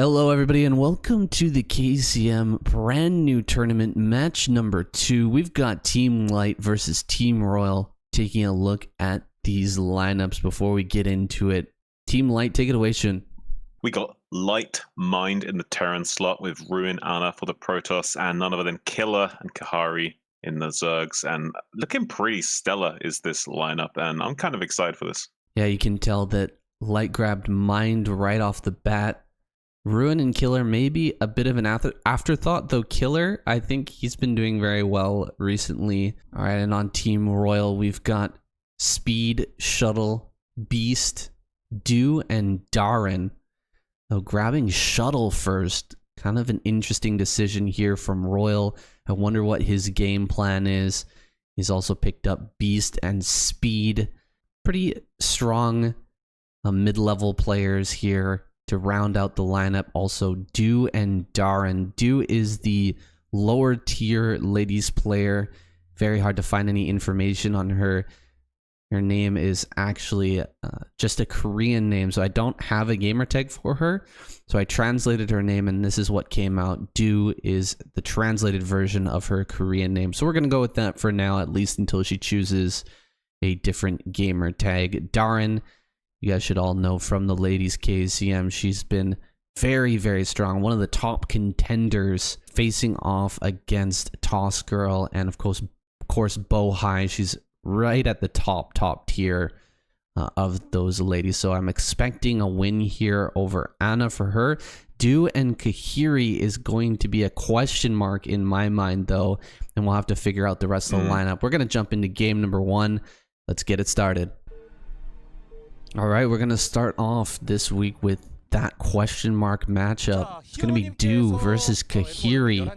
Hello everybody and welcome to the KCM brand new tournament match number 2. We've got Team Light versus Team Royal. Taking a look at these lineups before we get into it. Team Light, take it away, Shun. We got Light Mind in the Terran slot with Ruin Ana for the Protoss and none other than Killer and Kahari in the Zergs. And looking pretty stellar is this lineup, and I'm kind of excited for this. Yeah, you can tell that Light grabbed Mind right off the bat. Ruin and Killer maybe a bit of an afterthought, though Killer, I think he's been doing very well recently. All right, and on Team Royal, we've got Speed, Shuttle, Beast, Dew, and Darren. Though grabbing Shuttle first, kind of an interesting decision here from Royal. I wonder what his game plan is. He's also picked up Beast and Speed. Pretty strong mid-level players here to round out the lineup. Also Dew and Darren. Dew is the lower tier ladies player. Very hard to find any information on her. Her name is actually just a Korean name, so I don't have a gamer tag for her. So I translated her name and this is what came out. Dew is the translated version of her Korean name. So we're going to go with that for now, at least until she chooses a different gamer tag. Darren, you guys should all know from the ladies KCM, she's been very, very strong. One of the top contenders facing off against Toss Girl and of course Bo High. She's right at the top tier of those ladies. So I'm expecting a win here over Ana for her. Dew and Kahiri is going to be a question mark in my mind though, and we'll have to figure out the rest of the lineup. We're going to jump into game number 1. Let's get it started. All right, we're going to start off this week with that question mark matchup. It's going to be Dew versus Kahiri.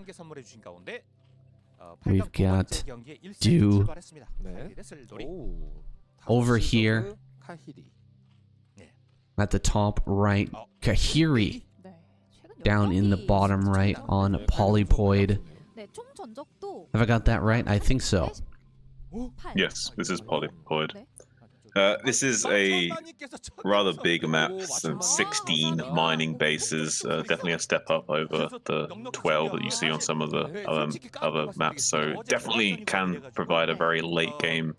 We've got Dew over here at the top right. Kahiri down in the bottom right on Polypoid. Have I got that right? I think so. Yes, this is Polypoid. This is a rather big map, some 16 mining bases, definitely a step up over the 12 that you see on some of the other maps, so definitely can provide a very late game.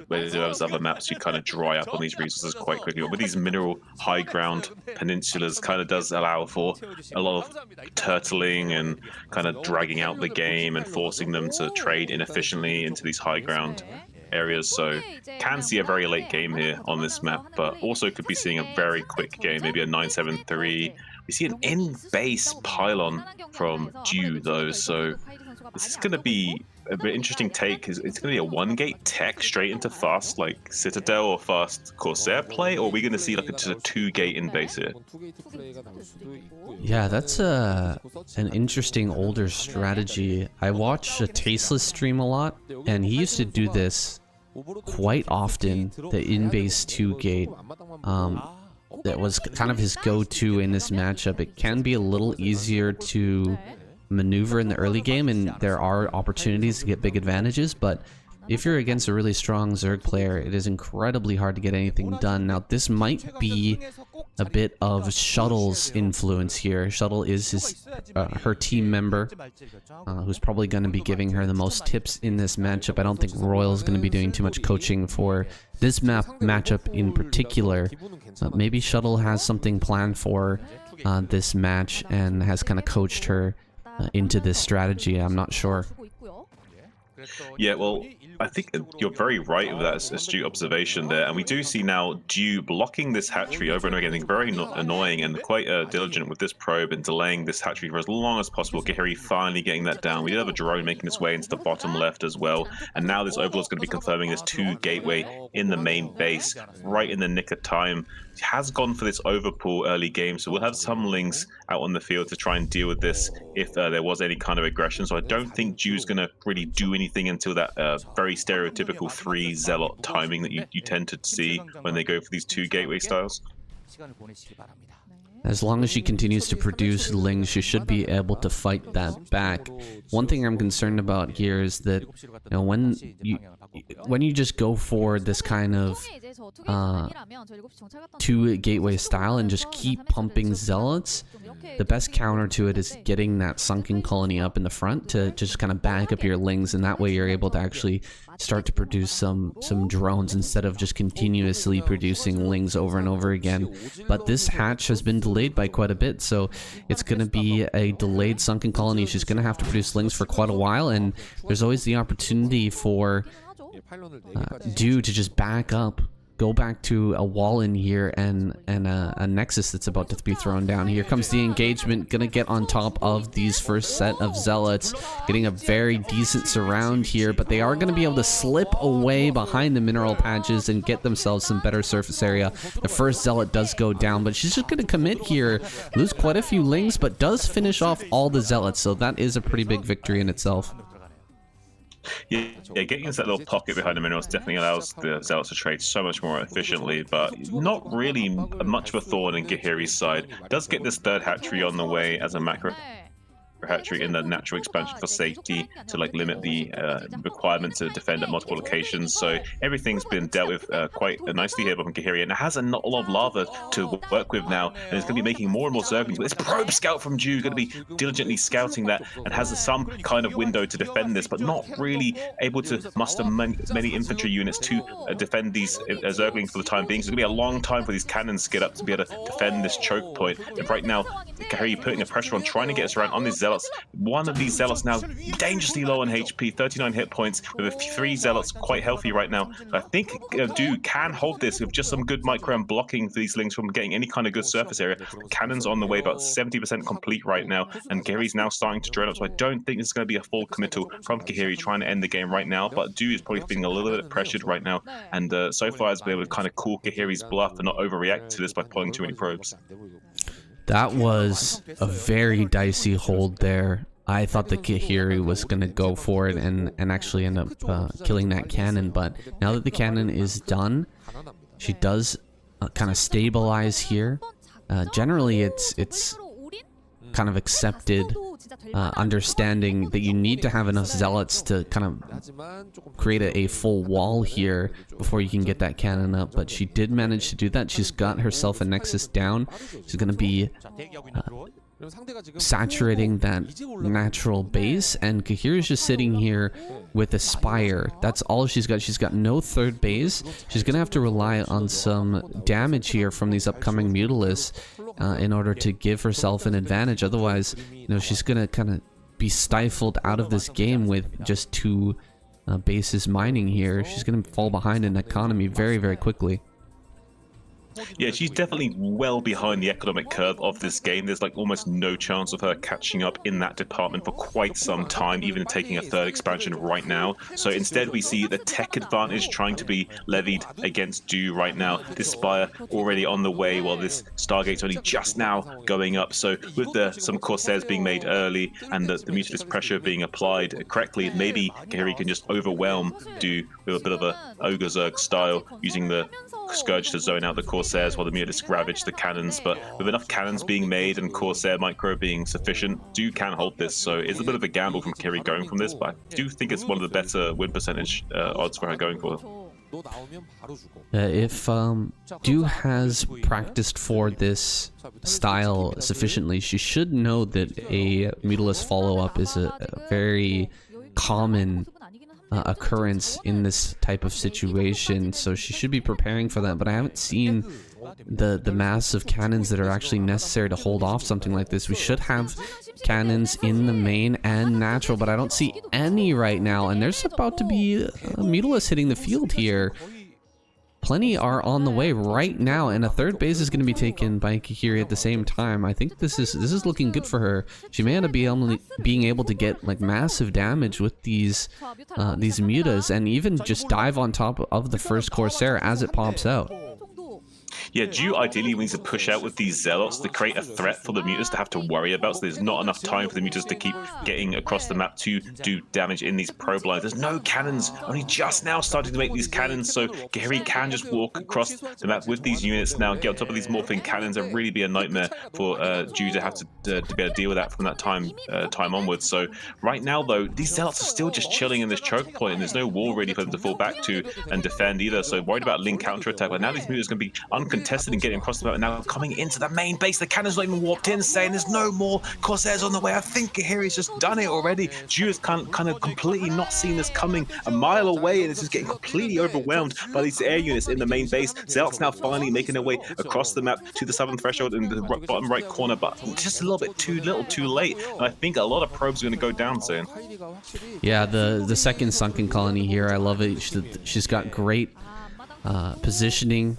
Where those other maps you kind of dry up on these resources quite quickly. But with these mineral high ground peninsulas, kind of does allow for a lot of turtling and kind of dragging out the game and forcing them to trade inefficiently into these high ground areas. So can see a very late game here on this map, but also could be seeing a very quick game, maybe a 9-7-3. We see an in-base pylon from Dew though, so this is going to be a bit interesting take. It's going to be a 1-gate tech straight into fast like Citadel or fast Corsair play, or are we going to see like just a 2-gate in base here? Yeah, that's an interesting older strategy. I watch a Tasteless stream a lot, and he used to do this quite often, the in-base 2-gate. That was kind of his go-to in this matchup. It can be a little easier to maneuver in the early game, and there are opportunities to get big advantages, but if you're against a really strong Zerg player, it is incredibly hard to get anything done. Now, this might be a bit of Shuttle's influence here. Shuttle is her team member, who's probably going to be giving her the most tips in this matchup. I don't think Royal's going to be doing too much coaching for this matchup in particular. Maybe Shuttle has something planned for this match and has kind of coached her into this strategy. I'm not sure. Yeah, well, I think you're very right with that astute observation there, and we do see now Dew blocking this hatchery over and over again. Very annoying and quite diligent with this probe and delaying this hatchery for as long as possible. Kahiri finally getting that down. We did have a drone making its way into the bottom left as well, and now this Overlord's going to be confirming this 2-gateway in the main base right in the nick of time. He has gone for this overpull early game, so we'll have some links out on the field to try and deal with this if there was any kind of aggression. So I don't think Dew's going to really do anything until that very stereotypical 3 Zealot timing that you tend to see when they go for these 2 gateway styles. As long as she continues to produce Lings, she should be able to fight that back. One thing I'm concerned about here is that, you know, when you just go for this kind of two gateway style and just keep pumping zealots, the best counter to it is getting that sunken colony up in the front to just kind of back up your Lings, and that way you're able to actually start to produce some drones instead of just continuously producing Lings over and over again. But this hatch has been delayed by quite a bit, so it's going to be a delayed sunken colony. She's going to have to produce Lings for quite a while, and there's always the opportunity for Do to just back up, go back to a wall in here and a nexus that's about to be thrown down. Here comes the engagement, gonna get on top of these first set of zealots, getting a very decent surround here, but they are gonna be able to slip away behind the mineral patches and get themselves some better surface area. The first zealot does go down, but she's just gonna commit here, lose quite a few Lings, but does finish off all the zealots, so that is a pretty big victory in itself. Yeah, getting into that little pocket behind the minerals definitely allows the Zealots to trade so much more efficiently, but not really much of a thorn in Gahiri's side. Does get this third hatchery on the way as a macro hatchery in the natural expansion for safety to like limit the requirement to defend at multiple locations. So everything's been dealt with quite nicely here from Gahiri, and it has not a lot of lava to work with now, and it's going to be making more and more zerglings. But this probe scout from Ju going to be diligently scouting that and has some kind of window to defend this, but not really able to muster many infantry units to defend these zerglings for the time being. So it's going to be a long time for these cannons to get up to be able to defend this choke point. And right now, Gahiri putting a pressure on, trying to get us around on these zealots. One of these zealots now dangerously low on HP, 39 hit points, with 3 zealots quite healthy right now. So I think Du can hold this with just some good micro and blocking these Lings from getting any kind of good surface area. The cannon's on the way, about 70% complete right now, and Gahiri's now starting to drone up, so I don't think it's going to be a full committal from Gahiri trying to end the game right now, but Du is probably feeling a little bit pressured right now, and so far has been able to kind of cool Gahiri's bluff and not overreact to this by pulling too many probes. That was a very dicey hold there. I thought that Gahiri was going to go for it and actually end up killing that cannon, but now that the cannon is done, she does kind of stabilize here. Generally, it's kind of accepted understanding that you need to have enough zealots to kind of create a full wall here before you can get that cannon up, but she did manage to do that. She's got herself a nexus down. She's going to be saturating that natural base, and Gahiri's just sitting here with a spire. That's all she's got. She's got no third base. She's gonna have to rely on some damage here from these upcoming Mutalisks in order to give herself an advantage. Otherwise, you know, she's gonna kind of be stifled out of this game with just 2 bases mining here. She's gonna fall behind in economy very, very quickly. Yeah, she's definitely well behind the economic curve of this game. There's like almost no chance of her catching up in that department for quite some time, even taking a 3rd expansion right now. So instead we see the tech advantage trying to be levied against Du right now. This Spire already on the way, while this Stargate's only just now going up. So with some Corsairs being made early and the Mutalist pressure being applied correctly, maybe Gahiri can just overwhelm Du with a bit of a Ogre Zerg style, using the Scourge to zone out the Corsairs while the Mutalisks ravage the cannons. But with enough cannons being made and Corsair micro being sufficient, Du can hold this. So it's a bit of a gamble from Gahiri going from this, but I do think it's one of the better win percentage odds for her going for. If Du has practiced for this style sufficiently, she should know that a Mutalisk follow-up is a very common occurrence in this type of situation, so she should be preparing for that. But I haven't seen the massive cannons that are actually necessary to hold off something like this. We should have cannons in the main and natural, but I don't see any right now, and there's about to be a Mutalisk hitting the field here. Plenty are on the way right now, and a 3rd base is going to be taken by Gahiri at the same time. I think this is looking good for her. She may end up being able to get like massive damage with these mutas, and even just dive on top of the first Corsair as it pops out. Yeah, Ju ideally needs to push out with these Zealots to create a threat for the Mutas to have to worry about, so there's not enough time for the Mutas to keep getting across the map to do damage in these probe lines. There's no cannons, only just now starting to make these cannons, so Gary can just walk across the map with these units now, get on top of these morphing cannons, and really be a nightmare for Ju to have to be able to deal with that from that time onwards. So right now, though, these Zealots are still just chilling in this choke point, and there's no wall really for them to fall back to and defend either, so worried about Link counterattack, but now these Mutas going to be uncontested and getting across the map, and now coming into the main base. The cannon's not even warped in, saying there's no more Corsairs on the way. I think Kahiri's just done it already. Ju is kind of completely not seen this coming a mile away, and it's just getting completely overwhelmed by these air units in the main base. Zealots now finally making their way across the map to the southern threshold in the bottom right corner, but just a little bit too late. And I think a lot of probes are going to go down soon. Yeah, the second sunken colony here, I love it. She's got great positioning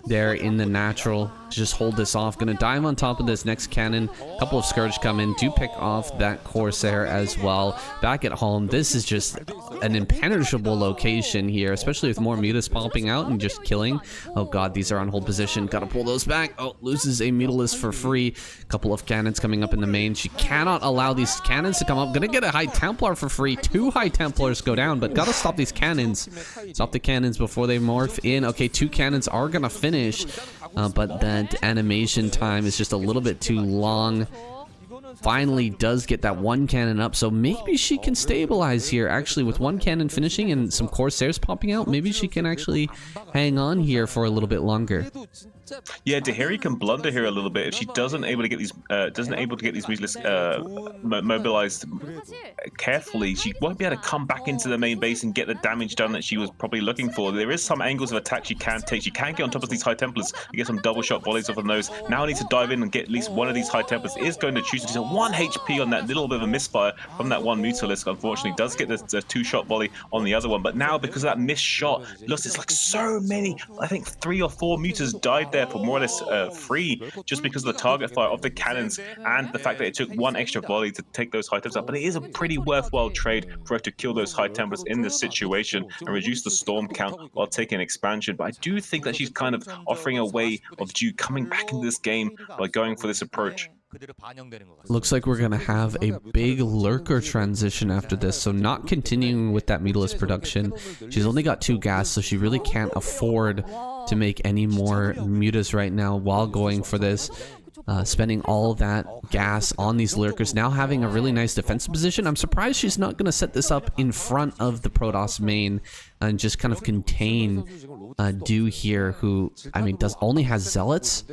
there in the natural to just hold this off. Gonna dive on top of this next cannon. A couple of Scourge come in, do pick off that Corsair as well. Back at home, this is just an impenetrable location here, especially with more Mutas popping out and just killing. Oh god, these are on hold position. Gotta pull those back. Oh, loses a Mutalist for free. Couple of cannons coming up in the main. She cannot allow these cannons to come up. Gonna get a High Templar for free. 2 High Templars go down, but gotta stop these cannons. Stop the cannons before they morph in. Okay, 2 cannons are gonna finish, but that animation time is just a little bit too long. Finally does get that 1 cannon up, so maybe she can stabilize here. Actually, with 1 cannon finishing and some Corsairs popping out, maybe she can actually hang on here for a little bit longer. Yeah, Tahiri can blunder here a little bit if she doesn't able to get these Mutas mobilized carefully. She won't be able to come back into the main base and get the damage done that she was probably looking for. There is some angles of attack she can take. She can get on top of these High Templars and get some double shot volleys off of those. Now needs to dive in and get at least one of these High Templars. Is going to choose to do 1 HP on that little bit of a misfire from that one Mutalist. Unfortunately, does get the 2-shot volley on the other one. But now, because of that missed shot, looks it's like so many. I think 3 or 4 Mutas died there for more or less free, just because of the target fire of the cannons and the fact that it took 1 extra volley to take those High Templars up. But it is a pretty worthwhile trade for her to kill those High Templars in this situation and reduce the storm count while taking expansion. But I do think that she's kind of offering a way of Ju coming back into this game by going for this approach. Looks like we're gonna have a big lurker transition after this, so not continuing with that Mutalist production. She's only got 2 gas, so she really can't afford to make any more Mutas right now while going for this. Spending all that gas on these lurkers, now having a really nice defensive position. I'm surprised she's not going to set this up in front of the Protoss main and just kind of contain Dew here, who, I mean, only has Zealots.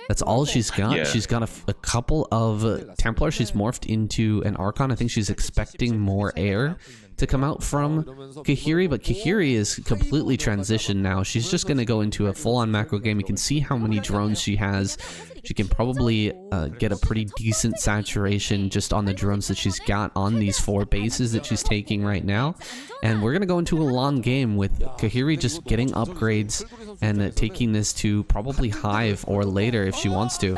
That's all she's got. Yeah. She's got a couple of Templars. She's morphed into an Archon. I think she's expecting more air to come out from Kahiri, but Kahiri is completely transitioned now. She's just going to go into a full-on macro game. You can see how many drones she has. She can probably get a pretty decent saturation just on the drones that she's got on these 4 bases that she's taking right now. And we're going to go into a long game with Kahiri just getting upgrades and taking this to probably Hive or later if she wants to.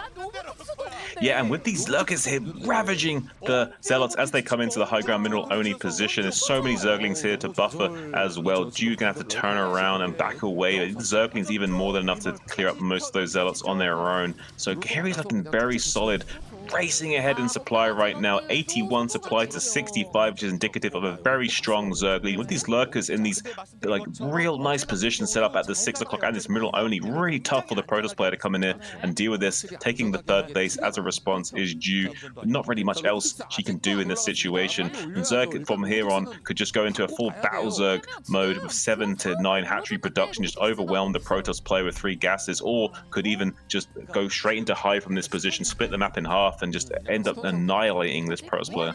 Yeah, and with these lurkers here ravaging the Zealots as they come into the high ground mineral only position, there's so many Zerglings here to buffer as well. Jude's gonna have to turn around and back away. Zerglings even more than enough to clear up most of those Zealots on their own. So Gary's looking very solid, racing ahead in supply right now. 81 supply to 65, which is indicative of a very strong Zergling. With these lurkers in these like real nice positions set up at the 6 o'clock and this middle only, really tough for the Protoss player to come in here and deal with this. Taking the 3rd base as a response is due. Not really much else she can do in this situation. And Zerg from here on could just go into a full battle Zerg mode with 7 to 9 hatchery production, just overwhelm the Protoss player with 3 gases, or could even just go straight into Hive from this position, split the map in half, and just end up annihilating this Protoss player.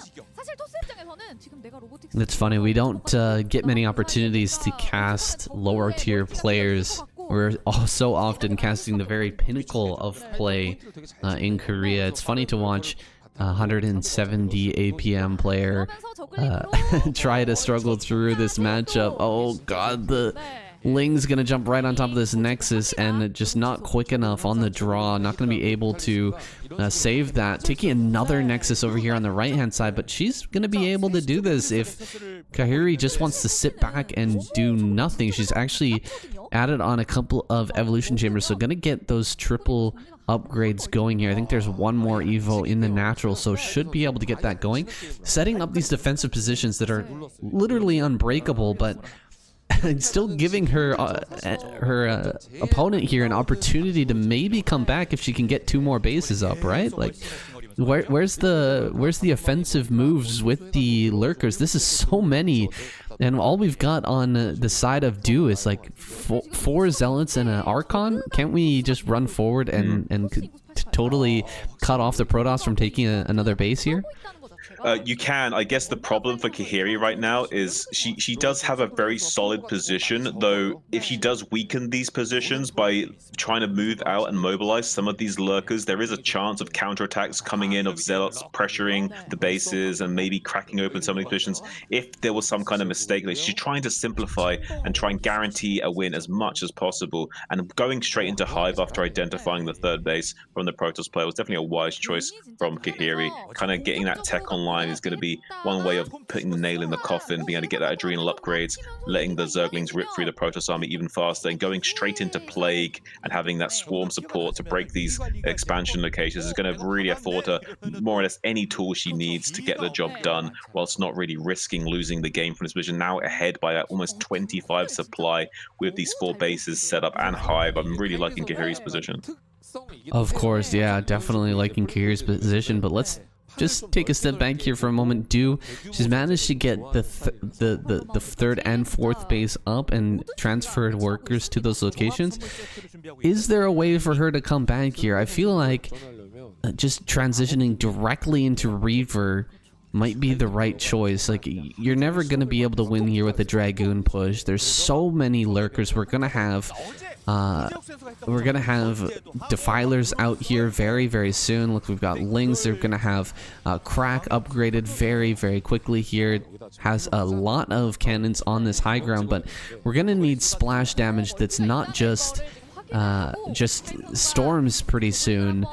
It's funny, we don't get many opportunities to cast lower tier players. We're so often casting the very pinnacle of play in Korea. It's funny to watch 170 APM player try to struggle through this matchup. Oh god, Ling's gonna jump right on top of this Nexus and just not quick enough on the draw. Not gonna be able to save that. Taking another Nexus over here on the right-hand side, but she's gonna be able to do this if Kahiri just wants to sit back and do nothing. She's actually added on a couple of evolution chambers, so gonna get those triple upgrades going here. I think there's one more Evo in the natural, so should be able to get that going. Setting up these defensive positions that are literally unbreakable, but still giving her opponent here an opportunity to maybe come back if she can get 2 more bases up, right? Like, where's the offensive moves with the lurkers? This is so many, and all we've got on the side of Do is like 4 zealots and an Archon. Can't we just run forward and totally cut off the Protoss from taking another base here? You can. I guess the problem for Kahiri right now is she does have a very solid position, though if she does weaken these positions by trying to move out and mobilize some of these lurkers, there is a chance of counterattacks coming in, of zealots pressuring the bases and maybe cracking open some of these positions if there was some kind of mistake. Like, she's trying to simplify and try and guarantee a win as much as possible, and going straight into Hive after identifying the 3rd base from the Protoss player was definitely a wise choice from Kahiri. Kind of getting that tech online is going to be one way of putting the nail in the coffin, being able to get that adrenal upgrades, letting the Zerglings rip through the Protoss army even faster, and going straight into Plague and having that swarm support to break these expansion locations is going to really afford her more or less any tool she needs to get the job done, whilst not really risking losing the game from this position. Now ahead by that almost 25 supply with these 4 bases set up and Hive. I'm really liking Kahiri's position. Of course, yeah, definitely liking Kahiri's position, but let's just take a step back here for a moment. She's managed to get the 3rd and 4th base up and transferred workers to those locations. Is there a way for her to come back here? I feel like just transitioning directly into Reaver might be the right choice. Like, you're never going to be able to win here with a Dragoon push. There's so many lurkers. We're gonna have Defilers out here very, very soon. Look, we've got Lings. They're gonna have Crack upgraded very, very quickly here. Has a lot of cannons on this high ground, but we're gonna need splash damage that's not just storms pretty soon.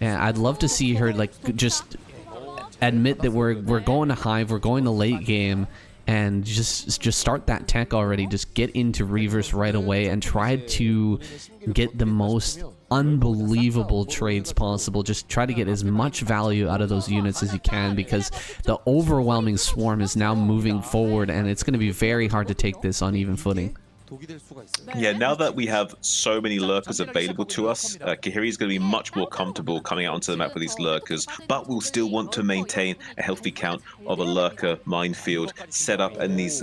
And I'd love to see her like just admit that we're going to Hive, we're going to late game, and just start that tech already. Just get into Reavers right away and try to get the most unbelievable trades possible. Just try to get as much value out of those units as you can, because the overwhelming swarm is now moving forward, and it's going to be very hard to take this on even footing. Yeah, now that we have so many lurkers available to us, Kahiri is going to be much more comfortable coming out onto the map with these lurkers, but we'll still want to maintain a healthy count of a lurker minefield set up in these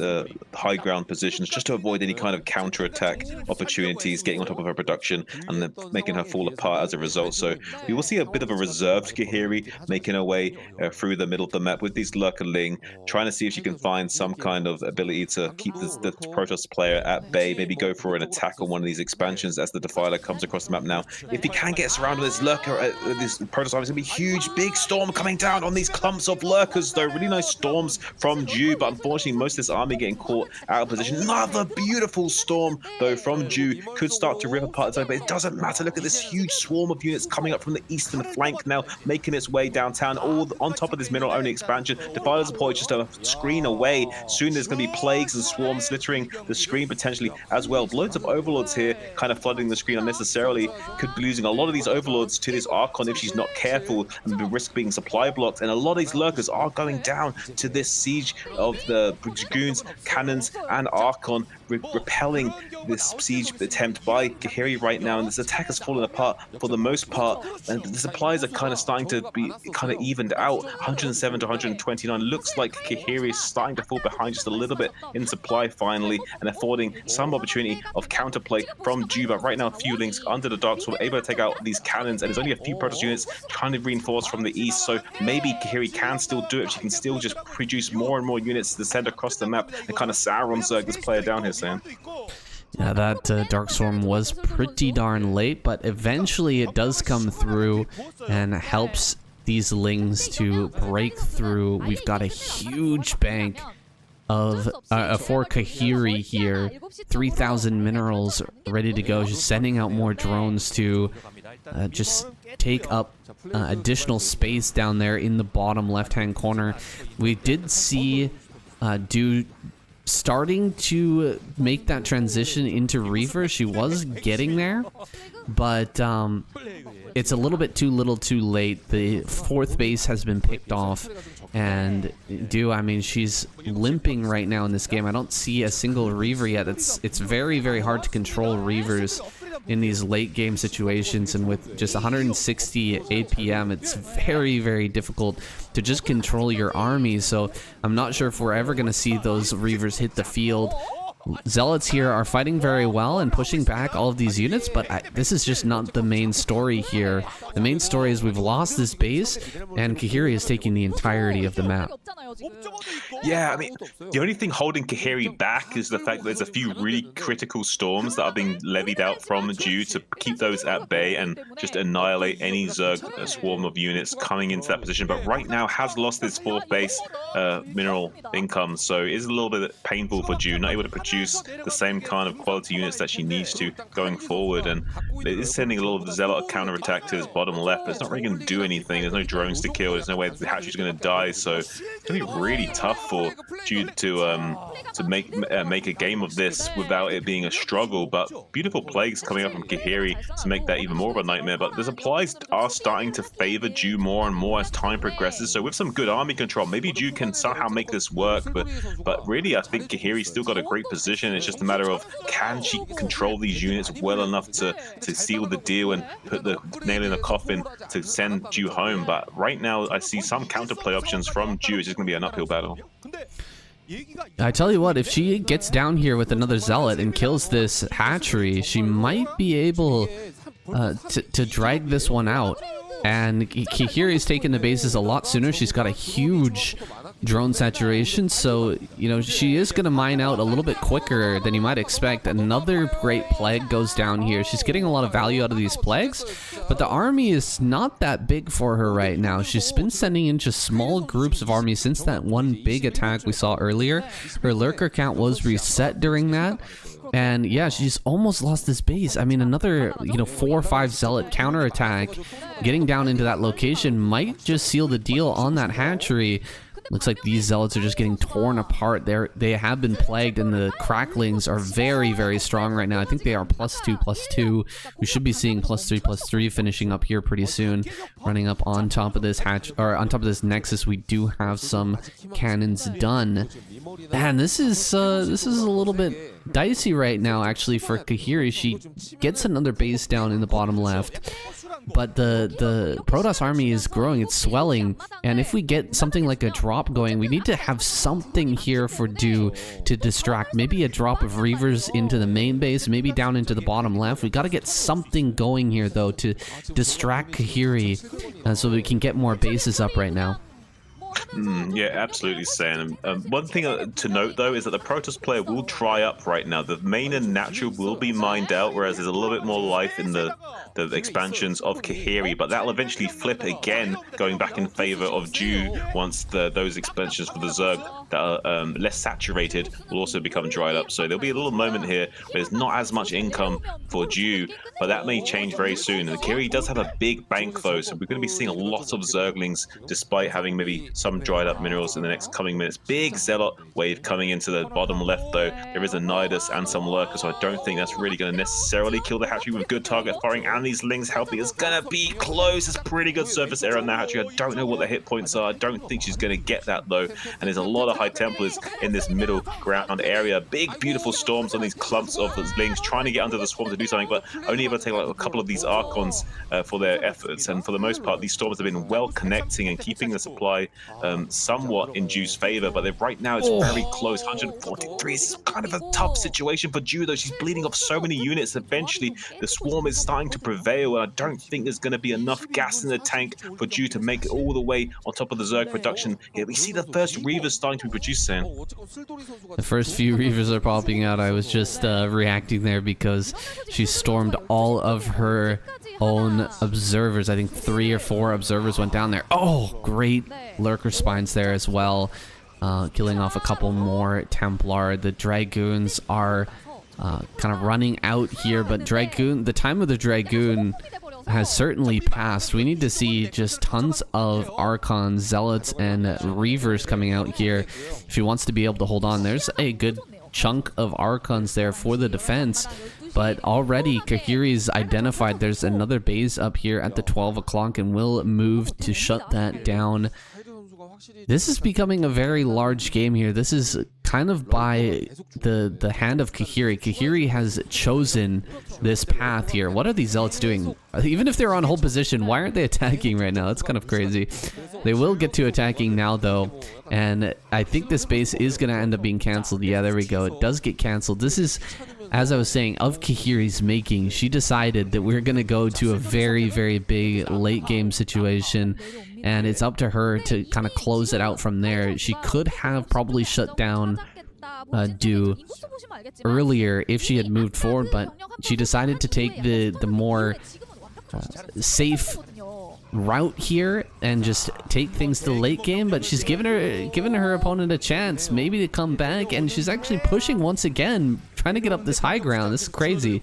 high ground positions, just to avoid any kind of counter-attack opportunities, getting on top of her production and then making her fall apart as a result. So we will see a bit of a reserved Kahiri making her way through the middle of the map with these lurker Ling, trying to see if she can find some kind of ability to keep the Protoss player at bay, maybe go for an attack on one of these expansions as the Defiler comes across the map now. If he can get surrounded with this lurker, this Protoss army is going to be huge, big storm coming down on these clumps of lurkers, though. Really nice storms from Ju, but unfortunately most of this army getting caught out of position. Another beautiful storm, though, from Ju. Could start to rip apart the zone, but it doesn't matter. Look at this huge swarm of units coming up from the eastern flank now, making its way downtown, all on top of this mineral-only expansion. Defiler's support just a screen away. Soon there's going to be plagues and swarms littering the screen potentially as well. Loads of overlords here kind of flooding the screen unnecessarily. Could be losing a lot of these overlords to this Archon if she's not careful, and risk being supply blocked. And a lot of these lurkers are going down to this siege of the Dragoons, Cannons, and Archon, repelling this siege attempt by Kahiri right now. And this attack has fallen apart for the most part, and the supplies are kind of starting to be kind of evened out. 107 to 129. Looks like Kahiri is starting to fall behind just a little bit in supply finally, and affording some opportunity of counterplay from Juba. Right now, a few Lings under the Dark Sword able to take out these cannons, and there's only a few Protoss units trying to reinforce from the east, so maybe Kahiri can still do it. She can still just produce more and more units to send across the map and kind of Sauron Zerg this player down here, Sam. Yeah, that Dark Storm was pretty darn late, but eventually it does come through and helps these Lings to break through. We've got a huge bank for Kahiri here. 3,000 minerals ready to go. She's sending out more drones to just take up additional space down there in the bottom left-hand corner. We did see starting to make that transition into Reaver. She was getting there, but it's a little bit too little too late. The 4th base has been picked off, and I mean, she's limping right now in this game. I don't see a single Reaver yet. It's very, very hard to control Reavers in these late game situations, and with just 160 APM, it's very, very difficult to just control your army. So I'm not sure if we're ever going to see those Reavers hit the field. Zealots here are fighting very well and pushing back all of these units, but this is just not the main story here. The main story is we've lost this base, and Kahiri is taking the entirety of the map. Yeah, I mean, the only thing holding Kahiri back is the fact that there's a few really critical storms that are being levied out from Ju to keep those at bay and just annihilate any Zerg swarm of units coming into that position. But right now has lost its 4th base mineral income, so it is a little bit painful for Ju, not able to produce the same kind of quality units that she needs to going forward. And it is sending a little of the Zealot counterattack to his bottom left, but it's not really going to do anything. There's no drones to kill, there's no way the hatchery's going to die, so it's going to be really tough for Jude to make a game of this without it being a struggle. But beautiful plays coming up from Kahiri to make that even more of a nightmare. But the supplies are starting to favor Jude more and more as time progresses, so with some good army control, maybe Jude can somehow make this work. But really, I think Kahiri's still got a great position. It's just a matter of, can she control these units well enough to seal the deal and put the nail in the coffin to send Ju home. But right now I see some counterplay options from Ju. It's just going to be an uphill battle. I tell you what, if she gets down here with another Zealot and kills this hatchery, she might be able to drag this one out. And Kahiri's taken the bases a lot sooner. She's got a huge drone saturation, so you know she is going to mine out a little bit quicker than you might expect. Another great plague goes down here. She's getting a lot of value out of these plagues, but the army is not that big for her right now. She's been sending in just small groups of armies since that one big attack we saw earlier. Her lurker count was reset during that. And yeah, she's almost lost this base. I mean, another 4 or 5 Zealot counterattack getting down into that location might just seal the deal on that hatchery. Looks like these Zealots are just getting torn apart. They have been plagued, and the cracklings are very, very strong right now. I think they are +2/+2. We should be seeing +3/+3 finishing up here pretty soon. Running up on top of this on top of this Nexus, we do have some cannons done. Man, this is a little bit dicey right now, actually, for Kahiri. She gets another base down in the bottom left, but the Protoss army is growing, it's swelling, and if we get something like a drop going, we need to have something here for Du to distract. Maybe a drop of Reavers into the main base, maybe down into the bottom left. We got to get something going here, though, to distract Kahiri so we can get more bases up right now. Yeah, absolutely, Sam. One thing to note, though, is that the Protoss player will try up right now. The main and natural will be mined out, whereas there's a little bit more life in the expansions of Kahiri, but that'll eventually flip again, going back in favor of Ju once those expansions for the Zerg that are less saturated will also become dried up. So there'll be a little moment here where there's not as much income for Ju, but that may change very soon. And Kahiri does have a big bank, though, so we're going to be seeing a lot of Zerglings, despite having maybe some dried up minerals in the next coming minutes. Big Zealot wave coming into the bottom left, though. There is a Nidus and some Lurkers, so I don't think that's really going to necessarily kill the hatchery with good target firing, and these Lings helping. It's going to be close. It's pretty good surface area on that hatchery. I don't know what the hit points are. I don't think she's going to get that, though. And there's a lot of High Templars in this middle ground area. Big, beautiful storms on these clumps of Lings trying to get under the swarm to do something, but only able to take like a couple of these Archons for their efforts. And for the most part, these storms have been well connecting and keeping the supply somewhat in Ju's favor, but right now it's very close. 143 is kind of a tough situation for Ju, though. She's bleeding off so many units. Eventually, the swarm is starting to prevail, and I don't think there's going to be enough gas in the tank for Ju to make it all the way on top of the Zerg production. Yeah, we see the first Reavers starting to be produced, Sam. The first few Reavers are popping out. I was just reacting there because she stormed all of her own observers. I think 3 or 4 observers went down there. Oh, great lurker spines there as well. killing off a couple more Templar. The Dragoons are kind of running out here, but the time of the Dragoon has certainly passed. We need to see just tons of Archons, Zealots, and Reavers coming out here if he wants to be able to hold on. There's a good chunk of Archons there for the defense, but already Kahiri's identified there's another base up here at the 12 o'clock and will move to shut that down. This is becoming a very large game here. This is kind of by the hand of Kahiri. Kahiri has chosen this path here. What are these Zealots doing? Even if they're on hold position, why aren't they attacking right now? That's kind of crazy. They will get to attacking now, though, and I think this base is going to end up being canceled. Yeah, there we go. It does get canceled. This is, as I was saying, of Kahiri's making. She decided that we're going to go to a very, very big late game situation, and it's up to her to kind of close it out from there. She could have probably shut down Do earlier if she had moved forward, but she decided to take the more safe route here and just take things to the late game. But she's given her opponent a chance maybe to come back, and she's actually pushing once again, trying to get up this high ground. This is crazy.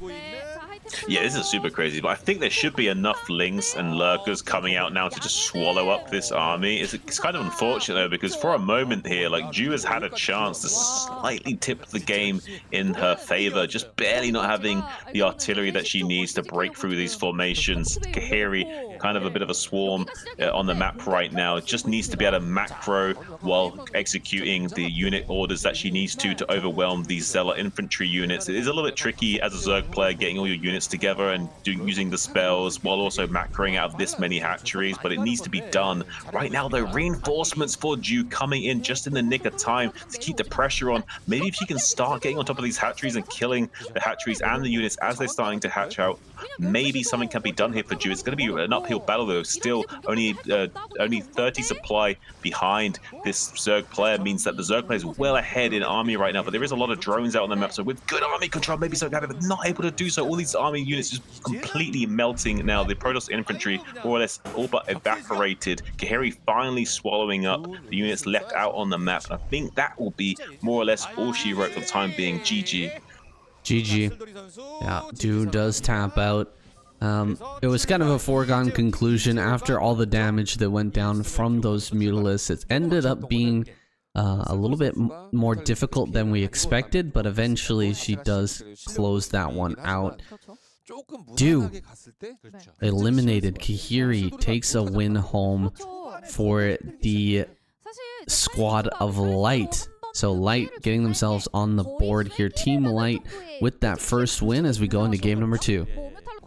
Yeah, this is super crazy, but I think there should be enough links and lurkers coming out now to just swallow up this army. It's kind of unfortunate though, because for a moment here, like, Ju has had a chance to slightly tip the game in her favor, just barely not having the artillery that she needs to break through these formations. Kahiri, kind of a bit of a swarm on the map right now, just needs to be able to macro while executing the unit orders that she needs to overwhelm these Zealot infantry units. It is a little bit tricky as a Zerg player getting all your units together and using the spells while also macroing out of this many hatcheries, but it needs to be done. Right now, though, reinforcements for Ju coming in just in the nick of time to keep the pressure on. Maybe if she can start getting on top of these hatcheries and killing the hatcheries and the units as they're starting to hatch out, maybe something can be done here for Ju. It's going to be an uphill battle, though. Still only 30 supply behind this Zerg player means that the Zerg player is well ahead in army right now, but there is a lot of drones out on the map, so with good army control, maybe so but not able to do so. All these army units just completely melting now. The Protoss infantry more or less all but evaporated. Kahiri finally swallowing up the units left out on the map. I think that will be more or less all she wrote for the time being. GG. GG. Yeah, Dude does tap out. It was kind of a foregone conclusion after all the damage that went down from those Mutalisks. It ended up being a little bit more difficult than we expected, but eventually she does close that one out. Do eliminated. Kahiri takes a win home for the squad of Light. So Light getting themselves on the board here. Team Light with that first win as we go into game number 2.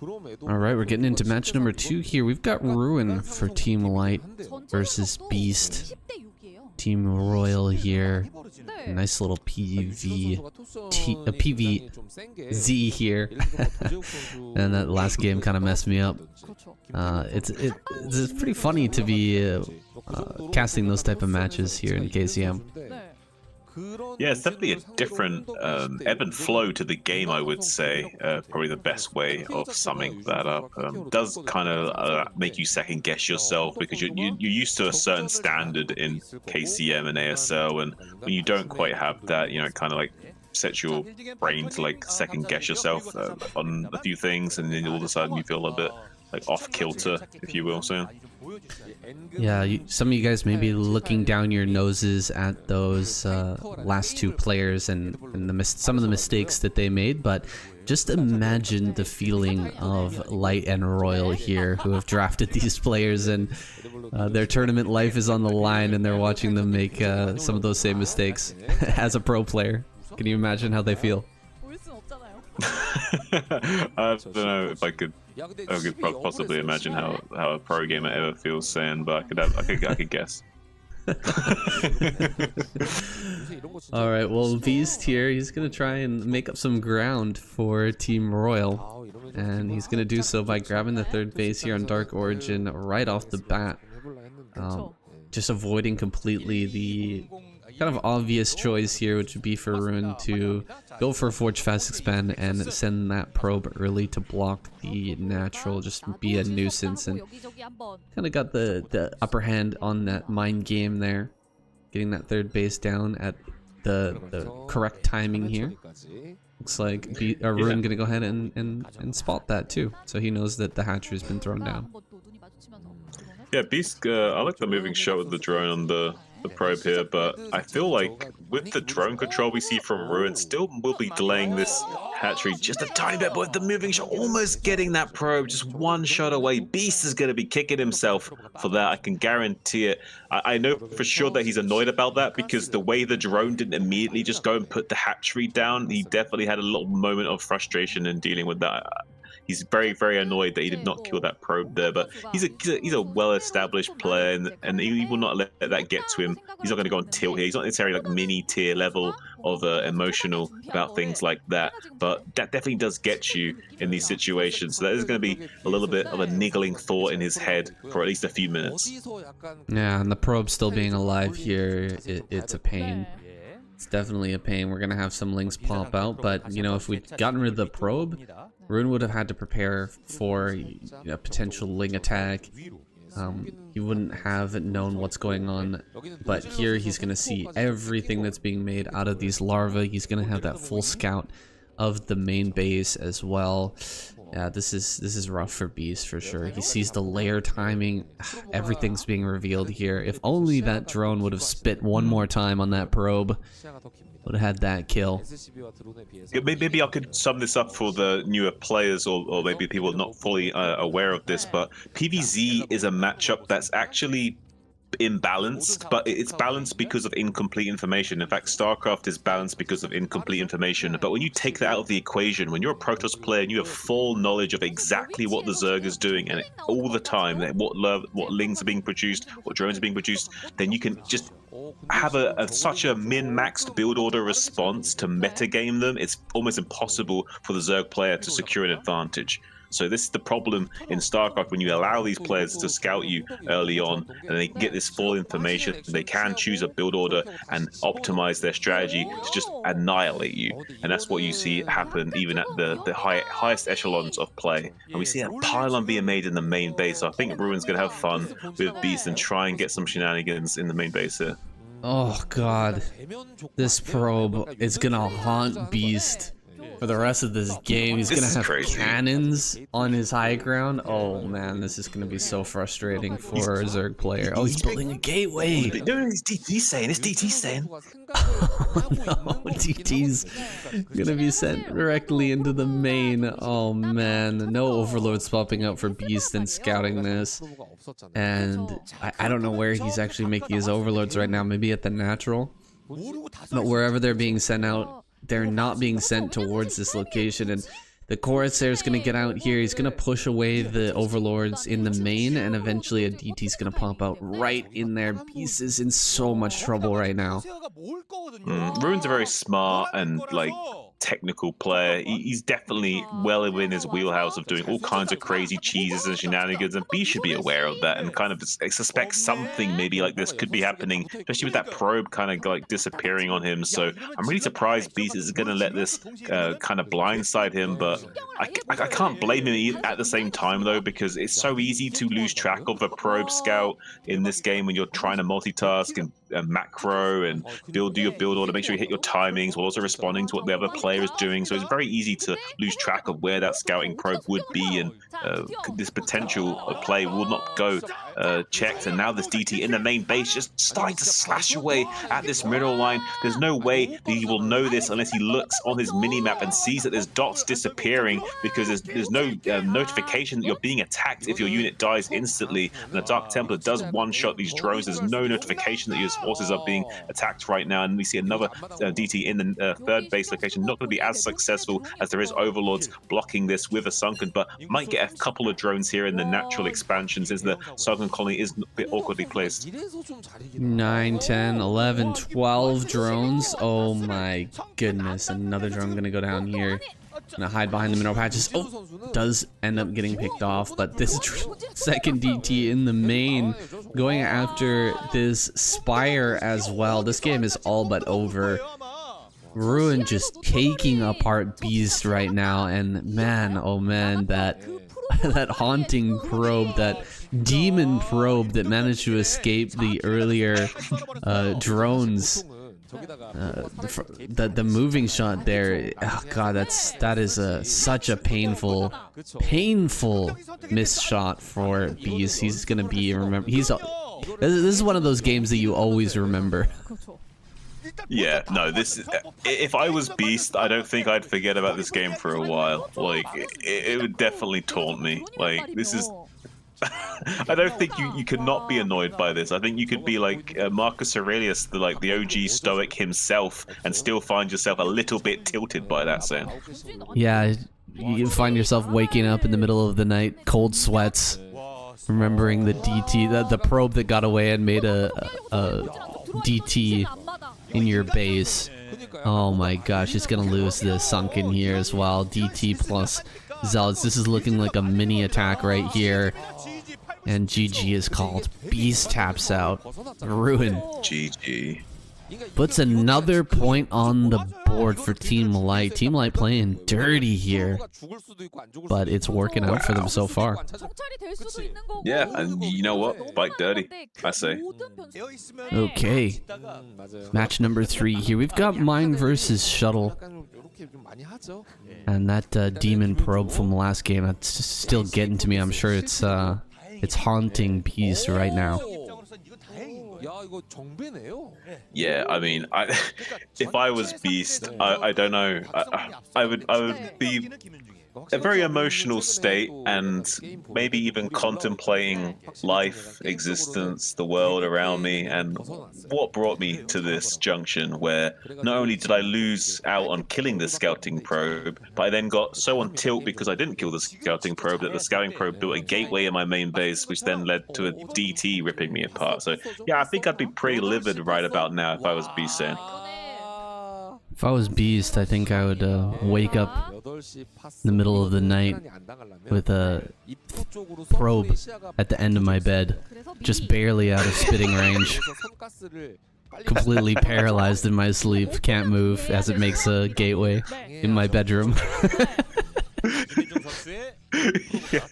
Alright, we're getting into match number 2 here. We've got Ruin for Team Light versus Beast. Team Royal here. Nice little PVZ here. And that last game kind of messed me up. It's pretty funny to be casting those type of matches here in KCM. Yeah, it's definitely a different ebb and flow to the game, I would say. Probably the best way of summing that up. Does kind of make you second guess yourself, because you're used to a certain standard in KCM and ASL, and when you don't quite have that, you know, it kind of like sets your brain to like second guess yourself on a few things, and then all of a sudden you feel a bit like off kilter, if you will. So yeah, some of you guys may be looking down your noses at those last two players and some of the mistakes that they made, but just imagine the feeling of Light and Royal here, who have drafted these players, and their tournament life is on the line, and they're watching them make some of those same mistakes as a pro player. Can you imagine how they feel? I don't know if I could possibly imagine how a pro gamer ever feels saying, but I could guess. Alright, well, Beast here, he's gonna try and make up some ground for Team Royal, and he's gonna do so by grabbing the third base here on Dark Origin right off the bat. Just avoiding completely the kind of obvious choice here, which would be for Ruin to go for Forge Fast Expand and send that probe early to block the natural, just be a nuisance, and kind of got the upper hand on that mind game there. getting that third base down at the correct timing here. Looks like Ruin gonna go ahead and spot that too, so he knows that the hatchery's been thrown down. Yeah, Beast, I like the moving shot with the drone on the probe here, but I feel like with the drone control we see from Ruin, still will be delaying this hatchery just a tiny bit, but with the moving shot almost getting that probe just one shot away. Beast is going to be kicking himself for that, I can guarantee it. I know for sure that he's annoyed about that, because the way the drone didn't immediately just go and put the hatchery down, he definitely had a little moment of frustration in dealing with that. He's very, very annoyed that he did not kill that probe there, but he's a well-established player, and he will not let that get to him. He's not going to go on tilt here. He's not necessarily like mini tier level of emotional about things like that, but that definitely does get you in these situations. So that is going to be a little bit of a niggling thought in his head for at least a few minutes. Yeah, and the probe still being alive here, it's a pain. It's definitely a pain. We're gonna have some links pop out, but you know, if we'd gotten rid of the probe, Rune would have had to prepare for a potential Ling attack. He wouldn't have known what's going on, but here he's gonna see everything that's being made out of these larvae. He's gonna have that full scout of the main base as well. Yeah, this is rough for Beast for sure. He sees the layer timing. Everything's being revealed here. If only that drone would have spit one more time on that probe, would have had that kill. Yeah, maybe I could sum this up for the newer players, or maybe people not fully aware of this, but PvZ is a matchup that's actually imbalanced, but it's balanced because of incomplete information. In fact, Starcraft is balanced because of incomplete information. But when you take that out of the equation, when you're a Protoss player and you have full knowledge of exactly what the Zerg is doing, and all the time, what Lings are being produced, what drones are being produced, then you can just have such a min-maxed build order response to metagame them. It's almost impossible for the Zerg player to secure an advantage. So this is the problem in StarCraft. When you allow these players to scout you early on, and they can get this full information, they can choose a build order and optimize their strategy to just annihilate you. And that's what you see happen even at the highest echelons of play. And we see a pylon being made in the main base. So I think Ruin's going to have fun with Beast and try and get some shenanigans in the main base here. Oh god, this probe is gonna haunt Beast for the rest of this game. He's gonna have cannons on his high ground. Oh man, this is gonna be so frustrating for a Zerg player. Oh, he's building a gateway. No, it's DT saying. It's DT saying. Oh no, DT's gonna be sent directly into the main. Oh man, no overlords popping up for Beast and scouting this. And I don't know where he's actually making his overlords right now. Maybe at the natural. But wherever they're being sent out, they're not being sent towards this location, and the Corsair is going to get out here. He's going to push away the overlords in the main, and eventually a DT is going to pop out right in there. Beast is in so much trouble right now. Ruin's a very smart and technical player. He's definitely well within his wheelhouse of doing all kinds of crazy cheeses and shenanigans, and B should be aware of that and kind of suspect something maybe like this could be happening, especially with that probe kind of disappearing on him. So I'm really surprised Beast is going to let this kind of blindside him, but I can't blame him at the same time though, because it's so easy to lose track of a probe scout in this game when you're trying to multitask and macro and do your build order, make sure you hit your timings while also responding to what the other player is doing. So it's very easy to lose track of where that scouting probe would be, and this potential of play will not go checked. And now this DT in the main base just starting to slash away at this middle line. There's no way that he will know this unless he looks on his mini-map and sees that there's dots disappearing, because there's no notification that you're being attacked if your unit dies instantly. And the Dark Templar does one-shot these drones. There's no notification that your forces are being attacked right now, and we see another DT in the third base location. Not going to be as successful as there is overlords blocking this with a sunken, but might get a couple of drones here in the natural expansions as the sunken colony is a bit awkwardly placed. 9, 10, 11, 12 drones. Oh my goodness, another drone going to go down here. Gonna hide behind the mineral patches. Oh, does end up getting picked off, but this second DT in the main going after this Spire as well. This game is all but over. Ruin just taking apart Beast right now, and man, oh man, that that haunting probe, that demon probe that managed to escape the earlier drones. The moving shot there, oh god, that is such a painful miss shot for Beast. He's gonna be this is one of those games that you always remember. Yeah, no, if I was Beast, I don't think I'd forget about this game for a while. Like, it would definitely taunt me. Like, this is... I don't think you could not be annoyed by this. I think you could be like Marcus Aurelius, the OG Stoic himself, and still find yourself a little bit tilted by that sound. Yeah, you find yourself waking up in the middle of the night, cold sweats, remembering the DT, the probe that got away and made a DT in your base. Oh my gosh, it's gonna lose the sunken here as well. DT plus Zealots. This is looking like a mini attack right here. And GG is called. Beast taps out. Ruin. GG. Puts another point on the board for Team Light. Team Light playing dirty here. But it's working out for them so far. Yeah, and you know what? Bike dirty, I say. Okay. Match number 3 here. We've got Mine versus Shuttle. And that demon probe from the last game, that's still getting to me. I'm sure it's haunting Beast right now. Yeah, I mean, if I was Beast, I don't know. I would be a very emotional state, and maybe even contemplating life, existence, the world around me, and what brought me to this junction where not only did I lose out on killing the scouting probe, but I then got so on tilt because I didn't kill the scouting probe that the scouting probe built a gateway in my main base, which then led to a DT ripping me apart. So yeah, I think I'd be pretty livid right about now if I was Beast Sen. If I was Beast, I think I would wake up in the middle of the night with a probe at the end of my bed, just barely out of spitting range. Completely paralyzed in my sleep, can't move as it makes a gateway in my bedroom. Yeah.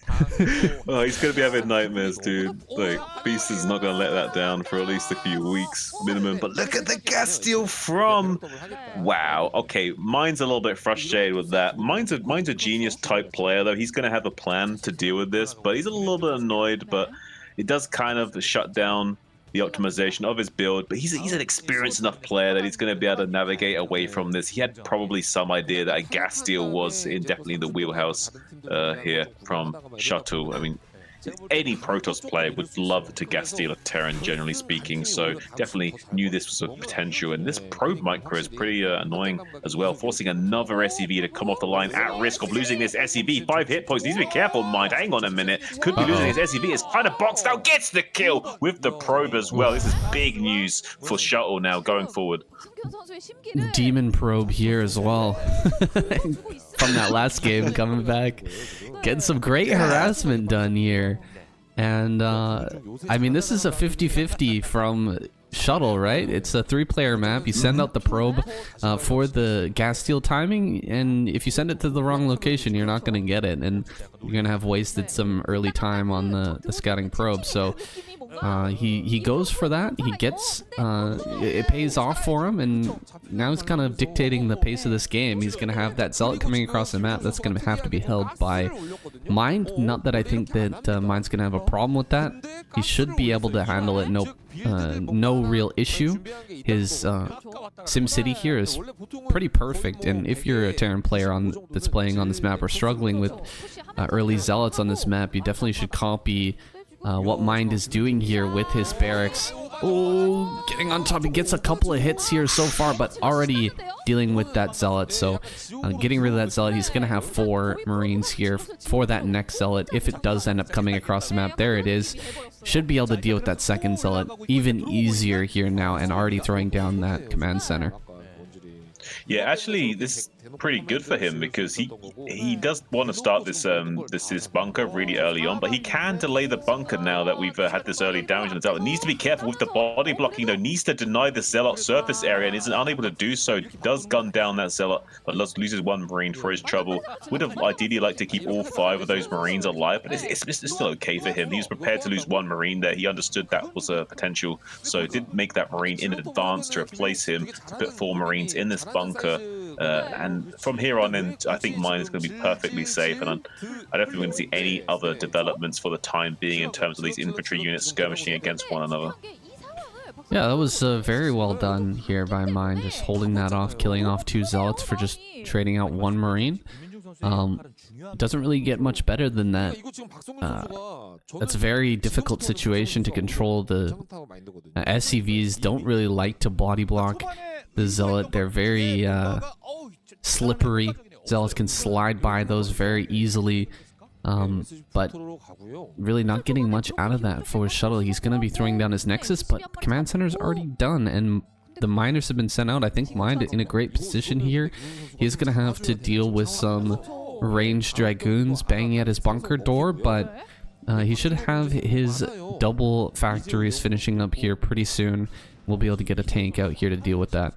Oh, he's gonna be having nightmares, dude. Like, Beast is not gonna let that down for at least a few weeks minimum. But look at the gas steal from. Wow. Okay, mine's a little bit frustrated with that. Mine's a genius type player though. He's gonna have a plan to deal with this, but he's a little bit annoyed. But it does kind of shut down the optimization of his build, but he's an experienced enough player that he's going to be able to navigate away from this. He had probably some idea that a gas steal was definitely the wheelhouse here from Shuttle. I mean, any Protoss player would love to gas steal a Terran, generally speaking, so definitely knew this was a potential. And this probe micro is pretty annoying as well, forcing another SCV to come off the line at risk of losing this SCV. 5 hit points. Needs to be careful, Mind. Hang on a minute. Could be losing his SCV. It's kind of boxed out. Gets the kill with the probe as well. This is big news for Shuttle now going forward. Demon probe here as well. From that last game, coming back, getting some great harassment done here. And I mean, this is a 50-50 from Shuttle, right? It's a 3-player map. You send out the probe for the gas steal timing, and if you send it to the wrong location, you're not going to get it, and you're going to have wasted some early time on the scouting probe. So he goes for that. He gets it pays off for him, and now he's kind of dictating the pace of this game. He's going to have that Zealot coming across the map. That's going to have to be held by Mind. Not that I think that Mind's going to have a problem with that. He should be able to handle it. No real issue. His SimCity here is pretty perfect, and if you're a Terran player that's playing on this map or struggling with early Zealots on this map, you definitely should copy what Mind is doing here with his barracks. Oh, getting on top. He gets a couple of hits here so far, but already dealing with that Zealot. So getting rid of that Zealot, he's going to have 4 Marines here for that next Zealot. If it does end up coming across the map, there it is. Should be able to deal with that second Zealot even easier here now, and already throwing down that command center. Yeah, actually, this is pretty good for him because he does want to start this bunker really early on, but he can delay the bunker now that we've had this early damage on the zealot. Needs to be careful with the body blocking though. Needs to deny the zealot surface area and is unable to do so. Does gun down that zealot, but loses one marine for his trouble. Would have ideally liked to keep all 5 of those marines alive, but it's still okay for him. He was prepared to lose 1 marine there. He understood that was a potential, so did make that marine in advance to replace him to put 4 marines in this bunker. And from here on in, I think mine is going to be perfectly safe, and I don't think we're going to see any other developments for the time being in terms of these infantry units skirmishing against one another. Yeah, that was very well done here by mine, just holding that off, killing off 2 zealots for just trading out 1 marine. It doesn't really get much better than that. That's a very difficult situation to control. The SCVs don't really like to body block the zealot. They're very slippery. Zealots can slide by those very easily. But really not getting much out of that for his shuttle. He's going to be throwing down his Nexus, but Command Center's already done, and the miners have been sent out. I think Mind in a great position here. He's going to have to deal with some ranged Dragoons banging at his bunker door, but he should have his double factories finishing up here pretty soon. We'll be able to get a tank out here to deal with that.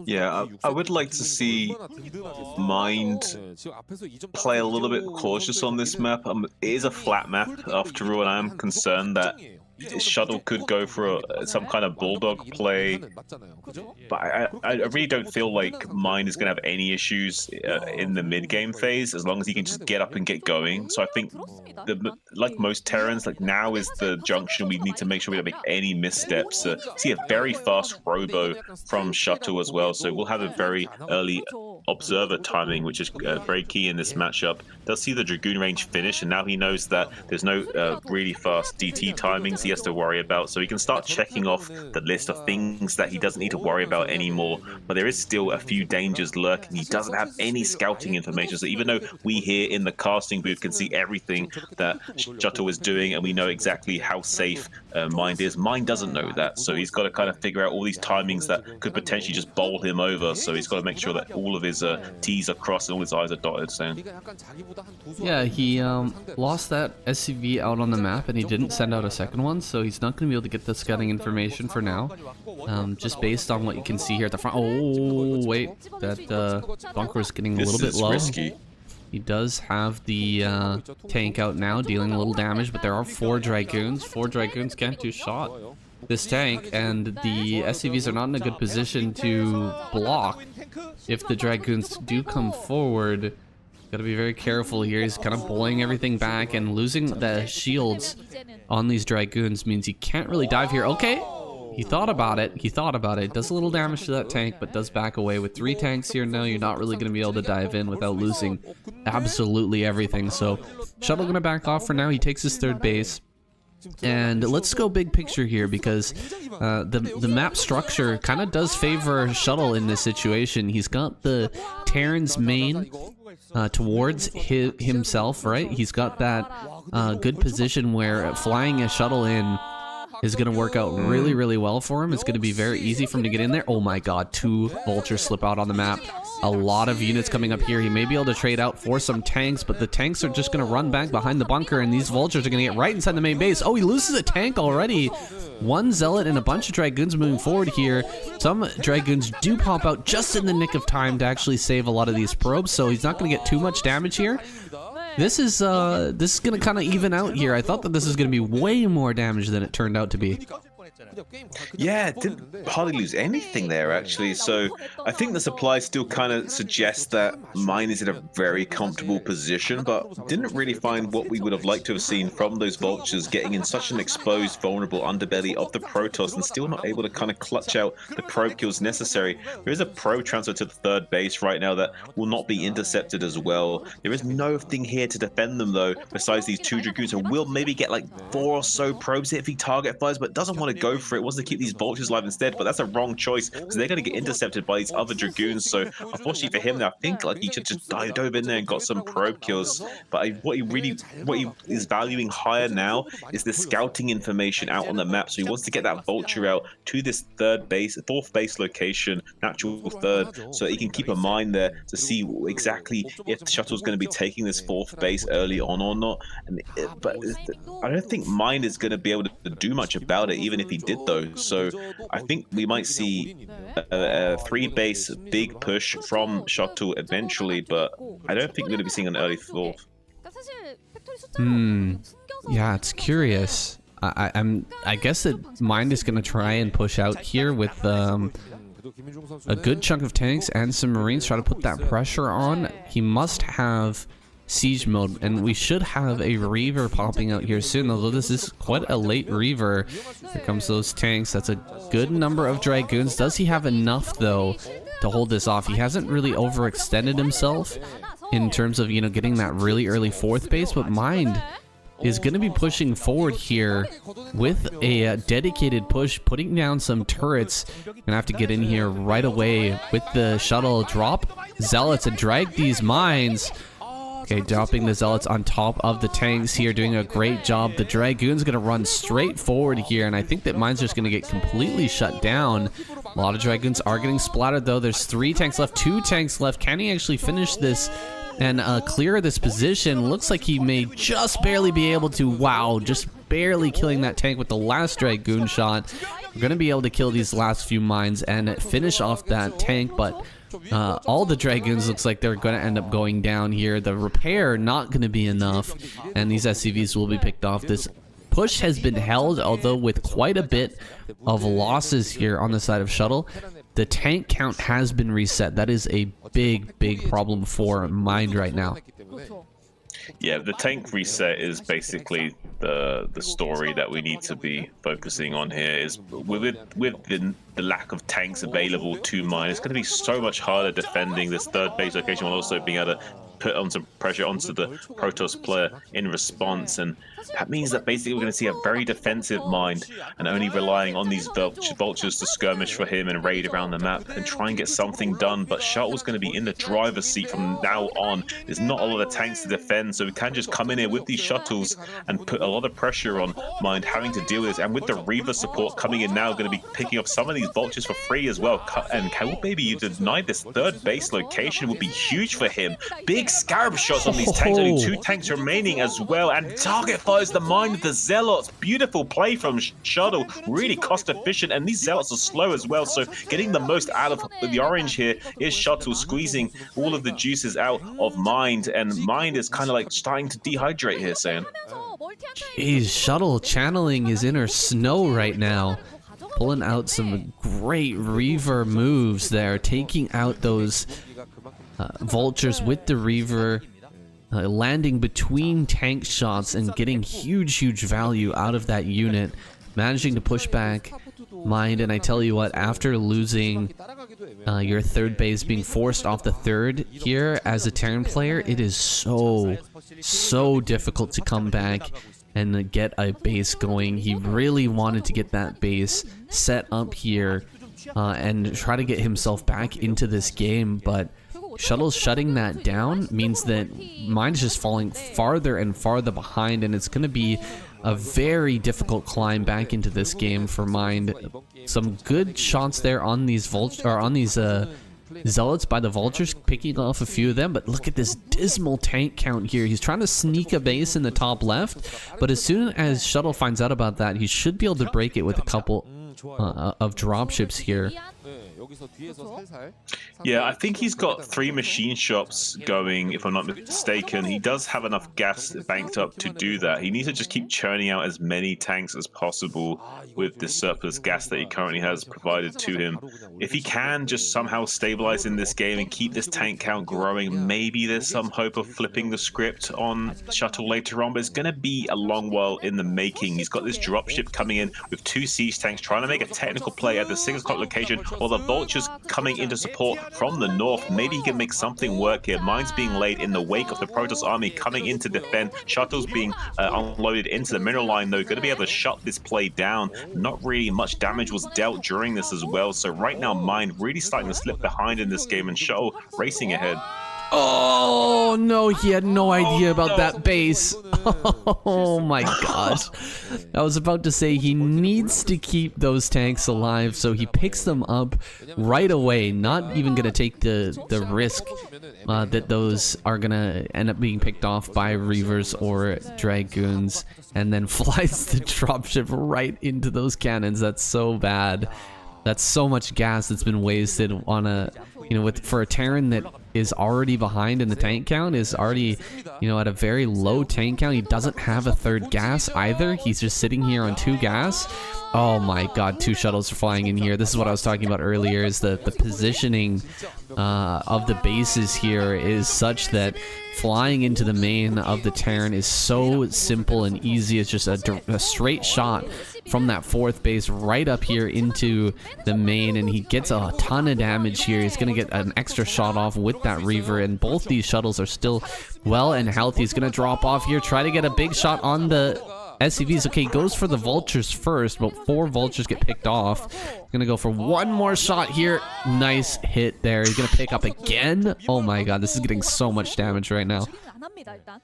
Yeah, I would like to see Mind play a little bit cautious on this map. It is a flat map after all, and I am concerned that his shuttle could go for some kind of bulldog play, but I really don't feel like Mine is going to have any issues in the mid-game phase as long as he can just get up and get going. So I think, like most Terrans, like now is the junction we need to make sure we don't make any missteps. See a very fast robo from shuttle as well, so we'll have a very early observer timing, which is very key in this matchup. Does see the Dragoon range finish, and now he knows that there's no really fast DT timings he has to worry about, so he can start checking off the list of things that he doesn't need to worry about anymore. But there is still a few dangers lurking. He doesn't have any scouting information, so even though we here in the casting booth can see everything that Shuttle is doing and we know exactly how safe Mind is, Mind doesn't know that, so he's got to kind of figure out all these timings that could potentially just bowl him over. So he's got to make sure that all of his T's are crossed and all his I's are dotted. So yeah, he lost that SCV out on the map, and he didn't send out a second one, so he's not going to be able to get the scouting information for now. Just based on what you can see here at the front. Oh wait, that bunker is getting a little bit low. Risky. He does have the tank out now, dealing a little damage, but there are 4 Dragoons. 4 Dragoons can't do shot this tank, and the SCVs are not in a good position to block if the Dragoons do come forward. Gotta be very careful here. He's kind of bullying everything back, and losing the shields on these Dragoons means he can't really dive here. Okay, he thought about it. He thought about it. Does a little damage to that tank, but does back away. With 3 tanks here now, you're not really going to be able to dive in without losing absolutely everything. So Shuttle going to back off for now. He takes his 3rd base. And let's go big picture here, because the map structure kind of does favor Shuttle in this situation. He's got the Terran's main towards himself, right? He's got that good position where flying a shuttle in is going to work out really, really well for him. It's going to be very easy for him to get in there. Oh my god, 2 vultures slip out on the map. A lot of units coming up here. He may be able to trade out for some tanks, but the tanks are just going to run back behind the bunker, and these vultures are going to get right inside the main base. Oh, he loses a tank already. 1 zealot and a bunch of Dragoons moving forward here. Some Dragoons do pop out just in the nick of time to actually save a lot of these probes, so he's not going to get too much damage here. This is going to kind of even out here. I thought that this was going to be way more damage than it turned out to be. Yeah, didn't hardly lose anything there, actually. So I think the supply still kind of suggests that Mine is in a very comfortable position, but didn't really find what we would have liked to have seen from those vultures, getting in such an exposed, vulnerable underbelly of the Protoss and still not able to kind of clutch out the probe kills necessary. There is a probe transfer to the 3rd base right now that will not be intercepted as well. There is nothing here to defend them, though, besides these 2 Dragoons, who will maybe get like 4 or so probes if he target fires, but doesn't want to go go for it, wants to keep these vultures alive instead, but that's a wrong choice because they're going to get intercepted by these other dragoons. So unfortunately for him, I think like he should just dove in there and got some probe kills. But what he is valuing higher now is the scouting information out on the map. So he wants to get that vulture out to this fourth base location, natural third, so that he can keep a mind there to see exactly if the shuttle's going to be taking this fourth base early on or not. But I don't think Mind is going to be able to do much about it, even if he did though. So I think we might see a 3-base big push from Shuttle eventually, but I don't think we're going to be seeing an early fourth. Yeah, it's curious. I guess that Mind is gonna try and push out here with a good chunk of tanks and some Marines, try to put that pressure on. He must have siege mode, and we should have a Reaver popping out here soon, although this is quite a late Reaver. Here comes those tanks. That's a good number of Dragoons. Does he have enough though to hold this off? He hasn't really overextended himself in terms of, you know, getting that really early fourth base, but Mind is going to be pushing forward here with a dedicated push, putting down some turrets. Gonna have to get in here right away with the shuttle, drop Zealots and drag these mines. Okay, dropping the Zealots on top of the tanks here, doing a great job. The Dragoon's gonna run straight forward here, and I think that Mine's just gonna get completely shut down. A lot of Dragoons are getting splattered though. There's 3 tanks left, 2 tanks left. Can he actually finish this and clear this position? Looks like he may just barely be able to. Wow, just barely killing that tank with the last Dragoon shot. We're gonna be able to kill these last few mines and finish off that tank, but all the Dragoons looks like they're gonna end up going down here. The repair not gonna be enough, and these SCVs will be picked off. This push has been held, although with quite a bit of losses here on the side of Shuttle. The tank count has been reset. That is a big problem for Mind right now. Yeah, the tank reset is basically the story that we need to be focusing on here. Is with the lack of tanks available to Mind, it's going to be so much harder defending this third base location while also being able to put on some pressure onto the Protoss player in response. And that means that basically we're going to see a very defensive Mind and only relying on these vultures to skirmish for him and raid around the map and try and get something done. But Shuttle's going to be in the driver's seat from now on. There's not a lot of tanks to defend, so we can just come in here with these shuttles and put a lot of pressure on Mind having to deal with this. And with the Reaver support coming in now, going to be picking up some of these vultures for free as well. And how maybe you deny this third base location would be huge for him. Big scarab shots on these tanks, only 2 tanks remaining as well, and target fires the Mind of the Zealots. Beautiful play from Shuttle, really cost efficient, and these Zealots are slow as well, so getting the most out of the orange here is Shuttle, squeezing all of the juices out of Mind, and Mind is kind of like starting to dehydrate here, saying. Jeez, Shuttle channeling his inner Snow right now, pulling out some great Reaver moves there, taking out those vultures with the Reaver, landing between tank shots and getting huge value out of that unit, managing to push back Mind. And I tell you what, after losing your third base, being forced off the third here as a Terran player, it is so difficult to come back and get a base going. He really wanted to get that base set up here and try to get himself back into this game, but Shuttle's shutting that down means that Mind is just falling farther and farther behind, and it's going to be a very difficult climb back into this game for Mind. Some good shots there on these Zealots by the Vultures, picking off a few of them, but look at this dismal tank count here. He's trying to sneak a base in the top left, but as soon as Shuttle finds out about that, he should be able to break it with a couple of dropships here. Yeah, I think he's got 3 machine shops going, if I'm not mistaken. He does have enough gas banked up to do that. He needs to just keep churning out as many tanks as possible with the surplus gas that he currently has provided to him. If he can just somehow stabilize in this game and keep this tank count growing, maybe there's some hope of flipping the script on Shuttle later on, but it's going to be a long while in the making. He's got this dropship coming in with 2 siege tanks, trying to make a technical play at the 6 o'clock location Or the vultures coming into support from the north. Maybe he can make something work here. Mines being laid in the wake of the Protoss army coming in to defend. Shuttles being unloaded into the mineral line, though. Going to be able to shut this play down. Not really much damage was dealt during this as well. So right now, Mine really starting to slip behind in this game, and Shuttle racing ahead. Oh no, he had no idea about that base. Oh my gosh. I was about to say he needs to keep those tanks alive, so he picks them up right away, not even gonna take the risk that those are gonna end up being picked off by Reavers or Dragoons, and then flies the dropship right into those cannons. That's so bad. That's so much gas that's been wasted on a, for a Terran that is already behind in the tank count, is already, at a very low tank count. He doesn't have a third gas either. He's just sitting here on 2 gas. Oh my god, 2 shuttles are flying in here. This is what I was talking about earlier, is the positioning of the bases here is such that flying into the main of the Terran is so simple and easy. It's just a straight shot from that 4th base right up here into the main, and he gets a ton of damage here. He's going to get an extra shot off with that Reaver, and both these shuttles are still well and healthy. He's going to drop off here, try to get a big shot on the SCVs. Okay, goes for the vultures first, but 4 vultures get picked off. Gonna go for one more shot here. Nice hit there. He's gonna pick up again. Oh my god, this is getting so much damage right now.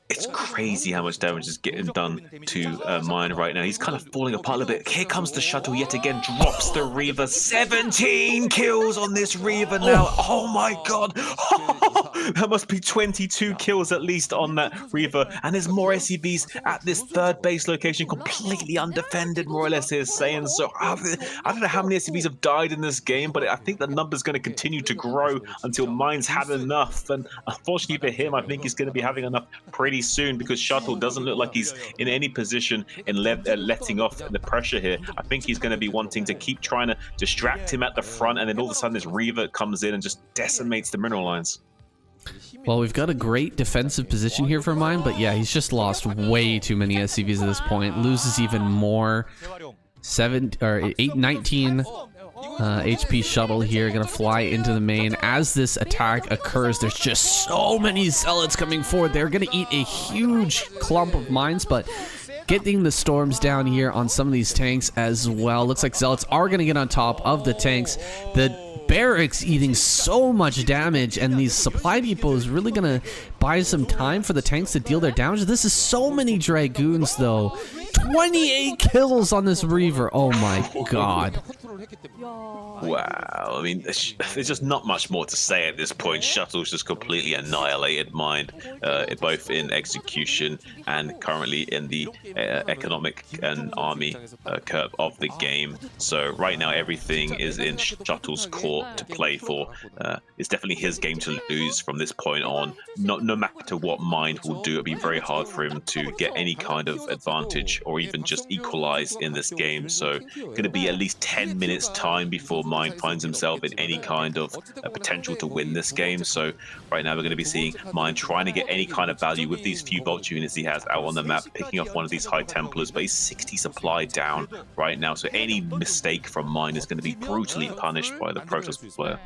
It's crazy how much damage is getting done to Mine right now. He's kind of falling apart a little bit. Here comes the shuttle yet again. Drops the Reaver. 17 kills on this Reaver now. Oh my god. That must be 22 kills at least on that Reaver. And there's more SCVs at this 3rd base location, completely undefended, more or less, here saying. So I don't know how many SCVs have died in this game, but I think the number's going to continue to grow until Mine's had enough. And unfortunately for him, I think he's going to be having enough pretty soon, because Shuttle doesn't look like he's in any position in letting off the pressure here. I think he's going to be wanting to keep trying to distract him at the front, and then all of a sudden this Reaver comes in and just decimates the mineral lines. Well, we've got a great defensive position here for Mine, but yeah, he's just lost way too many SCVs at this point. Loses even more. 819 HP shuttle here, gonna fly into the main. As this attack occurs, there's just so many zealots coming forward. They're gonna eat a huge clump of mines, but getting the storms down here on some of these tanks as well. Looks like zealots are gonna get on top of the tanks. The barracks eating so much damage, and these supply depots really gonna buy some time for the tanks to deal their damage. This is so many Dragoons though. 28 kills on this Reaver. Oh my god. Wow, I mean, there's just not much more to say at this point. Shuttle's just completely annihilated Mine, both in execution and currently in the economic and army curve of the game. So right now everything is in Shuttle's court to play for. It's definitely his game to lose from this point on. No matter what Mine will do, it'll be very hard for him to get any kind of advantage or even just equalize in this game. So going to be at least 10 minutes time before Mine finds himself in any kind of potential to win this game. So right now we're going to be seeing Mine trying to get any kind of value with these few vulture units he has out on the map, picking off one of these High Templars, but he's 60 supply down right now. So any mistake from Mine is going to be brutally punished by the Protoss player.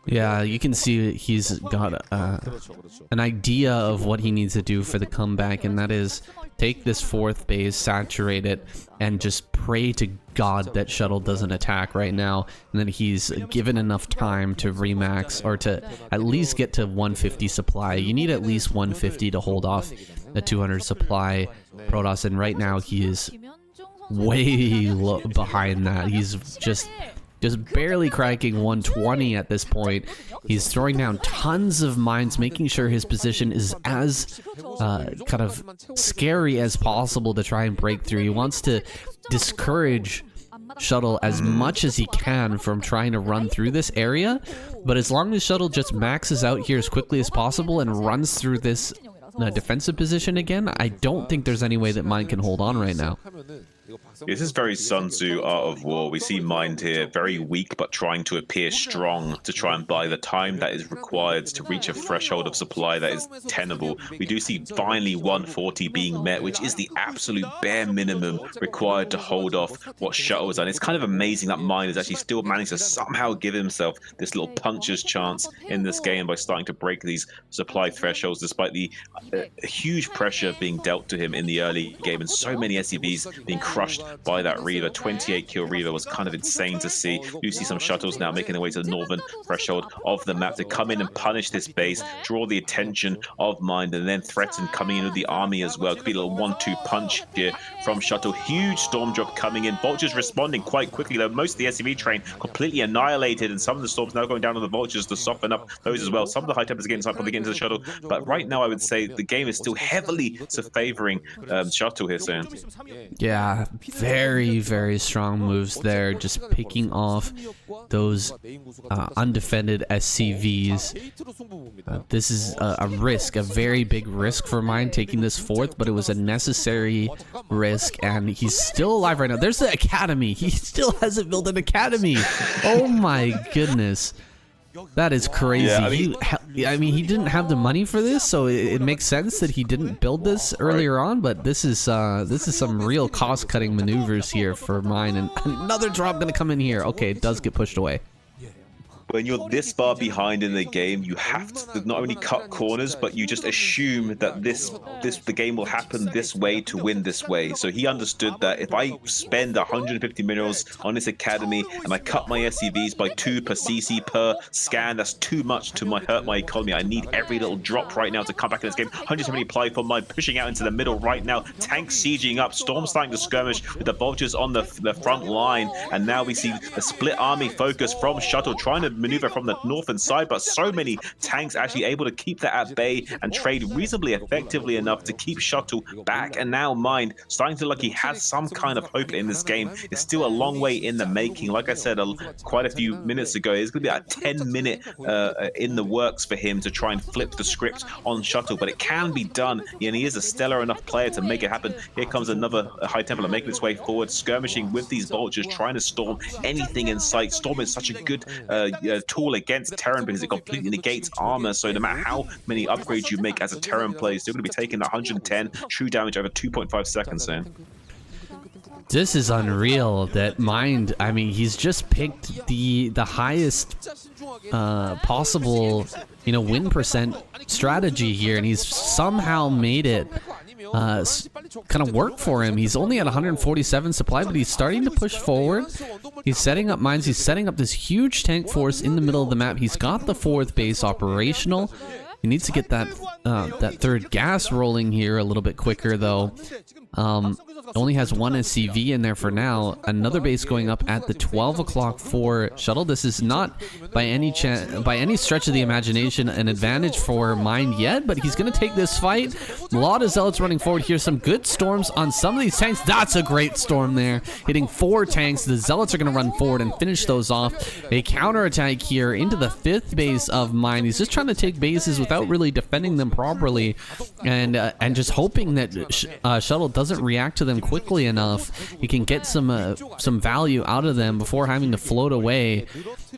Yeah, you can see he's got an idea of what he needs to do for the comeback, and that is take this 4th base, saturate it, and just pray to God that Shuttle doesn't attack right now, and then he's given enough time to remax, or to at least get to 150 supply. You need at least 150 to hold off a 200 supply Protoss, and right now he is way behind that. He's just barely cracking 120 at this point. He's throwing down tons of mines, making sure his position is as kind of scary as possible to try and break through. He wants to discourage Shuttle as much as he can from trying to run through this area, but as long as Shuttle just maxes out here as quickly as possible and runs through this defensive position again, I don't think there's any way that Mine can hold on right now. This is very Sun Tzu Art of War. We see Mind here very weak, but trying to appear strong to try and buy the time that is required to reach a threshold of supply that is tenable. We do see finally 140 being met, which is the absolute bare minimum required to hold off what Shuttle has done. It's kind of amazing that Mind has actually still managed to somehow give himself this little puncher's chance in this game by starting to break these supply thresholds, despite the huge pressure being dealt to him in the early game and so many SCVs being crushed by that Reaver. 28 kill Reaver was kind of insane to see. You see some shuttles now making their way to the northern threshold of the map to come in and punish this base, draw the attention of Mind, and then threaten coming in with the army as well. Could be a little 1-2 punch here from Shuttle. Huge storm drop coming in. Vultures responding quite quickly, though most of the SCV train completely annihilated, and some of the storms now going down on the Vultures to soften up those as well. Some of the high tempers getting inside probably getting into the Shuttle, but right now I would say the game is still heavily favoring Shuttle here, Sam. Yeah, very, very strong moves there, just picking off those undefended SCVs. This is a risk, a very big risk for Mind taking this fourth, but it was a necessary risk, and he's still alive right now. There's the academy. He still hasn't built an academy. Oh my goodness. That is crazy. Yeah, I mean, he didn't have the money for this, so it makes sense that he didn't build this earlier on. But this is some real cost-cutting maneuvers here for Mind, and another drop gonna come in here. Okay, it does get pushed away. When you're this far behind in the game, you have to not only cut corners, but you just assume that the game will happen this way to win this way. So he understood that if I spend 150 minerals on this academy and I cut my SCVs by 2 per CC per scan, that's too much to hurt my economy. I need every little drop right now to come back in this game. 170 apply for Mind, pushing out into the middle right now. Tanks sieging up, Storm starting to skirmish with the Vultures on the front line, and now we see a split army focus from Shuttle trying to maneuver from the northern side, but so many tanks actually able to keep that at bay and trade reasonably effectively enough to keep Shuttle back. And now Mind starting to look like he has some kind of hope in this game. It's still a long way in the making. Like I said quite a few minutes ago, it's going to be a 10-minute in the works for him to try and flip the script on Shuttle, but it can be done, and he is a stellar enough player to make it happen. Here comes another High Templar making its way forward, skirmishing with these Vultures, trying to storm anything in sight. Storm is such a good tool against Terran because it completely negates armor, so no matter how many upgrades you make as a Terran player, you're still going to be taking 110 true damage over 2.5 seconds there. This is unreal that Mind, I mean, he's just picked the highest possible, win percent strategy here, and he's somehow made it kind of work for him. He's only at 147 supply, but he's starting to push forward. He's setting up mines. He's setting up this huge tank force in the middle of the map. He's got the fourth base operational. He needs to get that third gas rolling here a little bit quicker, though. Only has one SCV in there for now. Another base going up at the 12 o'clock for Shuttle. This is not by any stretch of the imagination an advantage for Mind yet, but he's going to take this fight. A lot of Zealots running forward here. Some good storms on some of these tanks. That's a great storm there, hitting 4 tanks. The Zealots are going to run forward and finish those off. A counterattack here into the 5th base of Mind. He's just trying to take bases without really defending them properly, and just hoping that Shuttle doesn't react to them quickly enough. He can get some value out of them before having to float away,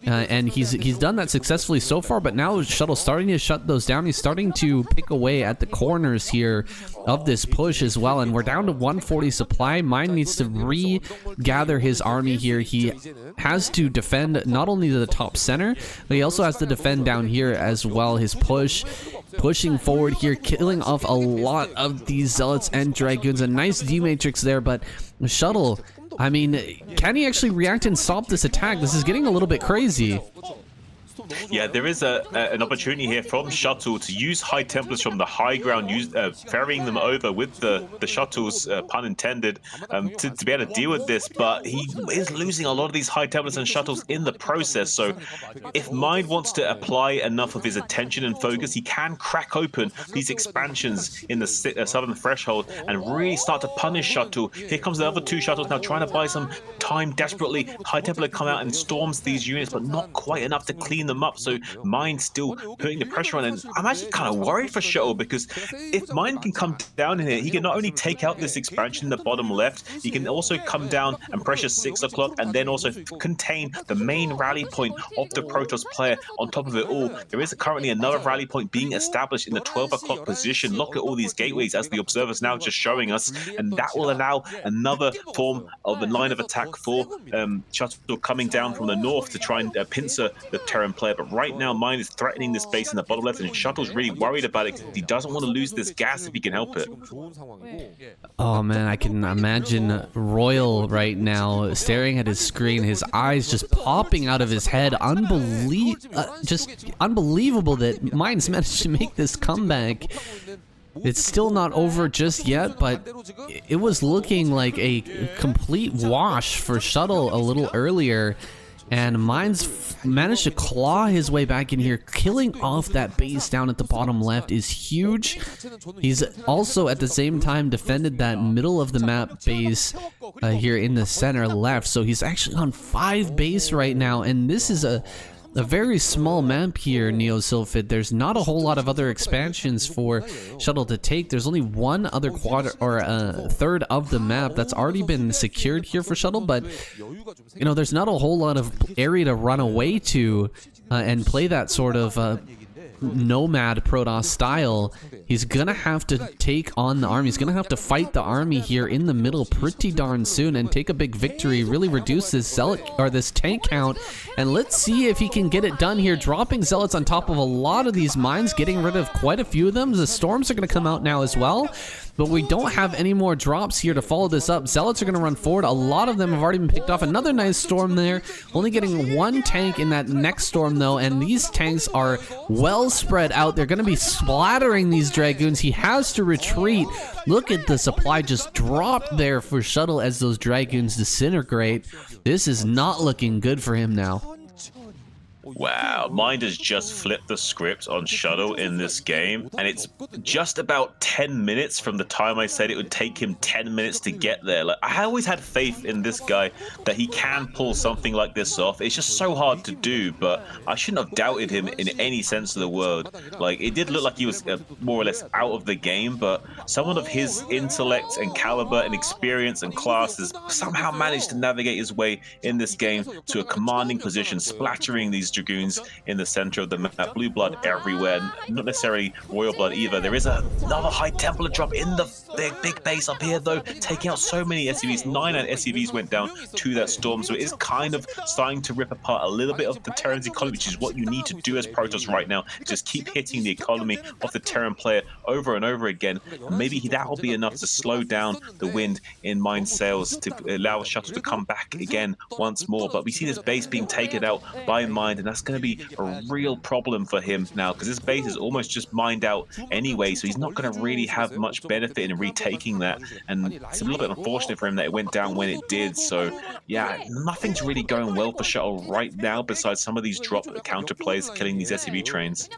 and he's done that successfully so far. But now Shuttle's starting to shut those down. He's starting to pick away at the corners here of this push as well, and we're down to 140 supply. Mind needs to regather his army here. He has to defend not only the top center, but he also has to defend down here as well. His pushing forward here, killing off a lot of these Zealots and Dragoons. A nice D-Matrix there, but Shuttle, I mean, can he actually react and stop this attack? This is getting a little bit crazy. Yeah, there is an opportunity here from Shuttle to use High Templars from the high ground, ferrying them over with the Shuttles, pun intended, to be able to deal with this. But he is losing a lot of these High Templars and Shuttles in the process. So if Mind wants to apply enough of his attention and focus, he can crack open these expansions in the southern threshold and really start to punish Shuttle. Here comes the other 2 Shuttles now trying to buy some time desperately. High Templar come out and storms these units, but not quite enough to clean them up. So Mind's still putting the pressure on, and I'm actually kind of worried for Shuttle, because if Mind can come down in here, he can not only take out this expansion in the bottom left, he can also come down and pressure 6 o'clock, and then also contain the main rally point of the Protoss player. On top of it all, there is currently another rally point being established in the 12 o'clock position. Look at all these gateways, as the observer's now just showing us, and that will allow another form of a line of attack for Shuttle coming down from the north to try and pincer the Terran player. But right now, Mind is threatening the space in the bottom left, and Shuttle's really worried about it because he doesn't want to lose this gas if he can help it. Oh man, I can imagine Royal right now staring at his screen, his eyes just popping out of his head. Just unbelievable that Mind's managed to make this comeback. It's still not over just yet, but it was looking like a complete wash for Shuttle a little earlier. And Mind's managed to claw his way back in here. Killing off that base down at the bottom left is huge. He's also at the same time defended that middle of the map base here in the center left. So he's actually on 5 base right now, and this is a very small map here, Neo Sylphid. There's not a whole lot of other expansions for Shuttle to take. There's only one other third of the map that's already been secured here for Shuttle, but you know, there's not a whole lot of area to run away to and play that sort of nomad Protoss style. He's gonna have to take on the army. He's gonna have to fight the army here in the middle pretty darn soon and take a big victory, really reduce this zealot or this tank count. And let's see if he can get it done here, dropping zealots on top of a lot of these mines, getting rid of quite a few of them. The storms are gonna come out now as well, but we don't have any more drops here to follow this up. Zealots are going to run forward. A lot of them have already been picked off. Another nice storm there. Only getting 1 tank in that next storm, though, and these tanks are well spread out. They're going to be splattering these Dragoons. He has to retreat. Look at the supply just dropped there for Shuttle as those Dragoons disintegrate. This is not looking good for him now. Wow, Mind has just flipped the script on Shuttle in this game, and it's just about 10 minutes from the time I said it would take him 10 minutes to get there. Like, I always had faith in this guy that he can pull something like this off. It's just so hard to do, but I shouldn't have doubted him in any sense of the word. Like, it did look like he was more or less out of the game, but someone of his intellect and caliber and experience and class has somehow managed to navigate his way in this game to a commanding position, splattering these Dragoons in the center of the map. Blue blood everywhere, not necessarily royal blood either. There is another high Templar drop in the big base up here, though, taking out so many SCVs. 9 SCVs went down to that storm, so it is kind of starting to rip apart a little bit of the Terran's economy, which is what you need to do as Protoss right now. Just keep hitting the economy of the Terran player over and over again. And maybe that will be enough to slow down the wind in Mind sails to allow Shuttle to come back again once more. But we see this base being taken out by Mind, and that's going to be a real problem for him now, because this base is almost just mined out anyway, so he's not going to really have much benefit in retaking that, and it's a little bit unfortunate for him that it went down when it did. So yeah, nothing's really going well for Shuttle right now besides some of these drop counter plays killing these SCV trains.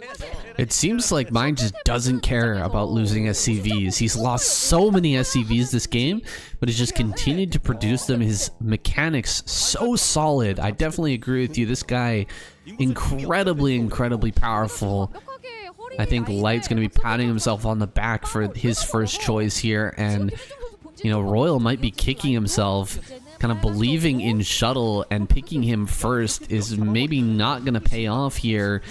It seems like Mind just doesn't care about losing SCVs. He's lost so many SCVs this game, but he's just continued to produce them. His mechanics so solid. I definitely agree with you. This guy, incredibly powerful. I think Light's going to be patting himself on the back for his first choice here, and you know, Royal might be kicking himself. Kind of believing in Shuttle and picking him first is maybe not going to pay off here.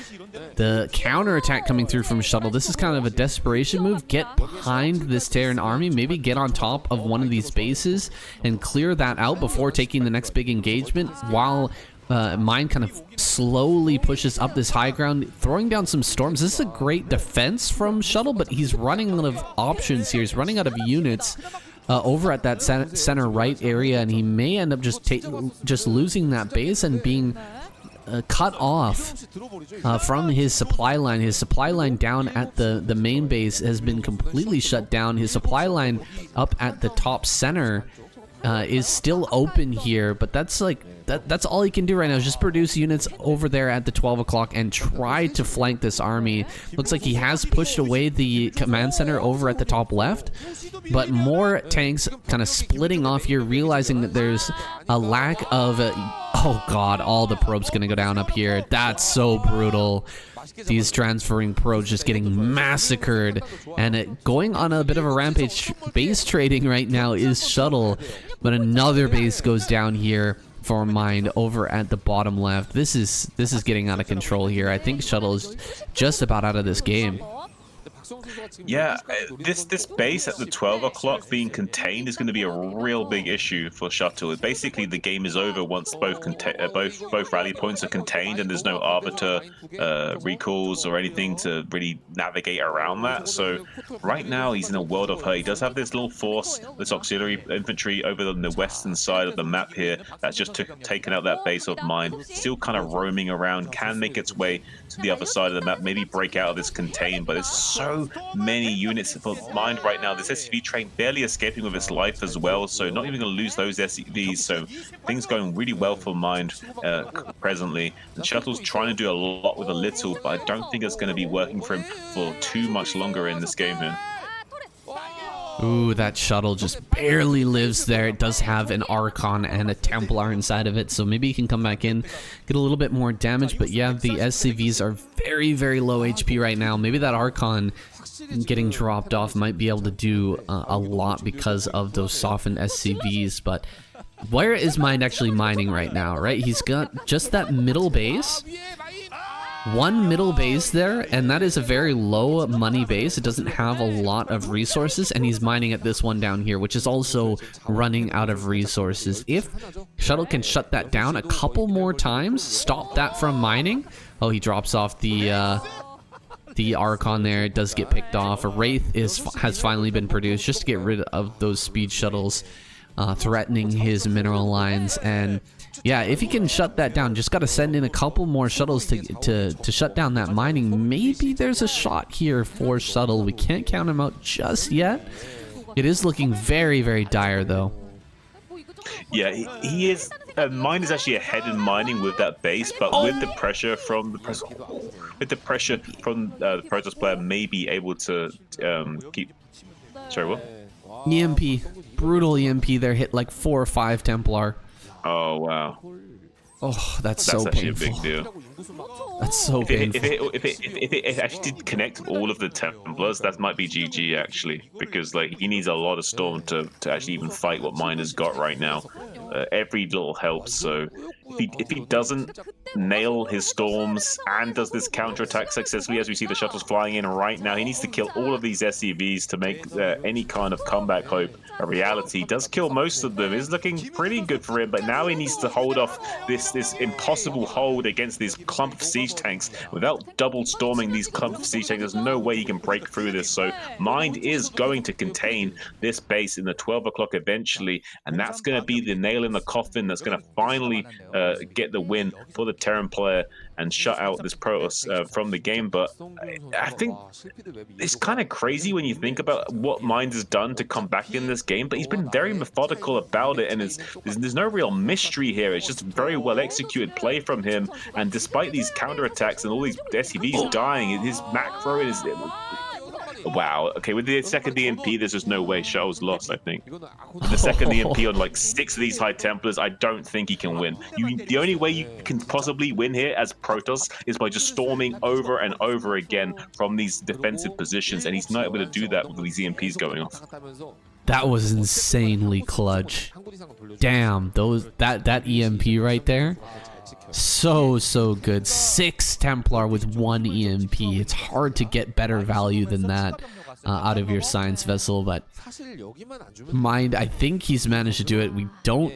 The counterattack coming through from Shuttle, this is kind of a desperation move. Get behind this Terran army, maybe get on top of one of these bases and clear that out before taking the next big engagement, while Mind kind of slowly pushes up this high ground, throwing down some storms. This is a great defense from Shuttle, but he's running out of options here. He's running out of units over at that center right area, and he may end up just losing that base and being cut off from his supply line. His supply line down at the main base has been completely shut down. His supply line up at the top center is still open here, but that's like that's all he can do right now is just produce units over there at the 12 o'clock and try to flank this army. Looks like he has pushed away the command center over at the top left, but more tanks kind of splitting off here, realizing that there's a lack of oh god, all the probes gonna go down up here. That's so brutal. These transferring probes just getting massacred, and going on a bit of a rampage. Base trading right now is Shuttle, but another base goes down here for Mind over at the bottom left. This is getting out of control here. I think Shuttle is just about out of this game. Yeah, this base at the 12 o'clock being contained is going to be a real big issue for Shuttle. Basically, the game is over once both rally points are contained and there's no arbiter recalls or anything to really navigate around that. So right now he's in a world of hurt. He does have this little force, this auxiliary infantry over on the western side of the map here that's just taken out that base of Mine. Still kind of roaming around, can make its way to the other side of the map, maybe break out of this contain, but there's so many units for Mind right now. This SCV train barely escaping with its life as well, so not even going to lose those SCVs. So things going really well for Mind presently. And Shuttle's trying to do a lot with a little, but I don't think it's going to be working for him for too much longer in this game here. Ooh, that Shuttle just barely lives there. It does have an Archon and a Templar inside of it, so maybe he can come back in, get a little bit more damage. But yeah, the SCVs are very, very low HP right now. Maybe that Archon getting dropped off might be able to do a lot because of those softened SCVs. But where is Mind actually mining right now, right? He's got just that middle base. One middle base there, and that is a very low money base. It doesn't have a lot of resources, and he's mining at this one down here, which is also running out of resources. If Shuttle can shut that down a couple more times, stop that from mining. Oh, he drops off the Archon there. It does get picked off. A Wraith has finally been produced just to get rid of those speed shuttles threatening his mineral lines. And yeah, if he can shut that down, just got to send in a couple more shuttles to shut down that mining. Maybe there's a shot here for Shuttle. We can't count him out just yet. It is looking very, very dire, though. Yeah, he is. Mine is actually ahead in mining with that base, but with the pressure from the Protoss player, may be able to keep. Sorry, what? EMP, brutal EMP there, hit like 4 or 5 Templar. Oh wow. Oh, that's so actually painful. a big deal. That's so painful. If it actually did connect all of the Templars, that might be GG actually, because like he needs a lot of storm to actually even fight what Mine has got right now. Every little helps. So if he doesn't nail his storms and does this counterattack successfully, as we see the shuttles flying in right now, he needs to kill all of these SCVs to make any kind of comeback hope a reality. He does kill most of them. It's looking pretty good for him, but now he needs to hold off this impossible hold against these clump of siege tanks. Without double storming these clump of siege tanks, there's no way he can break through this. So Mind is going to contain this base in the 12 o'clock eventually, and that's going to be the nail in the coffin that's going to finally get the win for the Terran player and shut out this Protoss from the game. But I think it's kind of crazy when you think about what Mind has done to come back in this game, but he's been very methodical about it, and there's no real mystery here. It's just very well executed play from him, and despite these counterattacks and all these SCVs dying, his macro is... Wow. Okay, with the second EMP, there's just no way Shuttle's lost, I think. The second EMP on like 6 of these High Templars, I don't think he can win. The only way you can possibly win here as Protoss is by just storming over and over again from these defensive positions, and he's not able to do that with these EMPs going off. That was insanely clutch. Damn, that EMP right there. So good. 6 Templar with 1 EMP. It's hard to get better value than that out of your science vessel, but Mind, I think he's managed to do it. We don't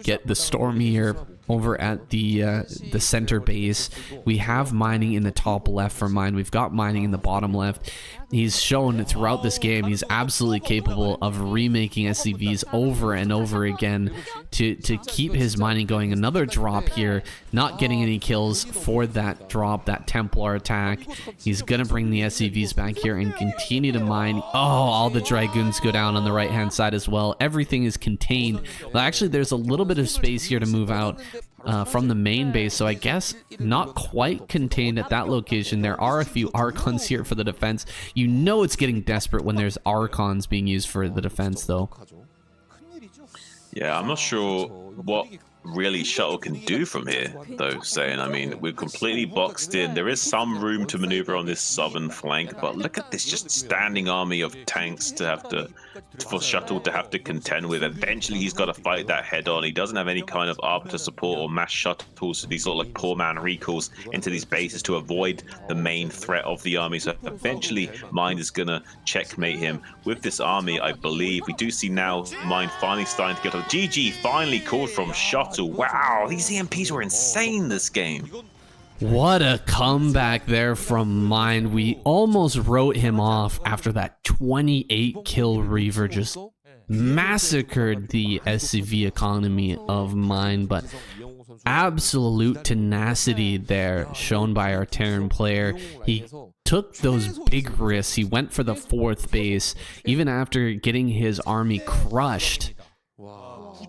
get the storm here over at the center base. We have mining in the top left for Mind. We've got mining in the bottom left. He's shown throughout this game he's absolutely capable of remaking SCVs over and over again to keep his mining going. Another drop here, not getting any kills for that drop, that Templar attack. He's gonna bring the SCVs back here and continue to mine. Oh, all the Dragoons go down on the right-hand side as well. Everything is contained. Well, actually, there's a little bit of space here to move out from the main base, so I guess not quite contained at that location. There are a few Archons here for the defense. You know it's getting desperate when there's Archons being used for the defense, though. Yeah, I'm not sure what really Shuttle can do from here, though, saying, I mean, we're completely boxed in. There is some room to maneuver on this southern flank, but look at this just standing army of tanks for Shuttle to have to contend with. Eventually, he's got to fight that head on. He doesn't have any kind of arbiter support or mass shuttles, so these sort of like poor man recalls into these bases to avoid the main threat of the army. So eventually, Mind is going to checkmate him with this army, I believe. We do see now Mind finally starting to get a GG finally called from Shuttle. Wow, these EMPs were insane this game. What a comeback there from Mind. We almost wrote him off after that 28 kill Reaver just massacred the SCV economy of Mind, but absolute tenacity there shown by our Terran player. He took those big risks. He went for the 4th base even after getting his army crushed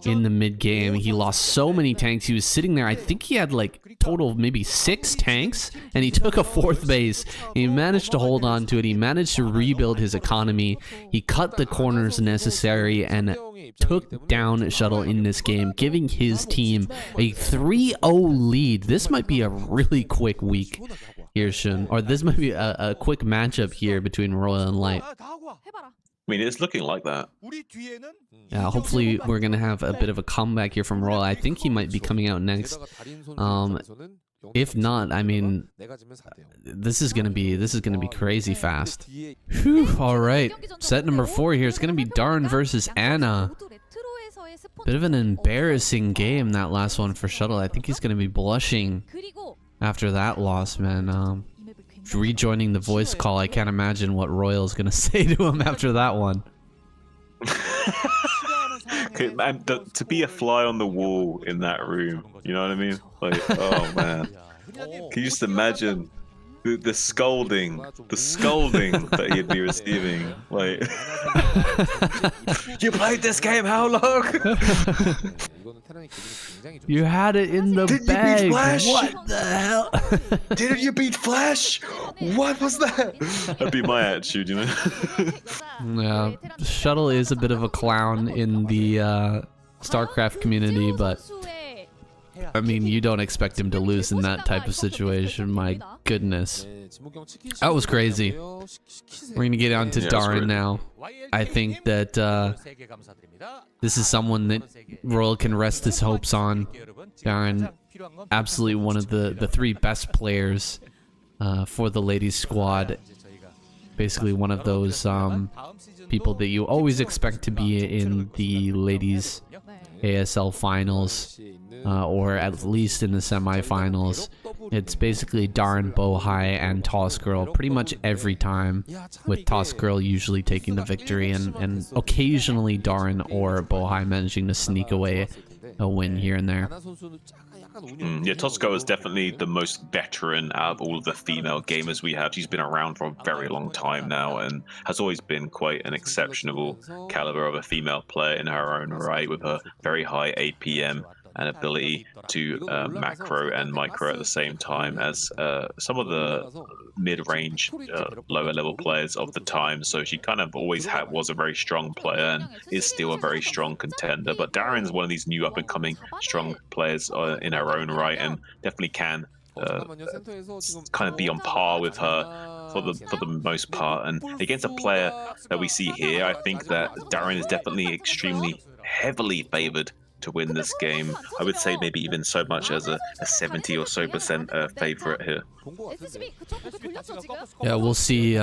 in the mid game. He lost so many tanks. He was sitting there, I think he had like total of maybe 6 tanks, and he took a 4th base. He managed to hold on to it. He managed to rebuild his economy. He cut the corners necessary and took down Shuttle in this game, giving his team a 3-0 lead. This might be a really quick week here, Shun, or this might be a quick matchup here between Royal and Light. I mean, it's looking like that. Yeah, hopefully we're gonna have a bit of a comeback here from Royal. I think he might be coming out next. If not, I mean, this is gonna be crazy fast. Whew, all right, set number 4 here. It's gonna be Darren versus Anna. Bit of an embarrassing game, that last one for Shuttle. I think he's gonna be blushing after that loss, man. Rejoining the voice call, I can't imagine what Royal's gonna say to him after that one. Man, to be a fly on the wall in that room, you know what I mean? Like, oh man, can you just imagine the scolding that he'd be receiving? Like, you played this game how long? You had it in the bag. You beat Flash? What the hell? Didn't you beat Flash? What was that? That'd be my attitude, you know? Yeah, Shuttle is a bit of a clown in the Starcraft community, but I mean, you don't expect him to lose in that type of situation. My goodness. That was crazy. We're going to get on to Darren now. I think that this is someone that Royal can rest his hopes on. Darren, absolutely one of the 3 best players for the ladies squad. Basically one of those people that you always expect to be in the ladies ASL finals, or at least in the semifinals. It's basically Darren, Bohai, and Toss Girl pretty much every time, with Toss Girl usually taking the victory, and occasionally Darren or Bohai managing to sneak away a win here and there. Yeah, Tosco is definitely the most veteran out of all of the female gamers we have. She's been around for a very long time now and has always been quite an exceptional caliber of a female player in her own right, with her very high APM and ability to macro and micro at the same time as some of the mid-range, lower level players of the time. So she kind of always was a very strong player and is still a very strong contender. But Darren's one of these new up-and-coming strong players in her own right, and definitely can kind of be on par with her for the most part. And against a player that we see here, I think that Darren is definitely extremely heavily favored to win this game. I would say maybe even so much as a 70 or so percent favorite here. Yeah, we'll see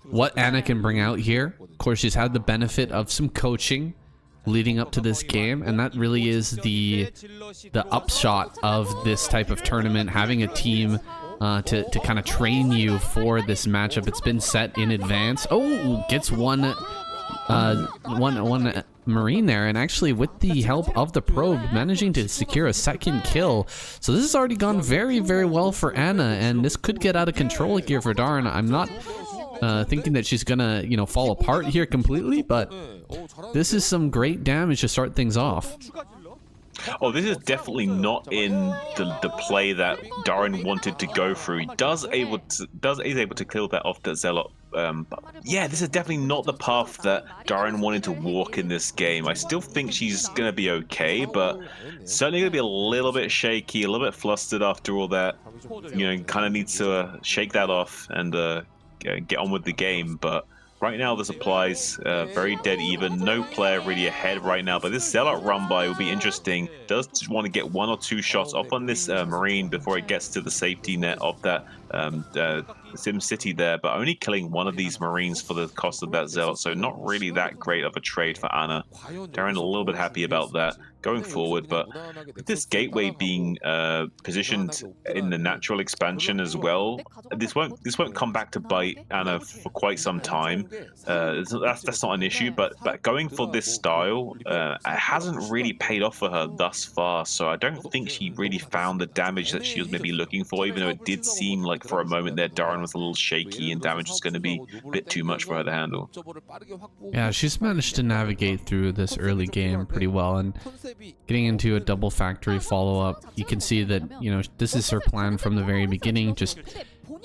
what Anna can bring out here. Of course, she's had the benefit of some coaching leading up to this game, and that really is the upshot of this type of tournament, having a team to kind of train you for this matchup. It's been set in advance. Oh, gets one Marine there, and actually with the help of the probe managing to secure a second kill. So this has already gone very, very well for Anna, and this could get out of control here for Darren. I'm not thinking that she's gonna, you know, fall apart here completely, but this is some great damage to start things off. Oh, this is definitely not in the play that Darren wanted to go through. He is able to kill that off the Zealot. But yeah, this is definitely not the path that Darren wanted to walk in this game. I still think she's gonna be okay, but certainly gonna be a little bit shaky, a little bit flustered after all that. You know, kind of needs to shake that off and get on with the game. But right now, the supplies very dead even. No player really ahead right now, but this Zealot run by will be interesting. Does want to get 1 or 2 shots off on this Marine before it gets to the safety net of that Sim City there, but only killing 1 of these Marines for the cost of that Zealot, so not really that great of a trade for Anna. Darren a little bit happy about that going forward, but with this gateway being positioned in the natural expansion as well, this won't come back to bite Anna for quite some time. That's not an issue, but going for this style, it hasn't really paid off for her thus far, so I don't think she really found the damage that she was maybe looking for, even though it did seem like for a moment there Darren was a little shaky and damage was going to be a bit too much for her to handle. Yeah, she's managed to navigate through this early game pretty well, and getting into a double factory follow-up, you can see that, you know, this is her plan from the very beginning. Just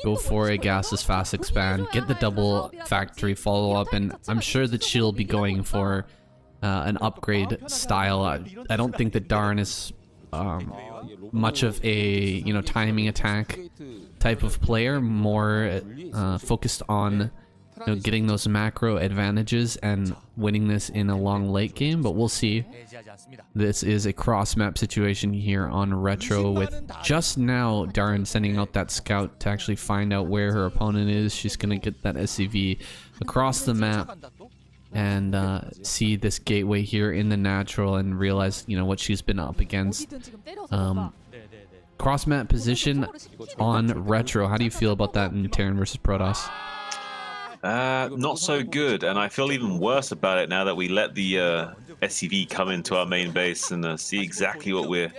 go for a gases fast expand, get the double factory follow-up, and I'm sure that she'll be going for an upgrade style. I don't think that Darren is much of a, you know, timing attack type of player, more focused on, you know, getting those macro advantages and winning this in a long late game, but we'll see. This is a cross map situation here on Retro, with just now Darren sending out that scout to actually find out where her opponent is. She's gonna get that SCV across the map and see this gateway here in the natural and realize, you know, what she's been up against. Cross map position on Retro, how do you feel about that in Terran versus Protoss? Not so good, and I feel even worse about it now that we let the SCV come into our main base and see exactly what we're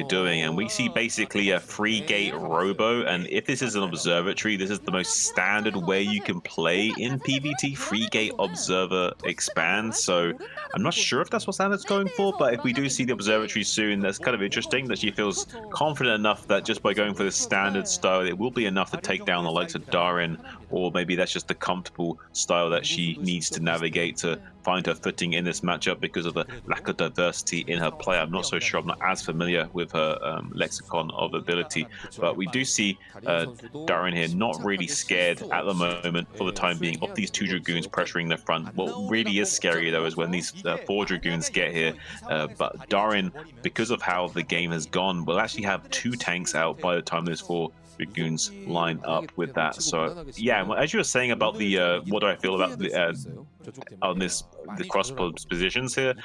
doing, and we see basically a free gate robo. And if this is an observatory, this is the most standard way you can play in PvT, free gate observer expand. So I'm not sure if that's what Standard's going for, but if we do see the observatory soon, that's kind of interesting that she feels confident enough that just by going for this standard style, it will be enough to take down the likes of Darren, or maybe that's just the comfortable style that she needs to navigate to find her footing in this matchup because of the lack of diversity in her play. I'm not so sure. I'm not as familiar with her lexicon of ability, but we do see Darren here not really scared at the moment for the time being of these 2 Dragoons pressuring the front. What really is scary though is when these 4 Dragoons get here, but Darren, because of how the game has gone, will actually have 2 tanks out by the time those 4 Dragoons line up with that. So yeah, as you were saying about the what do I feel about the on the cross positions here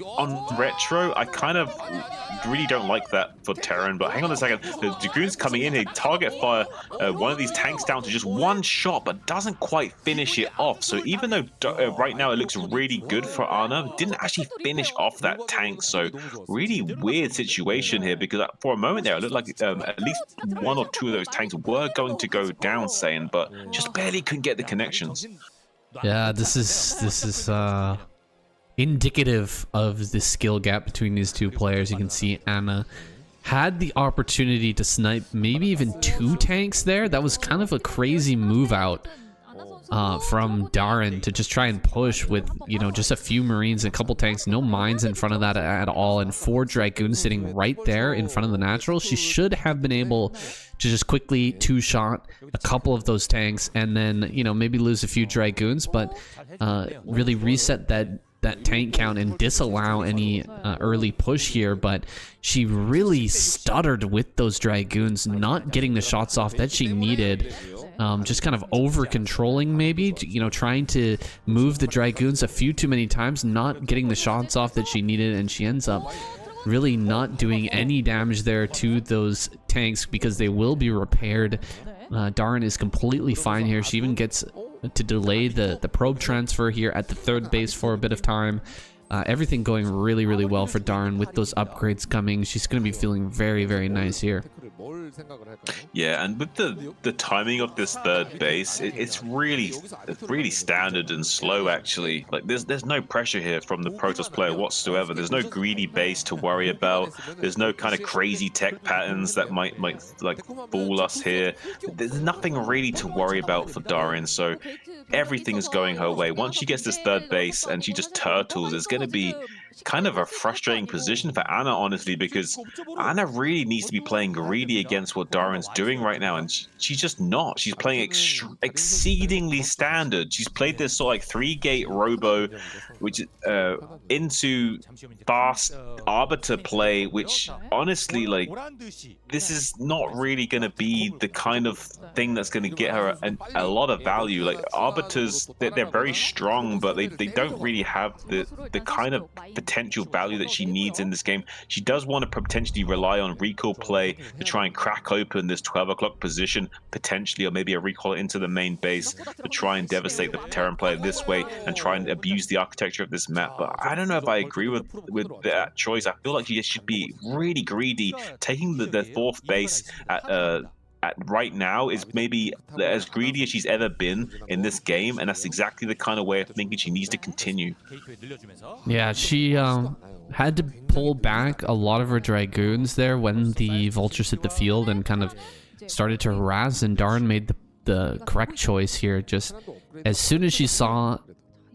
on Retro, I kind of really don't like that for Terran. But hang on a second, the Dragoons coming in, they target fire one of these tanks down to just 1 shot, but doesn't quite finish it off. So even though right now it looks really good for Anna, didn't actually finish off that tank. So really weird situation here, because for a moment there it looked like at least 1 or 2 of those tanks were going to go down, saying, but just barely couldn't get the connections. Yeah, this is indicative of the skill gap between these 2 players. You can see Anna had the opportunity to snipe maybe even 2 tanks there. That was kind of a crazy move out from Darren to just try and push with, you know, just a few Marines and a couple tanks, no mines in front of that at all, and 4 Dragoons sitting right there in front of the natural. She should have been able to just quickly 2-shot a couple of those tanks and then, you know, maybe lose a few Dragoons, but really reset that tank count and disallow any early push here. But she really stuttered with those Dragoons, not getting the shots off that she needed. Just kind of over controlling, maybe, you know, trying to move the Dragoons a few too many times, not getting the shots off that she needed, and she ends up really not doing any damage there to those tanks because they will be repaired. Darren is completely fine here. She even gets to delay the probe transfer here at the 3rd base for a bit of time. Everything going really, really well for Darn with those upgrades coming. She's going to be feeling very, very nice here. Yeah, and with the timing of this third base, it's really standard and slow actually. Like there's no pressure here from the Protoss player whatsoever. There's no greedy base to worry about. There's no kind of crazy tech patterns that might like fool us here. There's nothing really to worry about for Darin. So everything is going her way. Once she gets this third base and she just turtles, it's going to be kind of a frustrating position for Anna, honestly, because Anna really needs to be playing greedy against what Darin's doing right now, and she's just not. She's playing exceedingly standard. She's played this sort of like 3-gate robo, which into fast arbiter play, which honestly, like, this is not really going to be the kind of thing that's going to get her a lot of value. Like arbiters, they're very strong, but they don't really have the kind of potential value that she needs in this game. She does want to potentially rely on recall play to try and crack open this 12 o'clock position potentially, or maybe a recall into the main base to try and devastate the Terran player this way and try and abuse the architecture of this map. But I don't know if I agree with that choice. I feel like she should be really greedy. Taking the fourth base at right now is maybe as greedy as she's ever been in this game, and that's exactly the kind of way of thinking she needs to continue. Yeah, she had to pull back a lot of her Dragoons there when the Vultures hit the field and kind of started to harass, and Darn made the correct choice here. Just as soon as she saw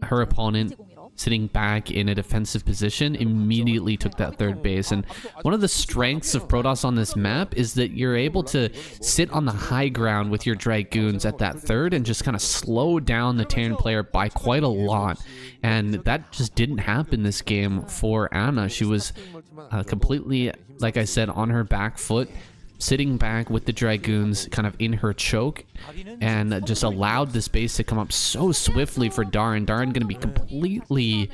her opponent sitting back in a defensive position, immediately took that third base. And one of the strengths of Protoss on this map is that you're able to sit on the high ground with your Dragoons at that third and just kind of slow down the Terran player by quite a lot. And that just didn't happen this game for Anna. She was completely, like I said, on her back foot, sitting back with the Dragoons kind of in her choke, and just allowed this base to come up so swiftly for Darn. Darn going to be completely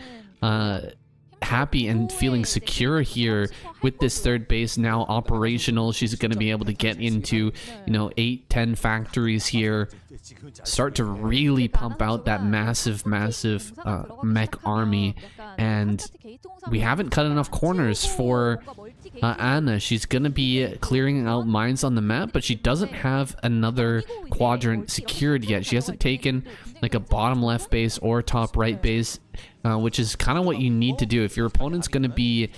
happy and feeling secure here with this third base now operational. She's going to be able to get into, 8-10 factories here, start to really pump out that massive mech army. And we haven't cut enough corners for Anna. She's gonna be clearing out mines on the map, but she doesn't have another quadrant secured yet. She hasn't taken like a bottom left base or top right base, which is kind of what you need to do if your opponent's gonna be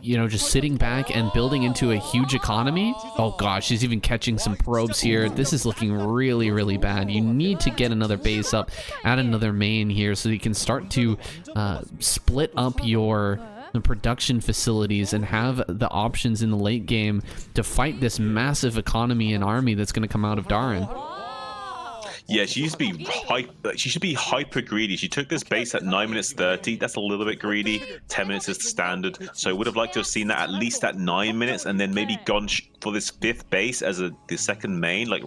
just sitting back and building into a huge economy. Oh gosh, she's even catching some probes here. This is looking really, really bad. You need to get another base up, add another main here so you can start to split up the production facilities and have the options in the late game to fight this massive economy and army that's going to come out of Darren. Yeah, she should be hyper greedy. She took this base at 9 minutes 30. That's a little bit greedy. 10 minutes is the standard. So I would have liked to have seen that at least at 9 minutes, and then maybe gone for this fifth base as the second main. Like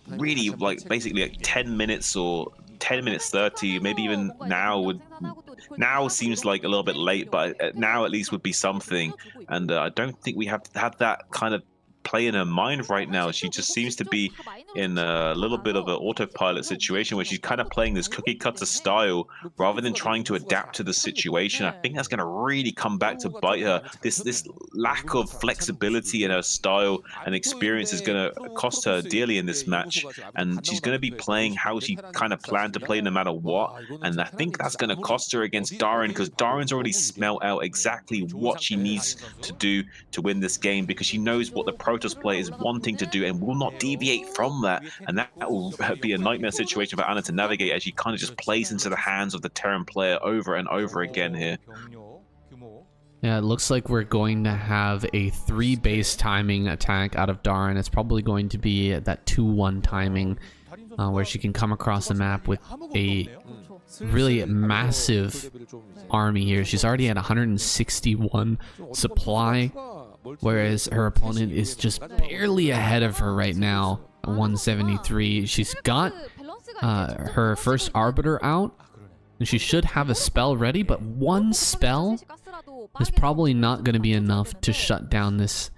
really, like basically like 10 minutes or 10 minutes 30. Maybe even now seems like a little bit late, but now at least would be something. And I don't think we have to have that kind of play in her mind right now. She just seems to be in a little bit of an autopilot situation where she's kind of playing this cookie cutter style rather than trying to adapt to the situation. I think that's going to really come back to bite her. This lack of flexibility in her style and experience is going to cost her dearly in this match, and she's going to be playing how she kind of planned to play no matter what. And I think that's going to cost her against Darren, because Darren's already smelled out exactly what she needs to do to win this game, because she knows what the Protoss player is wanting to do and will not deviate from that. And that will be a nightmare situation for Anna to navigate as she kind of just plays into the hands of the Terran player over and over again here. Yeah, it looks like we're going to have a 3-base timing attack out of Darren. It's probably going to be that 2-1 timing where she can come across the map with a really massive army here. She's already at 161 supply, whereas her opponent is just barely ahead of her right now, 173. She's got her first Arbiter out, and she should have a spell ready, but one spell is probably not going to be enough to shut down this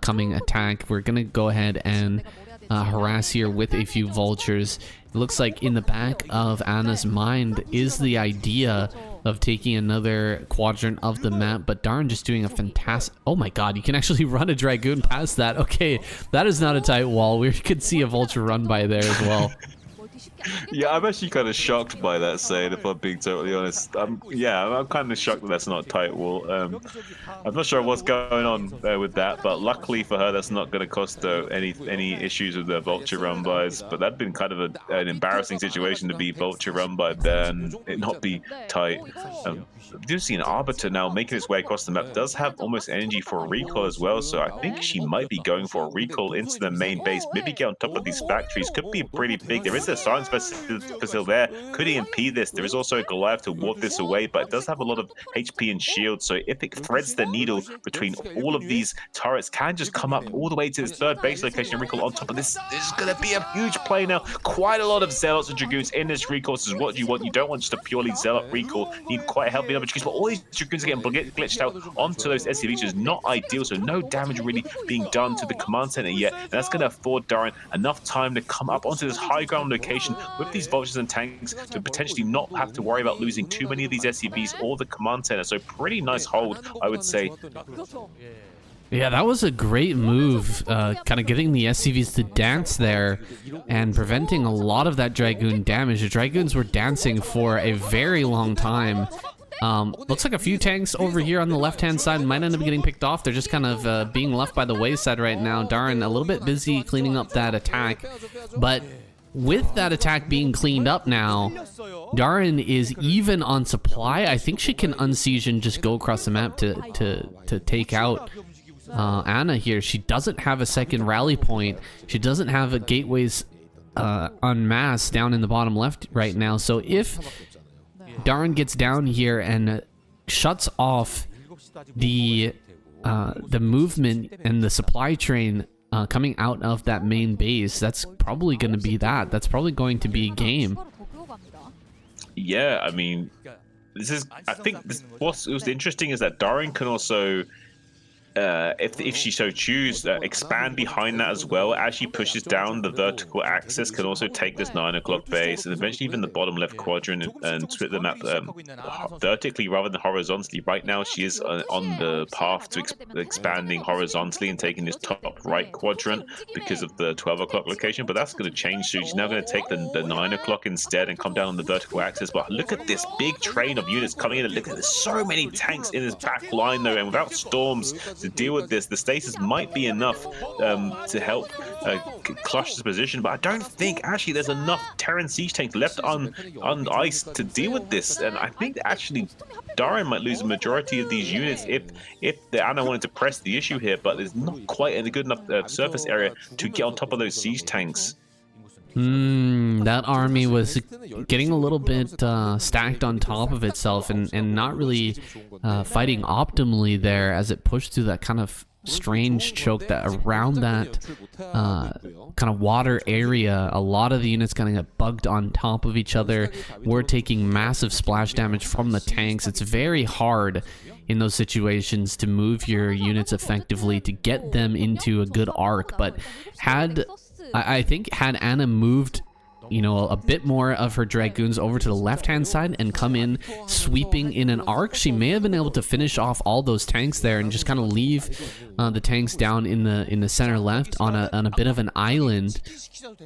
coming attack. We're going to go ahead and harass here with a few Vultures, It looks like in the back of Anna's mind is the idea of taking another quadrant of the map, but Darn just doing a fantastic... Oh my god, you can actually run a Dragoon past that. Okay, that is not a tight wall. We could see a Vulture run by there as well. Yeah, I'm actually kind of shocked by that, Sayed, if I'm being totally honest. Yeah, I'm kind of shocked that that's not a tight wall. I'm not sure what's going on with that, but luckily for her, that's not going to cost any issues with the Vulture run bys. But that'd been kind of an embarrassing situation to be Vulture run by there and it not be tight. I do see an Arbiter now making its way across the map. Does have almost energy for a recall as well, so I think she might be going for a recall into the main base. Maybe get on top of these factories. Could be pretty big. There is a Silence Facility there. Could he impede this? There is also a Goliath to ward this away, but it does have a lot of HP and shield, so if it threads the needle between all of these turrets, can just come up all the way to this third base location and recall on top of this. This is going to be a huge play now. Quite a lot of Zealots and Dragoons in this recall. This is what you want. You don't want just a purely Zealot recall. You need quite a healthy number of Dragoons, but all these Dragoons are getting glitched out onto those SCVs, which is not ideal, so no damage really being done to the command center yet, and that's going to afford Darren enough time to come up onto this high ground location with these vultures and tanks to potentially not have to worry about losing too many of these SCVs or the command center. So pretty nice hold, I would say. Yeah, that was a great move, kind of getting the SCVs to dance there and preventing a lot of that Dragoon damage. The Dragoons were dancing for a very long time. Looks like a few tanks over here on the left-hand side might end up getting picked off. They're just kind of being left by the wayside right now. Darren a little bit busy cleaning up that attack, but with that attack being cleaned up now, Darren is even on supply. I think she can unsiege and just go across the map to take out Anna here. She doesn't have a second rally point. She doesn't have a gateways en masse down in the bottom left right now. So if Darren gets down here and shuts off the movement and the supply train coming out of that main base, that's probably going to be that. That's probably going to be game. Yeah, I mean, I think what's interesting is that Darren can also, if she so choose, expand behind that as well. As she pushes down the vertical axis, can also take this 9 o'clock base and eventually even the bottom left quadrant and split the map vertically rather than horizontally. Right now, she is on the path to expanding horizontally and taking this top right quadrant because of the 12 o'clock location, but that's going to change soon. She's now going to take the 9 o'clock instead and come down on the vertical axis. But look at this big train of units coming in. Look at there's so many tanks in this back line though, and without storms to deal with this, the stasis might be enough to help clutch this position, but I don't think actually there's enough Terran siege tanks left on ice to deal with this, and I think actually Darren might lose a majority of these units if the Anna wanted to press the issue here, but there's not quite a good enough surface area to get on top of those siege tanks. That army was getting a little bit stacked on top of itself and not really fighting optimally there as it pushed through that kind of strange choke that around that kind of water area. A lot of the units kind of got bugged on top of each other. We're taking massive splash damage from the tanks. It's very hard in those situations to move your units effectively to get them into a good arc, but I think had Anna moved, a bit more of her Dragoons over to the left-hand side and come in sweeping in an arc, she may have been able to finish off all those tanks there and just kind of leave the tanks down in the center left on a bit of an island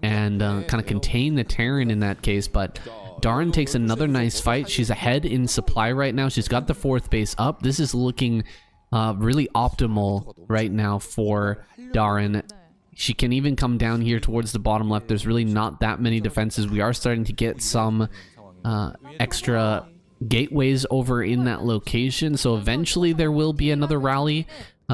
and kind of contain the Terran in that case. But Darren takes another nice fight. She's ahead in supply right now. She's got the 4th base up. This is looking really optimal right now for Darren. She can even come down here towards the bottom left. There's really not that many defenses. We are starting to get some extra gateways over in that location. So eventually there will be another rally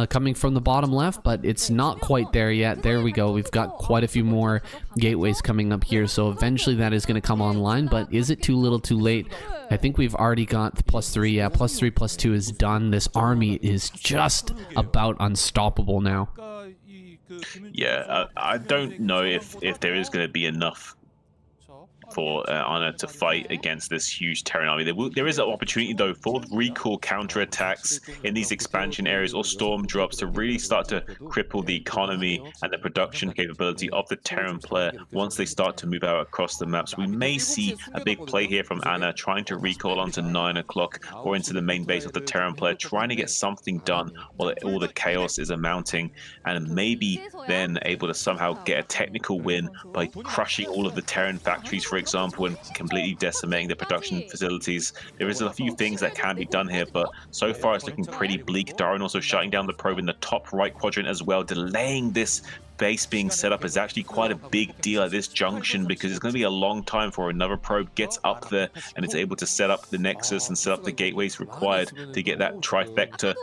coming from the bottom left, but it's not quite there yet. There we go. We've got quite a few more gateways coming up here. So eventually that is going to come online, but is it too little too late? I think we've already got +3. Yeah, +3, +2 is done. This army is just about unstoppable now. Yeah, I don't know if there is going to be enough for Anna to fight against this huge Terran army. There is an opportunity though for recall counterattacks in these expansion areas or storm drops to really start to cripple the economy and the production capability of the Terran player once they start to move out across the maps. We may see a big play here from Anna trying to recall onto 9 o'clock or into the main base of the Terran player, trying to get something done while all the chaos is amounting, and maybe then able to somehow get a technical win by crushing all of the Terran factories, for example, and completely decimating the production facilities. There is a few things that can be done here, but so far it's looking pretty bleak. Darren also shutting down the probe in the top right quadrant as well. Delaying this base being set up is actually quite a big deal at this junction, because it's going to be a long time before another probe gets up there and it's able to set up the nexus and set up the gateways required to get that trifecta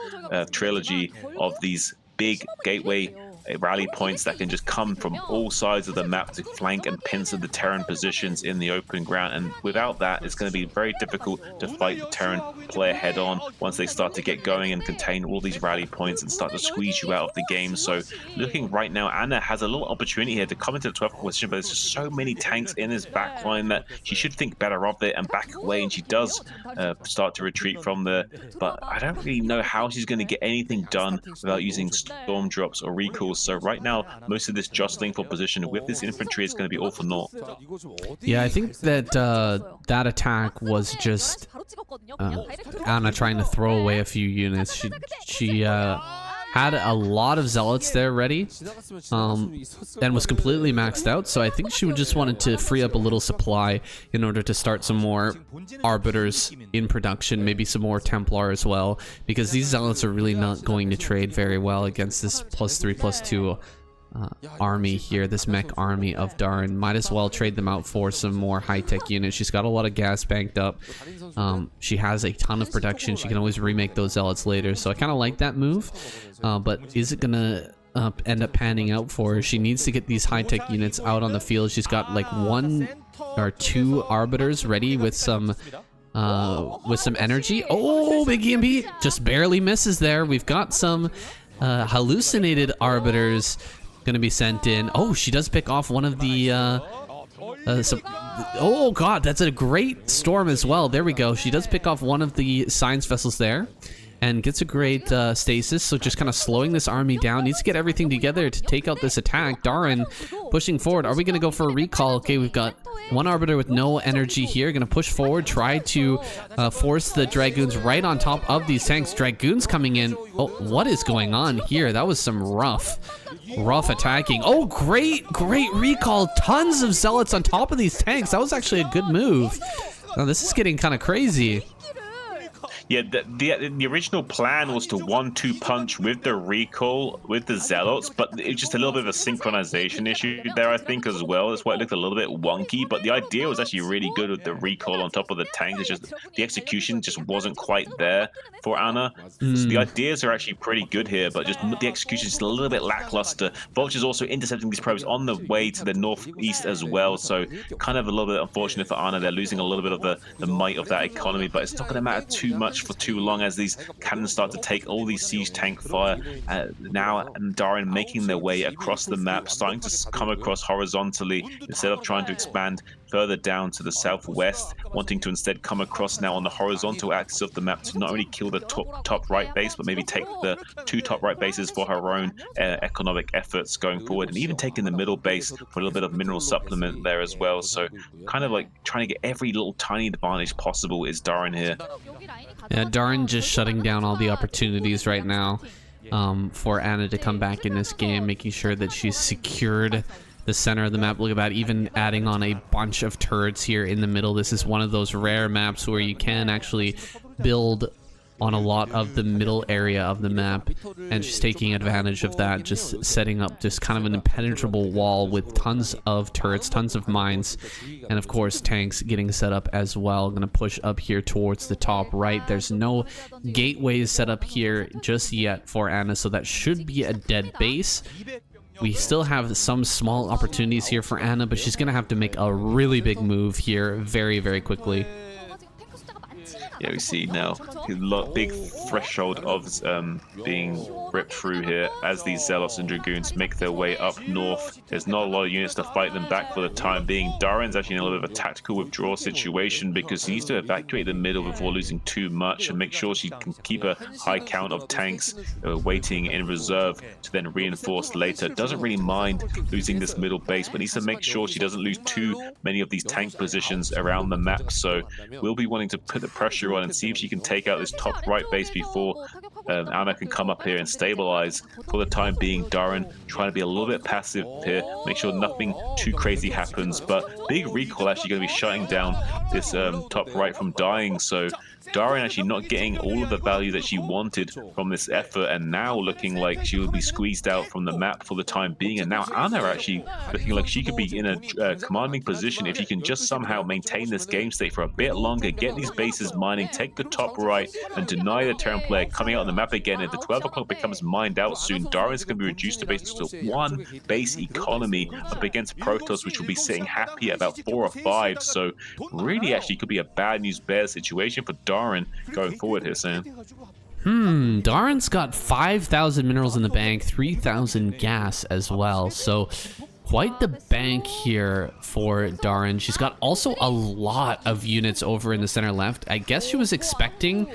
trilogy of these big gateway rally points that can just come from all sides of the map to flank and pincer the Terran positions in the open ground. And without that, it's going to be very difficult to fight the Terran player head on once they start to get going and contain all these rally points and start to squeeze you out of the game. So looking right now, Anna has a little opportunity here to come into the 12th position, but there's just so many tanks in his backline that she should think better of it and back away, and she does start to retreat from there. But I don't really know how she's going to get anything done without using storm drops or recalls. So right now, most of this jostling for position with this infantry is going to be all for naught. Yeah, I think that that attack was just Anna trying to throw away a few units. She had a lot of zealots there ready, and was completely maxed out. So I think she just wanted to free up a little supply in order to start some more arbiters in production, maybe some more Templar as well, because these zealots are really not going to trade very well against this +3/+2 army here, this mech army of Darren. Might as well trade them out for some more high-tech units. She's got a lot of gas banked up. She has a ton of production. She can always remake those zealots later, so I kind of like that move. But is it gonna end up panning out for her? She needs to get these high-tech units out on the field. She's got like 1 or 2 arbiters ready with some energy. Oh, big EMP just barely misses there. We've got some hallucinated arbiters gonna be sent in. Oh, she does pick off one of the oh god, that's a great storm as well. There we go. She does pick off one of the science vessels there and gets a great stasis. So just kind of slowing this army down. Needs to get everything together to take out this attack. Darren pushing forward. Are we gonna go for a recall? Okay, we've got 1 arbiter with no energy here. Gonna push forward, try to force the Dragoons right on top of these tanks. Dragoons coming in. Oh, what is going on here? That was some rough attacking. Oh, great recall. Tons of zealots on top of these tanks. That was actually a good move. Now this is getting kind of crazy. Yeah, the original plan was to 1-2 punch with the recall, with the zealots, but it's just a little bit of a synchronization issue there, I think, as well. That's why it looked a little bit wonky, but the idea was actually really good with the recall on top of the tanks. It's just the execution just wasn't quite there for Anna. So the ideas are actually pretty good here, but just the execution is just a little bit lackluster. Vulture's also intercepting these probes on the way to the northeast as well, so kind of a little bit unfortunate for Anna. They're losing a little bit of the might of that economy, but it's not going to matter too much for too long as these cannons start to take all these siege tank fire. Now Darren making their way across the map, starting to come across horizontally instead of trying to expand further down to the southwest, wanting to instead come across now on the horizontal axis of the map to not only kill the top right base, but maybe take the 2 top right bases for her own economic efforts going forward, and even taking the middle base for a little bit of mineral supplement there as well. So kind of like trying to get every little tiny advantage possible is Darren here. Yeah, Darren just shutting down all the opportunities right now for Anna to come back in this game, making sure that she's secured the center of the map. Look at that, even adding on a bunch of turrets here in the middle. This is one of those rare maps where you can actually build on a lot of the middle area of the map, and she's taking advantage of that, just setting up just kind of an impenetrable wall with tons of turrets, tons of mines, and of course tanks getting set up as well. Gonna push up here towards the top right. There's no gateways set up here just yet for Anna, so that should be a dead base. We still have some small opportunities here for Anna, but she's gonna have to make a really big move here very, very quickly. Yeah, we see now big threshold of being ripped through here as these Zealots and Dragoons make their way up north. There's not a lot of units to fight them back for the time being. Darren's actually in a little bit of a tactical withdrawal situation because he needs to evacuate the middle before losing too much and make sure she can keep a high count of tanks waiting in reserve to then reinforce later. Doesn't really mind losing this middle base, but needs to make sure she doesn't lose too many of these tank positions around the map. So we'll be wanting to put the pressure on and see if she can take out this top right base before Anna can come up here and stabilize. For the time being, Darren trying to be a little bit passive here, make sure nothing too crazy happens, but big recall actually going to be shutting down this top right from dying. So Darren actually not getting all of the value that she wanted from this effort, and now looking like she will be squeezed out from the map for the time being. And now Anna actually looking like she could be in a commanding position if she can just somehow maintain this game state for a bit longer, get these bases mining, take the top right, and deny the Terran player coming out on the map again. If the 12 o'clock becomes mined out soon, Darren's going to be reduced to basically to one base economy up against Protoss, which will be sitting happy at about 4 or 5. So really actually could be a bad news bears situation for Darren going forward here, Sam. Darren's got 5,000 minerals in the bank, 3,000 gas as well. So quite the bank here for Darren. She's got also a lot of units over in the center left. I guess she was expecting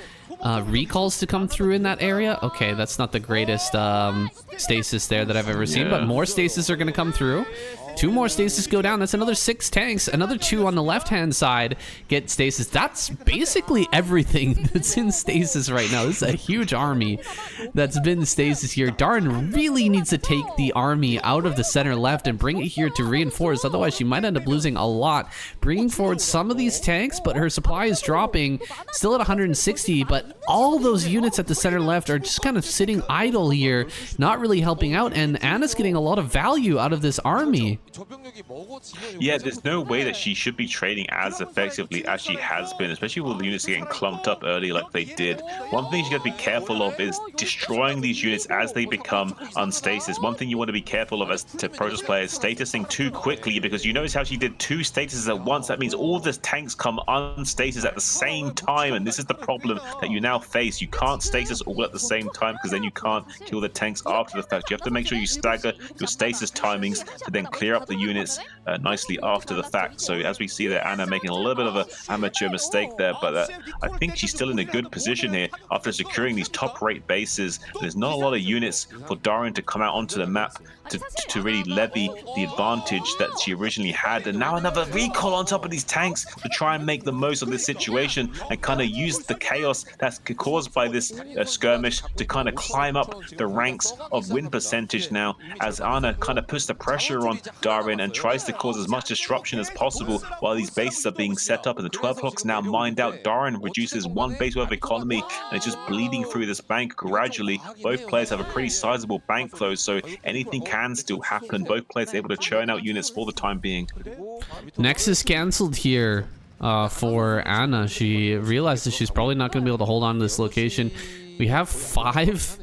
recalls to come through in that area. Okay, that's not the greatest stasis there that I've ever seen, but more stasis are going to come through. 2 more stasis go down. That's another 6 tanks. Another 2 on the left-hand side get stasis. That's basically everything that's in stasis right now. This is a huge army that's been stasis here. Darren really needs to take the army out of the center left and bring it here to reinforce. Otherwise, she might end up losing a lot. Bringing forward some of these tanks, but her supply is dropping. Still at 160, but all those units at the center left are just kind of sitting idle here, not really helping out. And Anna's getting a lot of value out of this army. Yeah, there's no way that she should be trading as effectively as she has been, especially with the units getting clumped up early like they did. One thing you got to be careful of is destroying these units as they become unstasis. One thing you want to be careful of as to Protoss players, statusing too quickly, because you notice how she did 2 statuses at once. That means all the tanks come unstasis at the same time, and this is the problem that you now face. You can't stasis all at the same time because then you can't kill the tanks after the fact. You have to make sure you stagger your stasis timings to then clear up the units nicely after the fact. So as we see there, Anna making a little bit of an amateur mistake there, but I think she's still in a good position here after securing these top rate bases. There's not a lot of units for Darren to come out onto the map to really levy the advantage that she originally had, and now another recall on top of these tanks to try and make the most of this situation and kind of use the chaos that's caused by this skirmish to kind of climb up the ranks of win percentage now, as Anna kind of puts the pressure on Darren and tries to cause as much disruption as possible while these bases are being set up. And the 12 o'clock's now mined out. Darren reduces 1 base worth of economy, and it's just bleeding through this bank gradually. Both players have a pretty sizable bank though, so anything can still happen. Both players able to churn out units for the time being. Nexus cancelled here for Anna. She realizes she's probably not going to be able to hold on to this location. We have 5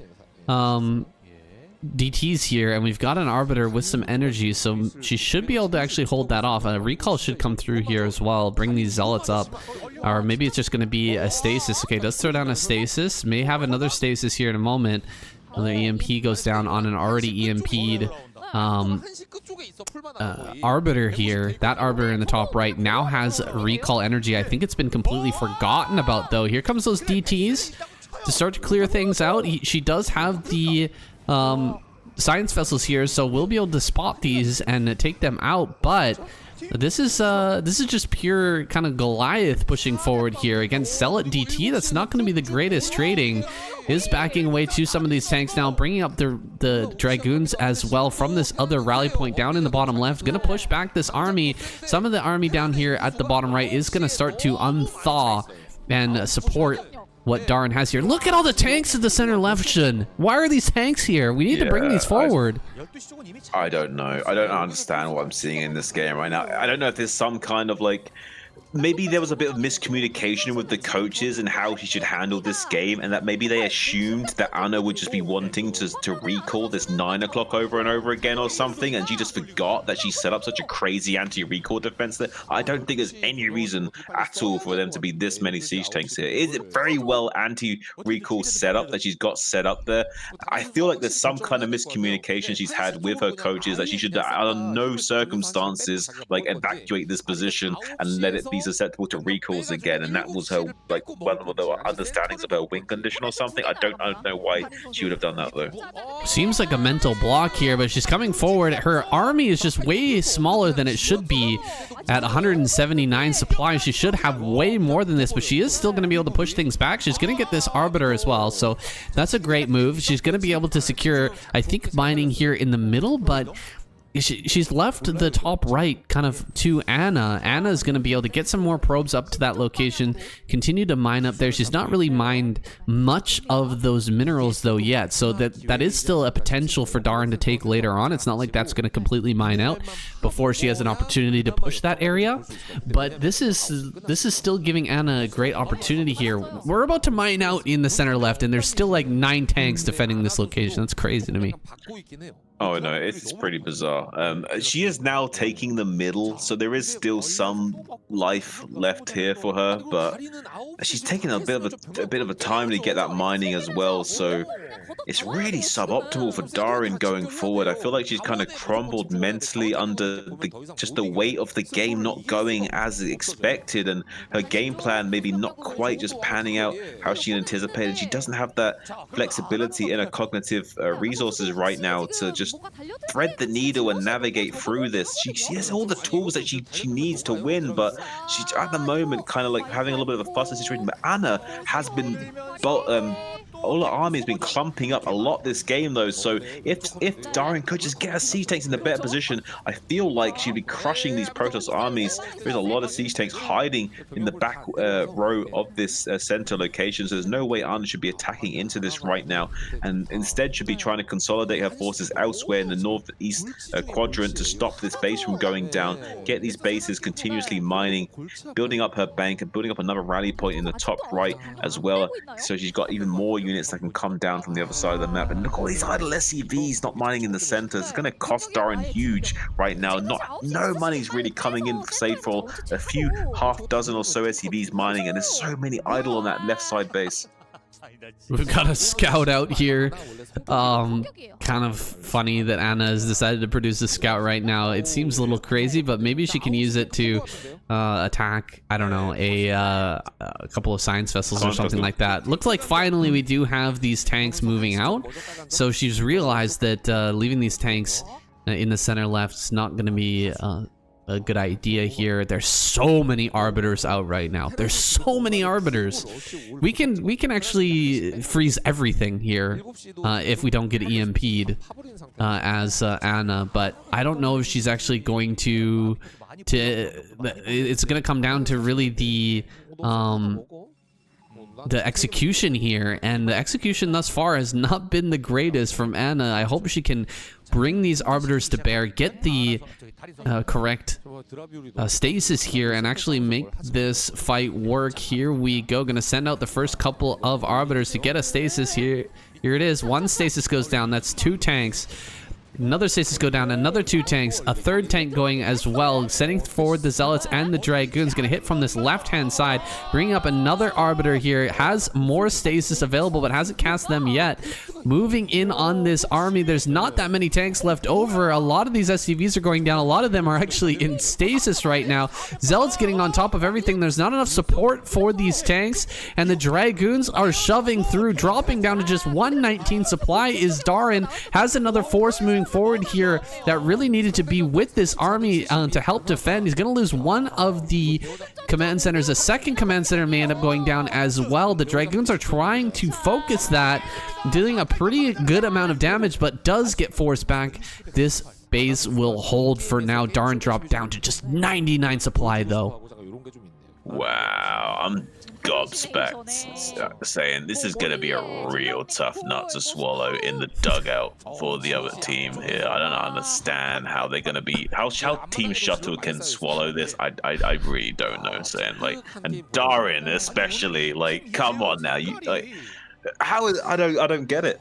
DTs here, and we've got an Arbiter with some energy, so she should be able to actually hold that off. A recall should come through here as well, bring these Zealots up. Or maybe it's just going to be a stasis. Okay, let's throw down a stasis. May have another stasis here in a moment. Another EMP goes down on an already EMP'd Arbiter here. That Arbiter in the top right now has recall energy. I think it's been completely forgotten about though. Here comes those DTs to start to clear things out. She does have the science vessels here, so we'll be able to spot these and take them out, but this is just pure kind of Goliath pushing forward here against Zealot DT. That's not going to be the greatest trading. Is backing away to some of these tanks now, bringing up the Dragoons as well from this other rally point down in the bottom left. Going to push back this army. Some of the army down here at the bottom right is going to start to unthaw and support what Darren has here. Look at all the tanks at the center left, Shun. Why are these tanks here? We need to bring these forward. I don't know. I don't understand what I'm seeing in this game right now. I don't know if there's some kind of like maybe there was a bit of miscommunication with the coaches and how she should handle this game, and that maybe they assumed that Anna would just be wanting to recall this 9 o'clock over and over again or something, and she just forgot that she set up such a crazy anti-recall defense that I don't think there's any reason at all for them to be this many siege tanks here. It is a very well anti-recall setup that she's got set up there. I feel like there's some kind of miscommunication she's had with her coaches that she should, under no circumstances, like evacuate this position and let it be susceptible to recalls again, and that was her, like, one of the understandings of her win condition or something. I don't know why she would have done that though. Seems like a mental block here, but she's coming forward. Her army is just way smaller than it should be at 179 supplies. She should have way more than this, but she is still going to be able to push things back. She's going to get this Arbiter as well, so that's a great move. She's going to be able to secure, I think, mining here in the middle, but she's left the top right kind of to Anna. Anna's going to be able to get some more probes up to that location, continue to mine up there. She's not really mined much of those minerals though yet, so that is still a potential for Darren to take later on. It's not like that's going to completely mine out before she has an opportunity to push that area, but this is still giving Anna a great opportunity here. We're about to mine out in the center left, and there's still like 9 tanks defending this location. That's crazy to me. Oh no, it's pretty bizarre. She is now taking the middle, so there is still some life left here for her, but she's taking a bit of a time to get that mining as well. So it's really suboptimal for Darin going forward. I feel like she's kind of crumbled mentally under just the weight of the game not going as expected, and her game plan maybe not quite just panning out how she anticipated. She doesn't have that flexibility in her cognitive resources right now to just thread the needle and navigate through this. She has all the tools that she needs to win, but she's at the moment kind of like having a little bit of a fussy situation. But Anna has been all her army has been clumping up a lot this game though, so if Darin could just get her siege tanks in a better position, I feel like she'd be crushing these Protoss armies. There's a lot of siege tanks hiding in the back row of this center location, so there's no way Anna should be attacking into this right now, and instead should be trying to consolidate her forces elsewhere in the northeast quadrant to stop this base from going down, get these bases continuously mining, building up her bank and building up another rally point in the top right as well, so she's got even more units that can come down from the other side of the map. And look at all these idle SCVs not mining in the center. It's going to cost Darin huge right now. No money's really coming in, save for a few half dozen or so SCVs mining, and there's so many idle on that left side base. We've got a scout out here. Kind of funny that Anna has decided to produce a scout right now. It seems a little crazy, but maybe she can use it to attack, I don't know, a couple of science vessels or something like that. Looks like finally we do have these tanks moving out. So she's realized that leaving these tanks in the center left is not going to be a good idea here. There's so many arbiters out right now. There's so many arbiters. We can actually freeze everything here if we don't get EMP'd as Anna, but I don't know if she's actually going to it's going to come down to really the execution here, and the execution thus far has not been the greatest from Anna. I hope she can bring these arbiters to bear, get the correct stasis here, and actually make this fight work. Here we go. Gonna send out the first couple of arbiters to get a stasis here. Here it is. One stasis goes down. That's 2 tanks. Another stasis go down, another 2 tanks, a third tank going as well, sending forward the Zealots and the Dragoons. Going to hit from this left-hand side, bringing up another Arbiter here. Has more stasis available, but hasn't cast them yet. Moving in on this army, there's not that many tanks left over. A lot of these SCVs are going down. A lot of them are actually in stasis right now. Zealots getting on top of everything. There's not enough support for these tanks, and the Dragoons are shoving through, dropping down to just 119 supply. Is Darin has another force moving forward here that really needed to be with this army to help defend. He's going to lose one of the command centers. A second command center may end up going down as well. The Dragoons are trying to focus that, dealing a pretty good amount of damage, but does get forced back. This base will hold for now. Darin dropped down to just 99 supply though. Wow, I'm gobsmacked saying this is going to be a real tough nut to swallow in the dugout for the other team here. I don't understand how they're going to be, how Team Shuttle can swallow this. I really don't know, saying like, and Darin especially, like, come on now, you like, how is I don't get it.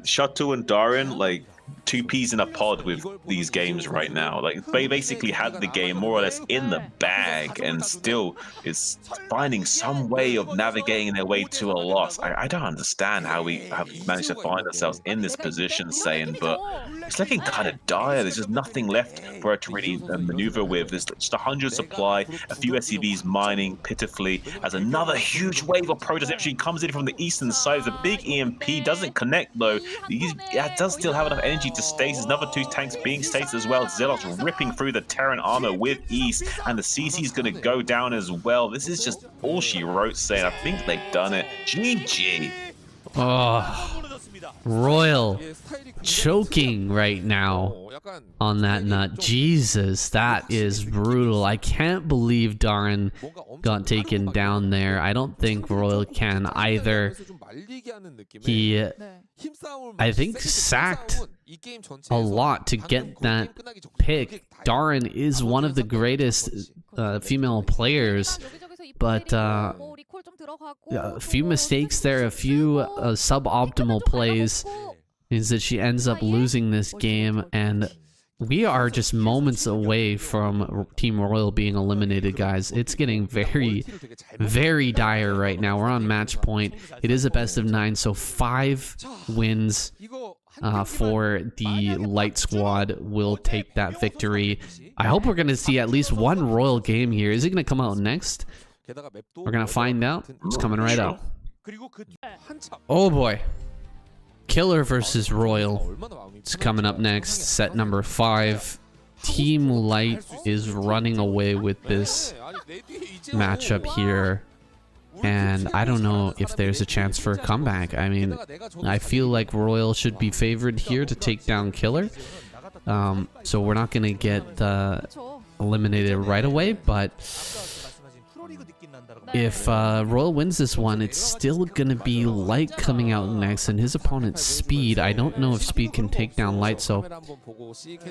Shuttle and Darin, like, two peas in a pod with these games right now. Like, they basically had the game more or less in the bag and still is finding some way of navigating their way to a loss. I don't understand how we have managed to find ourselves in this position, saying, but it's looking kind of dire. There's just nothing left for it to really maneuver with. There's just 100 supply, a few SCVs mining pitifully as another huge wave of protest actually comes in from the eastern side. The big EMP doesn't connect though. He does still have enough energy to stasis. Another two tanks being stasis as well. Zealot's ripping through the Terran armor with ease, and the CC is going to go down as well. This is just all she wrote, saying, I think they've done it. GG. Oh, Royal choking right now on that nut. Jesus, that is brutal. I can't believe Darin got taken down there. I don't think Royal can either. He, I think, sacked a lot to get that pick. Darin is one of the greatest female players, but a few mistakes there, a few suboptimal plays means that she ends up losing this game, and we are just moments away from Team Royal being eliminated, guys. It's getting very, very dire right now. We're on match point. It is a best of 9, so 5 wins for the Light Squad will take that victory. I hope we're going to see at least one Royal game here. Is it going to come out next? We're going to find out. It's coming right out. Oh boy. Killer versus Royal. It's coming up next. Set number 5. Team Light is running away with this matchup here. And I don't know if there's a chance for a comeback. I mean, I feel like Royal should be favored here to take down Killer. So we're not going to get eliminated right away, but if Royal wins this one, it's still going to be Light coming out next, and his opponent's Speed. I don't know if Speed can take down Light, so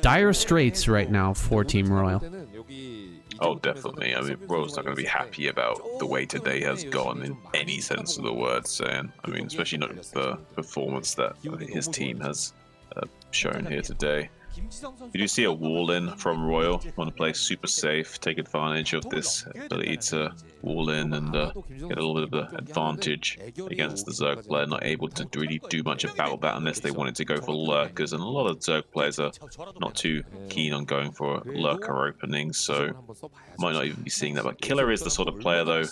dire straits right now for Team Royal. Oh, definitely. I mean, Royal's not going to be happy about the way today has gone in any sense of the word, saying. I mean, especially not the performance that his team has shown here today. You do see a wall in from Royal. Want to play super safe, take advantage of this ability to wall in and get a little bit of an advantage against the Zerg player. Not able to really do much about that unless they wanted to go for lurkers, and a lot of Zerg players are not too keen on going for lurker openings, so might not even be seeing that. But Killer is the sort of player though,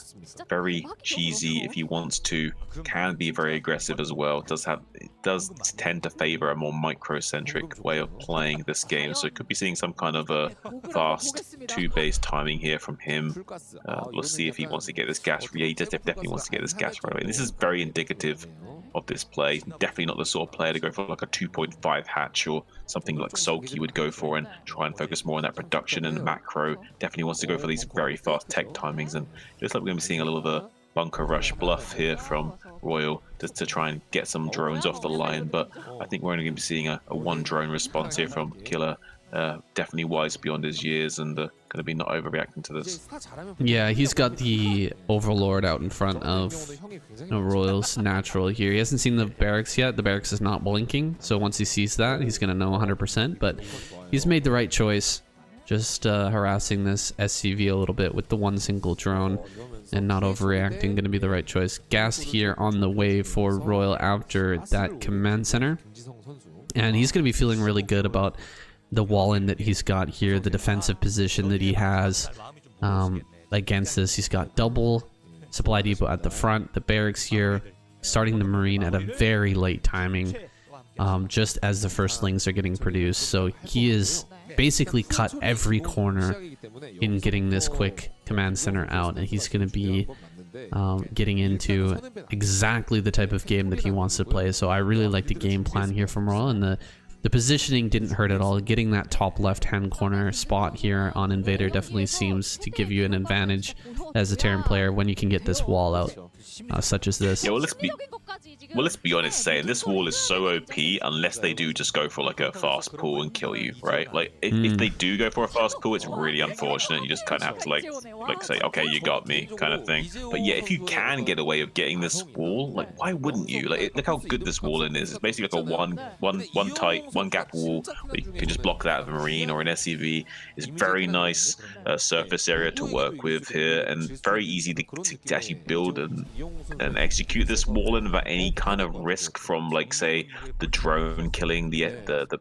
very cheesy if he wants to, can be very aggressive as well. It does tend to favor a more micro-centric way of playing this game, so it could be seeing some kind of a fast 2-base timing here from him. We'll see if he wants to get this gas. Yeah, he definitely wants to get this gas right away. And this is very indicative of this play. Definitely not the sort of player to go for like a 2.5 hatch or something like Sulky would go for and try and focus more on that production and macro. Definitely wants to go for these very fast tech timings, and it looks like we're going to be seeing a little of a bunker rush bluff here from Royal just to try and get some drones off the line, but I think we're only going to be seeing a 1 drone response here from Killer. Definitely wise beyond his years and going to be not overreacting to this. Yeah, he's got the Overlord out in front of Royal's natural here. He hasn't seen the barracks yet. The barracks is not blinking, so once he sees that, he's going to know 100%, but he's made the right choice. Just harassing this SCV a little bit with the 1 single drone and not overreacting, going to be the right choice. Gas here on the way for Royal after that command center, and he's going to be feeling really good about the wall-in that he's got here, the defensive position that he has against this. He's got double supply depot at the front, the barracks here, starting the Marine at a very late timing, just as the firstlings are getting produced. So he is basically cut every corner in getting this quick command center out, and he's going to be getting into exactly the type of game that he wants to play. So I really like the game plan here from Royal, and the The positioning didn't hurt at all. Getting that top left-hand corner spot here on Invader definitely seems to give you an advantage as a Terran player when you can get this wall out, such as this. Yeah, well, let's be honest, saying this wall is so OP unless they do just go for like a fast pull and kill you, right? Like if they do go for a fast pull, it's really unfortunate. You just kind of have to like say, okay, you got me, kind of thing. But yeah, if you can get a way of getting this wall, like why wouldn't you? Like look how good this wall is. It's basically like a one gap wall where you can just block that with a Marine or an SCV. It's very nice surface area to work with here, and very easy to actually build and execute this wall in without any kind of risk from, like, say, the drone killing the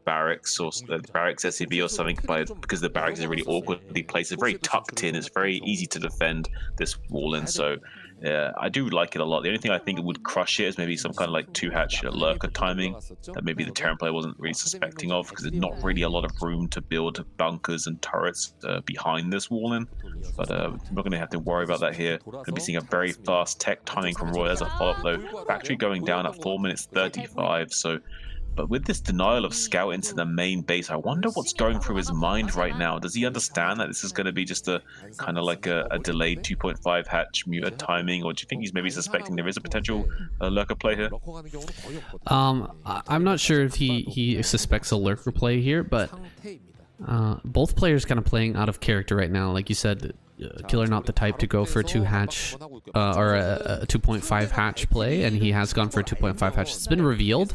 barracks or the barracks SCV or something, because the barracks is really awkwardly placed. It's very tucked in. It's very easy to defend this wall in. So I do like it a lot. The only thing I think would crush it is maybe some kind of like 2-hatch lurker timing that maybe the Terran player wasn't really suspecting of, because there's not really a lot of room to build bunkers and turrets behind this wall in. But we're not going to have to worry about that here. Going to be seeing a very fast tech timing from Roy as a follow-up though. Factory going down at 4 minutes 35. So, but with this denial of scout into the main base, I wonder what's going through his mind right now. Does he understand that this is going to be just a kind of like a delayed 2.5 hatch muted timing, or do you think he's maybe suspecting there is a potential lurker play here? I'm not sure if he suspects a lurker play here, but both players kind of playing out of character right now. Like you said, Killer not the type to go for a 2-hatch or a 2.5 hatch play, and he has gone for a 2.5 hatch. It's been revealed.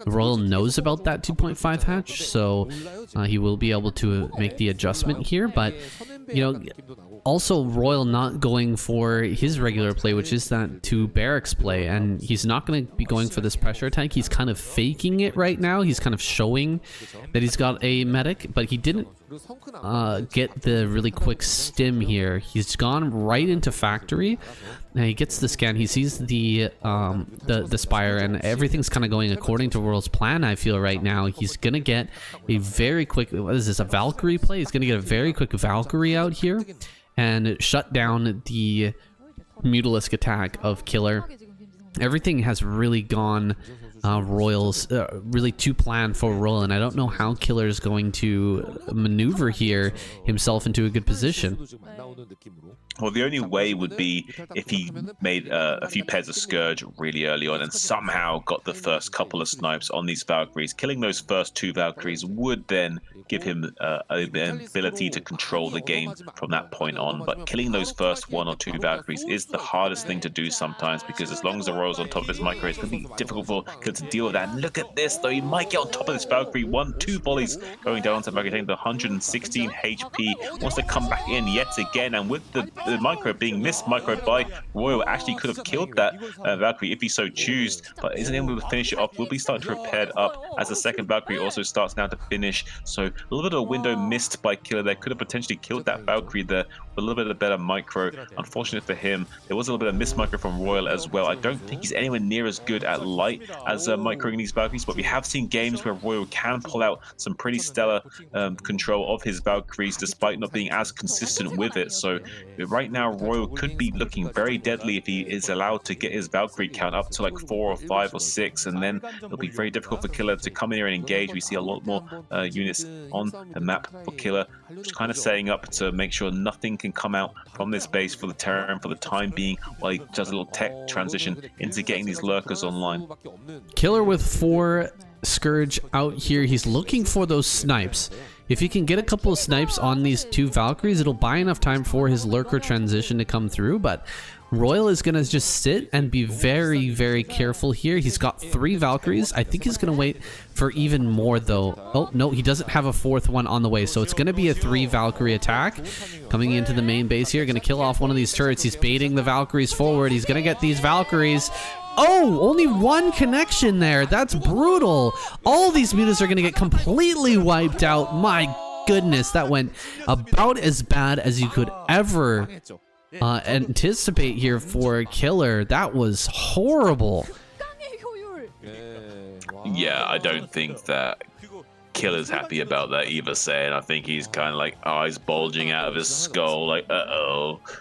Royal knows about that 2.5 hatch, so he will be able to make the adjustment here. But you know, also Royal not going for his regular play, which is that 2 barracks play, and he's not going to be going for this pressure attack. He's kind of faking it right now. He's kind of showing that he's got a medic, but he didn't get the really quick stim here. He's gone right into factory. Now he gets the scan. He sees the spire, and everything's kind of going according to Royal's plan. I feel right now he's gonna get a very quick. What is this? A Valkyrie play? He's gonna get a very quick Valkyrie out here and shut down the Mutalisk attack of Killer. Everything has really gone Royal's really to plan for Royal, and I don't know how Killer is going to maneuver here himself into a good position. Well, the only way would be if he made a few pairs of Scourge really early on and somehow got the first couple of snipes on these Valkyries. Killing those first 2 Valkyries would then give him the ability to control the game from that point on. But killing those first 1 or 2 Valkyries is the hardest thing to do sometimes, because as long as the Royal's on top of his micro, it's going to be difficult for Killer to deal with that. And look at this, though. He might get on top of this Valkyrie. 2 volleys going down to Valkyrie, taking the 116 HP. Wants to come back in yet again, and with the micro being missed micro by Royal, actually could have killed that Valkyrie if he so choose, but isn't able to finish it off. Will be starting to repair up as the second Valkyrie also starts now to finish. So a little bit of a window missed by Killer there. Could have potentially killed that Valkyrie there with a little bit of better micro. Unfortunate for him, there was a little bit of missed micro from Royal as well. I don't think he's anywhere near as good at light as microing these Valkyries, but we have seen games where Royal can pull out some pretty stellar control of his Valkyries despite not being as consistent with it. So right now Royal could be looking very deadly if he is allowed to get his Valkyrie count up to like 4 or 5 or 6, and then it'll be very difficult for Killer to come in here and engage. We see a lot more units on the map for Killer, just kind of setting up to make sure nothing can come out from this base for the Terran for the time being, while he does a little tech transition into getting these lurkers online. Killer with 4 Scourge out here. He's looking for those snipes. If he can get a couple of snipes on these 2 Valkyries, it'll buy enough time for his lurker transition to come through, but Royal is going to just sit and be very, very careful here. He's got 3 Valkyries. I think he's going to wait for even more, though. Oh, no, he doesn't have a 4th one on the way, so it's going to be a 3 Valkyrie attack coming into the main base here. Going to kill off one of these turrets. He's baiting the Valkyries forward. He's going to get these Valkyries. Oh, only 1 connection there. That's brutal. All these mutas are going to get completely wiped out. My goodness, that went about as bad as you could ever anticipate here for Killer. That was horrible. Yeah, I don't think that Killer's happy about that either, saying I think he's kind of like eyes bulging out of his skull, like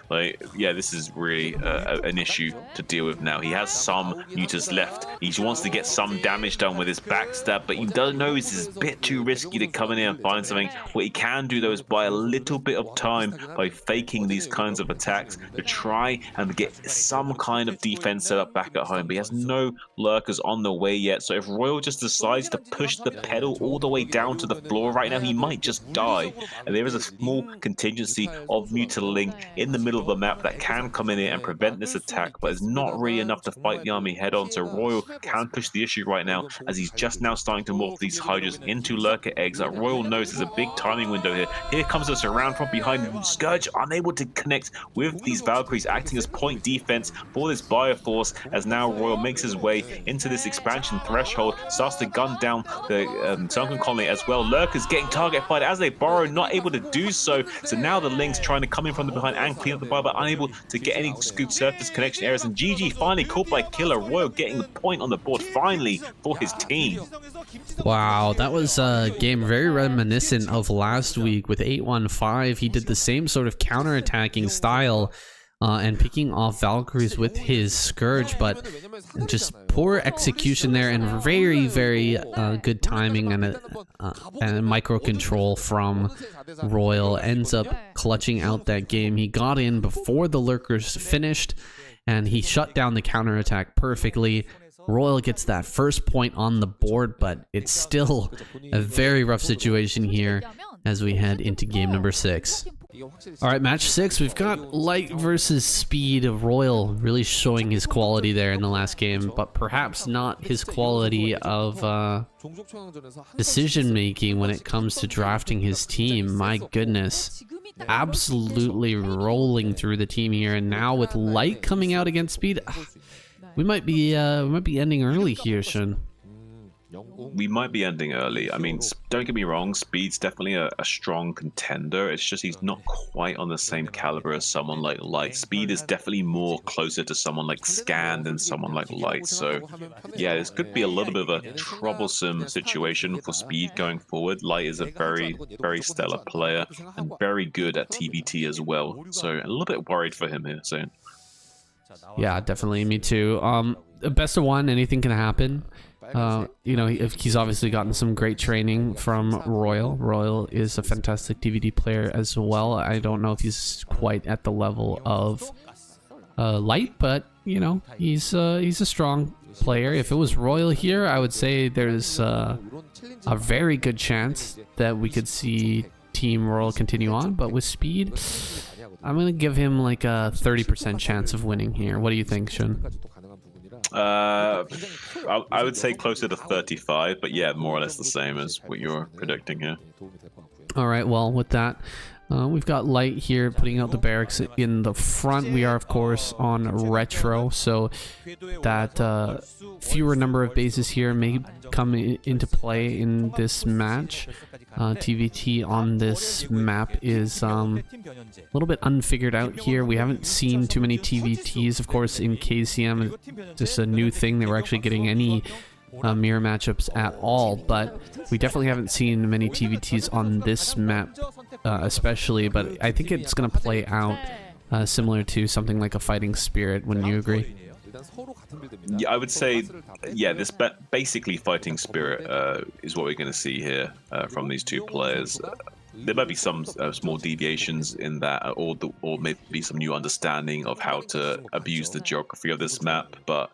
like yeah, this is really an issue to deal with now. He has some neuters left. He wants to get some damage done with his backstab, but he doesn't know it's a bit too risky to come in here and find something. What he can do though is buy a little bit of time by faking these kinds of attacks to try and get some kind of defense set up back at home. But he has no lurkers on the way yet, so if Royal just decides to push the pedal all the way down to the floor right now, he might just die. And there is a small contingency of Mutiling in the middle of the map that can come in here and prevent this attack, but it's not really enough to fight the army head on. So Royal can push the issue right now, as he's just now starting to morph these Hydras into lurker eggs that Royal knows is a big timing window here. Here comes a surround from behind. Scourge unable to connect with these Valkyries, acting as point defense for this Bioforce, as now Royal makes his way into this expansion threshold, starts to gun down the Sunken Colony as well. Lurkers getting target fired as they burrow, not able to do so. So now the Lynx trying to come in from the behind and clean up the bar, but unable to get any scoop surface connection areas. And GG finally caught by Killer. Royal getting the point on the board finally for his team. Wow, that was a game very reminiscent of last week with 815. He did the same sort of counterattacking style and picking off Valkyries with his Scourge, but just poor execution there and very, very good timing and micro control from Royal. Ends up clutching out that game. He got in before the lurkers finished, and he shut down the counterattack perfectly. Royal gets that first point on the board, but it's still a very rough situation here as we head into game number 6. All right, match 6, we've got Light versus Speed. Royal really showing his quality there in the last game, but perhaps not his quality of decision making when it comes to drafting his team. My goodness, absolutely rolling through the team here, and now with Light coming out against Speed, we might be ending early here, Shun. We might be ending early. I mean, don't get me wrong, Speed's definitely a strong contender. It's just he's not quite on the same caliber as someone like Light. Speed is definitely more closer to someone like Scan than someone like Light. So yeah, this could be a little bit of a troublesome situation for Speed going forward. Light is a very, very stellar player and very good at TVT as well. So a little bit worried for him here soon. Yeah, definitely. Me too. Best of one, anything can happen. You know, he's obviously gotten some great training from Royal. Royal is a fantastic DVD player as well. I don't know if he's quite at the level of Light, but you know, he's a strong player. If it was Royal here, I would say there's a very good chance that we could see Team Royal continue on. But with Speed, I'm gonna give him like a 30% chance of winning here. What do you think, Shun? I would say closer to 35, but yeah, more or less the same as what you're predicting here. All right, well, with that, we've got Light here putting out the barracks in the front. We are, of course, on retro, so that fewer number of bases here may come into play in this match. TVT on this map is a little bit unfigured out here. We haven't seen too many TVTs, of course, in KCM. Just a new thing. They were actually getting any mirror matchups at all, but we definitely haven't seen many TVTs on this map especially, but I think it's going to play out similar to something like a Fighting Spirit. Wouldn't you agree? Yeah, I would say, yeah, this basically Fighting Spirit is what we're going to see here from these two players. There might be some small deviations in that, or maybe some new understanding of how to abuse the geography of this map, but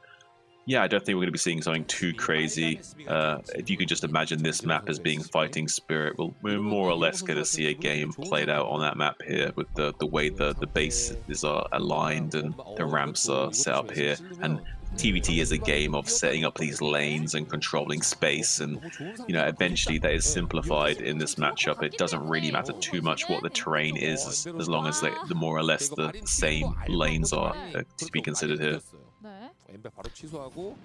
yeah, I don't think we're going to be seeing something too crazy. If you could just imagine this map as being Fighting Spirit, we're more or less going to see a game played out on that map here with the way the bases are aligned and the ramps are set up here. And TVT is a game of setting up these lanes and controlling space, and you know, eventually that is simplified in this matchup. It doesn't really matter too much what the terrain is, as long as the more or less the same lanes are to be considered here.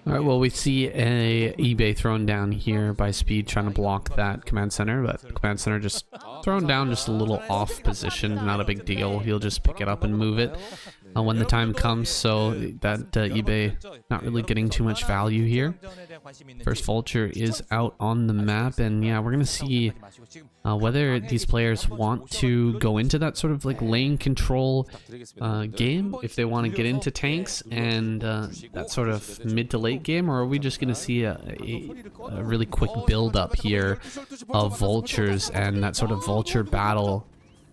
Alright, well, we see a eBay thrown down here by Speed trying to block that command center, but command center just thrown down just a little off position, not a big deal. He'll just pick it up and move it. when the time comes, so that eBay not really getting too much value here. First vulture is out on the map, and yeah, we're gonna see whether these players want to go into that sort of like lane control game, if they want to get into tanks and that sort of mid to late game, or are we just gonna see a really quick build up here of vultures and that sort of vulture battle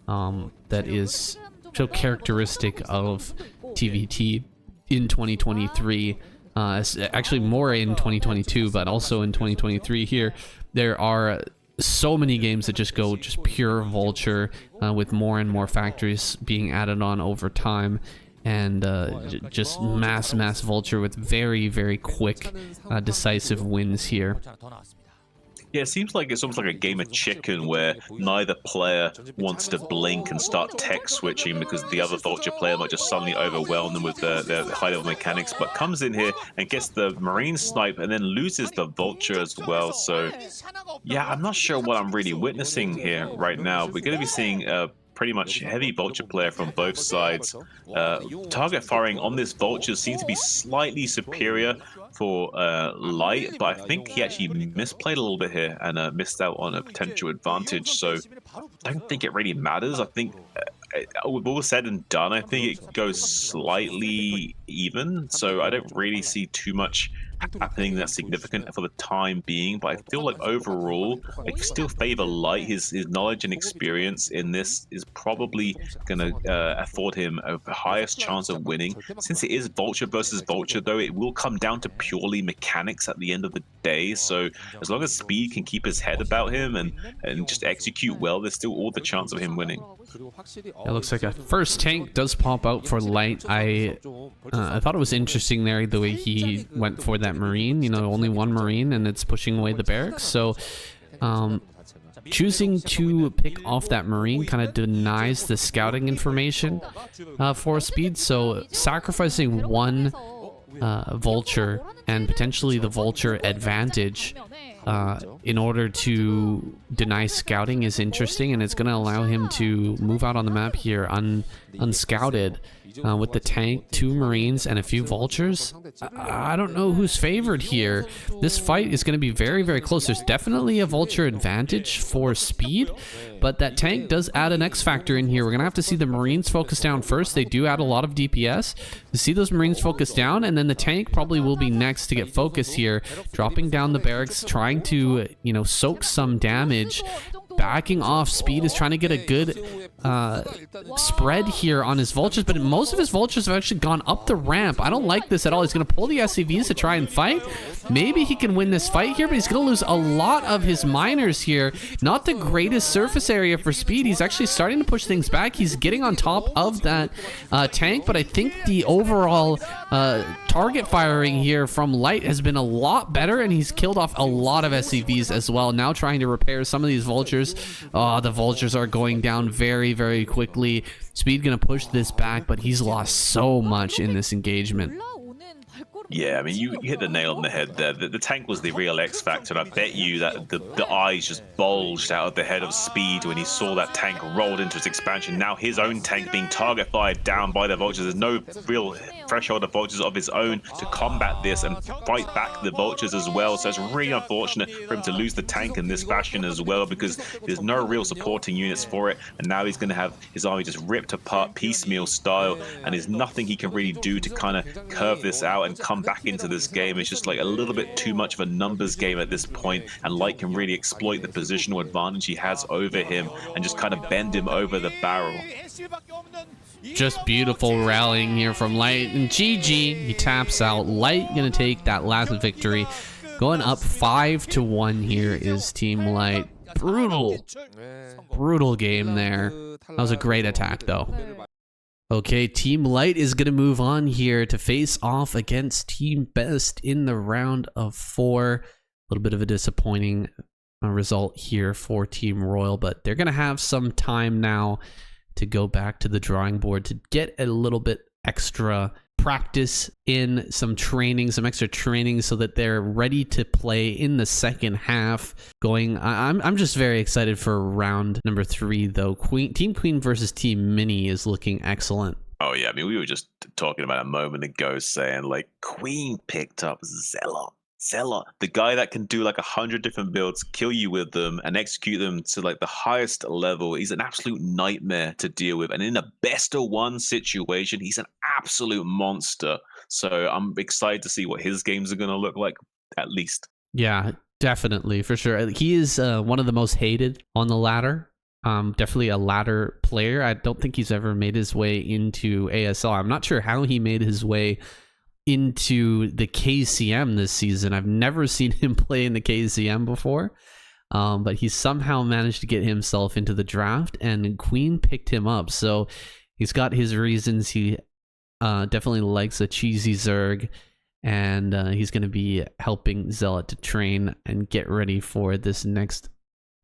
that is so characteristic of TVT in 2023, actually more in 2022, but also in 2023 here. There are so many games that just go pure vulture, with more and more factories being added on over time, and just mass vulture with very quick, decisive wins here. Yeah, it seems like it's almost like a game of chicken where neither player wants to blink and start tech switching because the other vulture player might just suddenly overwhelm them with their high level mechanics, but comes in here and gets the marine snipe and then loses the vulture as well. So yeah, I'm not sure what I'm really witnessing here right now. We're going to be seeing pretty much heavy vulture player from both sides. Target firing on this vulture seems to be slightly superior for Light, but I think he actually misplayed a little bit here and missed out on a potential advantage. So I don't think it really matters. I think with all said and done, I think it goes slightly even. So I don't really see too much happening that's significant for the time being, but I feel like overall I still favor Light. His knowledge and experience in this is probably going to afford him a highest chance of winning. Since it is vulture versus vulture, though, it will come down to purely mechanics at the end of the day. So as long as Speed can keep his head about him and just execute well, there's still all the chance of him winning. It looks like a first tank does pop out for Light. I thought it was interesting there the way he went for that marine. You know, only one marine and it's pushing away the barracks. So choosing to pick off that marine kind of denies the scouting information for Speed. So sacrificing one vulture and potentially the vulture advantage in order to deny scouting is interesting, and it's going to allow him to move out on the map here unscouted with the tank, 2 marines, and a few vultures. I don't know who's favored here. This fight is going to be very close. There's definitely a vulture advantage for Speed, but that tank does add an X factor in here. We're going to have to see the marines focus down first. They do add a lot of DPS. To see those marines focus down, and then the tank probably will be next to get focused here, dropping down the barracks, trying to, you know, soak some damage. Backing off. Speed is trying to get a good spread here on his vultures, but most of his vultures have actually gone up the ramp. I don't like this at all. He's going to pull the SCVs to try and fight. Maybe he can win this fight here, but he's going to lose a lot of his miners here. Not the greatest surface area for Speed. He's actually starting to push things back. He's getting on top of that tank, but I think the overall target firing here from Light has been a lot better, and he's killed off a lot of SCVs as well. Now trying to repair some of these vultures. The vultures are going down very quickly. Speed gonna push this back, but he's lost so much in this engagement. Yeah, I mean, you hit the nail on the head there. The tank was the real X factor, and I bet you that the eyes just bulged out of the head of Speed when he saw that tank rolled into its expansion. Now his own tank being target fired down by the vultures. There's no real threshold of vultures of his own to combat this and fight back the vultures as well. So it's really unfortunate for him to lose the tank in this fashion as well, because there's no real supporting units for it, and now he's going to have his army just ripped apart piecemeal style, and there's nothing he can really do to kind of curve this out and come back into this game. It's just like a little bit too much of a numbers game at this point, and Light can really exploit the positional advantage he has over him and just kind of bend him over the barrel. Just beautiful rallying here from Light, and GG, he taps out. Light gonna take that last victory, going up 5-1 here is Team Light. Brutal game there. That was a great attack though. Okay, Team Light is going to move on here to face off against Team Best in the round of 4. A little bit of a disappointing result here for Team Royal, but they're going to have some time now to go back to the drawing board to get a little bit extra practice in, some extra training so that they're ready to play in the second half. I'm just very excited for round number 3 though. Team Queen versus Team Mini is looking excellent. Oh yeah, I mean we were just talking about a moment ago, saying like Queen picked up Zealot. Zealot, the guy that can do like 100 different builds, kill you with them, and execute them to like the highest level. He's an absolute nightmare to deal with, and in a best of one situation, he's an absolute monster. So I'm excited to see what his games are going to look like, at least. Yeah, definitely, for sure. He is one of the most hated on the ladder. Definitely a ladder player. I don't think he's ever made his way into ASL. I'm not sure how he made his way into the KCM this season. I've never seen him play in the KCM before, but he somehow managed to get himself into the draft, and Queen picked him up. So he's got his reasons. He definitely likes a cheesy Zerg, and he's going to be helping Zealot to train and get ready for this next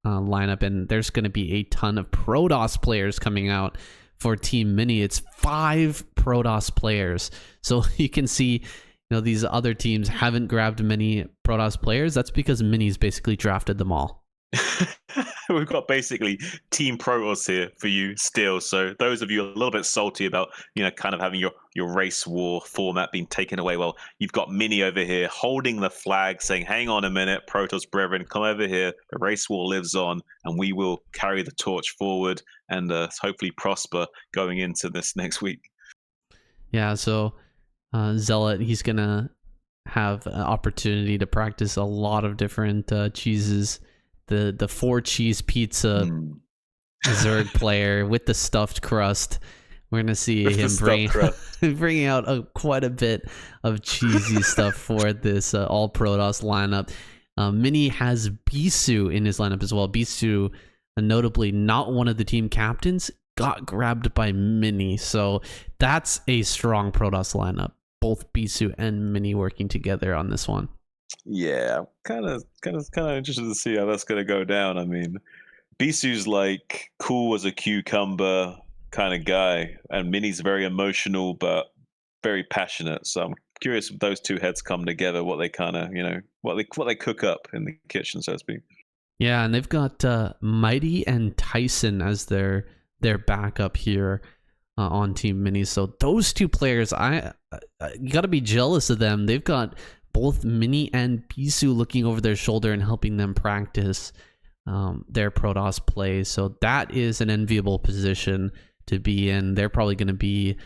lineup. And there's going to be a ton of Protoss players coming out for Team Mini. It's 5 Protoss players, so you can see, these other teams haven't grabbed many Protoss players. That's because Mini's basically drafted them all. We've got basically Team Protoss here for you still. So those of you a little bit salty about, kind of having your race war format being taken away, well, you've got Mini over here holding the flag, saying, "Hang on a minute, Protoss brethren, come over here. The race war lives on, and we will carry the torch forward and hopefully prosper going into this next week." Yeah, so Zealot, he's gonna have an opportunity to practice a lot of different cheeses. The 4 cheese pizza Zerg player with the stuffed crust. We're gonna see him bringing out quite a bit of cheesy stuff for this all Protoss lineup. Mini has Bisu in his lineup as well. Bisu, notably not one of the team captains, got grabbed by Mini, so that's a strong Protoss lineup. Both Bisu and Mini working together on this one. Yeah, kind of interested to see how that's gonna go down. I mean, Bisu's like cool as a cucumber kind of guy, and Mini's very emotional but very passionate. So I'm curious if those two heads come together, what they kind of, what they cook up in the kitchen, so to speak. Yeah, and they've got Mighty and Tyson as their backup here on Team Mini. So those 2 players, you got to be jealous of them. They've got both Mini and Bisu looking over their shoulder and helping them practice their Protoss play. So that is an enviable position to be in. They're probably going to be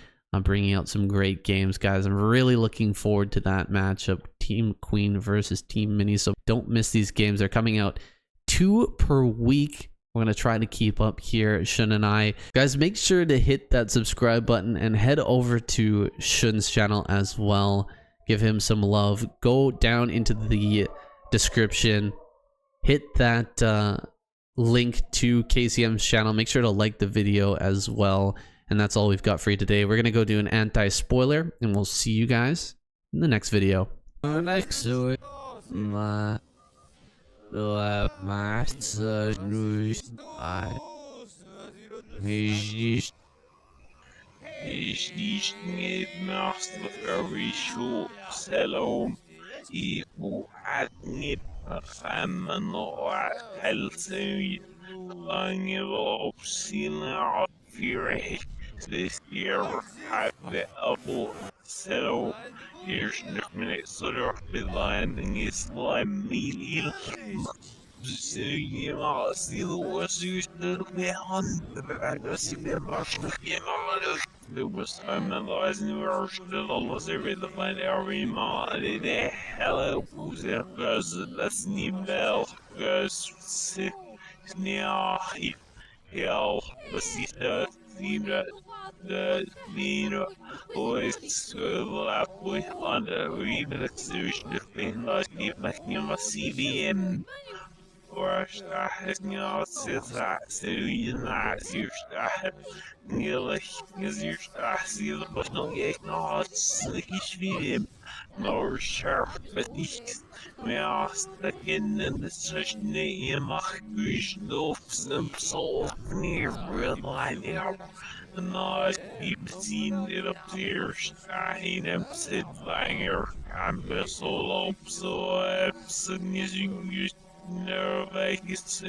bringing out some great games, guys. I'm really looking forward to that matchup, Team Queen versus Team Mini. So don't miss these games. They're coming out 2 per week. We're going to try to keep up here, Shun and I. Guys, make sure to hit that subscribe button and head over to Shun's channel as well. Give him some love. Go down into the description. Hit that link to KCM's channel. Make sure to like the video as well. And that's all we've got for you today. We're going to go do an anti-spoiler, and we'll see you guys in the next video. Ich nicht machst very short salon. Ich hat nicht فمن هلسي أني بسينا في this year have أبو سلو يشنقني صدر بلاندing Islam ميلي سيما سيلو وسيشنق بهان سيما There was time and lies in the earth, still almost every the find every mod in a hello, who's there, guys, that's Nibel, guys, now, yo, let's see the Nina, boys, so we on the read the solution of being like, making my CVM. I'm nervös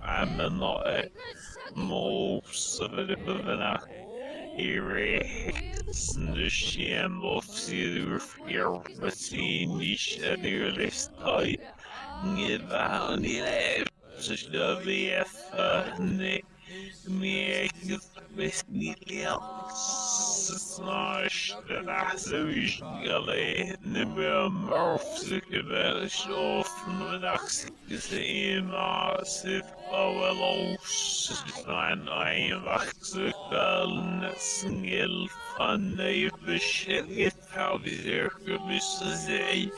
I'm not most of it. Ericsen of Firmasinis Adrestai Vanille VF Mekis Vesnilians Snash Rasvish Gale Nimmermorphs of Naxis Ema Sith Pawelos and I am Vaxikal Snil Funny Bishit how there could be say.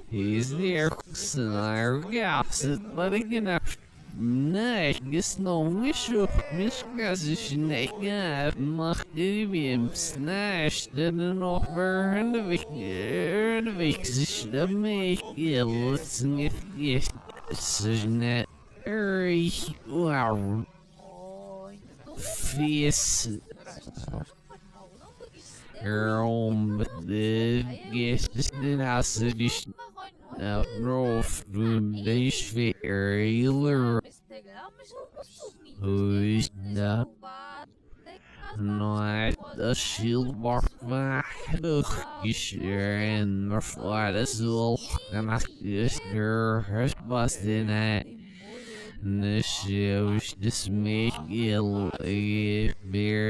He's there, snar, gaps, but again, nej, snowwishu, miskazishnek, machibim, snash, den offer, and the vixish, the make, sniff, yes, snet, wow, fierce. The guest in house edition of Rolf Bundeswehr who's not the shield bar and the flight as well and I just her busting at the show's dismay very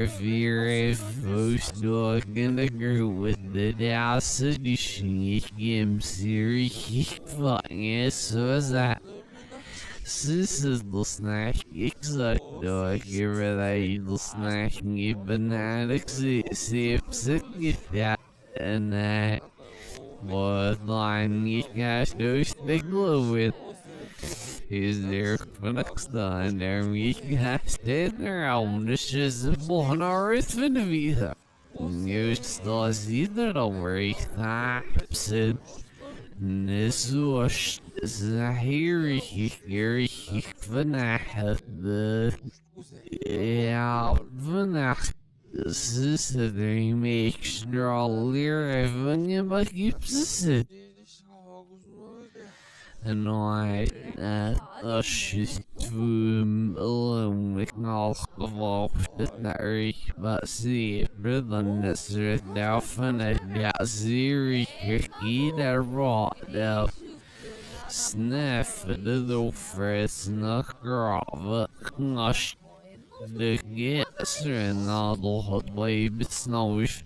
very first dog in the group with the house edition game series fucking so that this is the snack exact dog here the snack banana sips that and that what line you guys do stick with. Is there for next time there we can stay around this is born or it's gonna be there. You still see that over taps it. This was here vanach the vanach. This is the make sure everything but keeps it. And I alone with all of all that rich but see rhythm that's written out and I got zero either raw now sniff the little fresh knuckle gosh the gas and all the hot baby snows.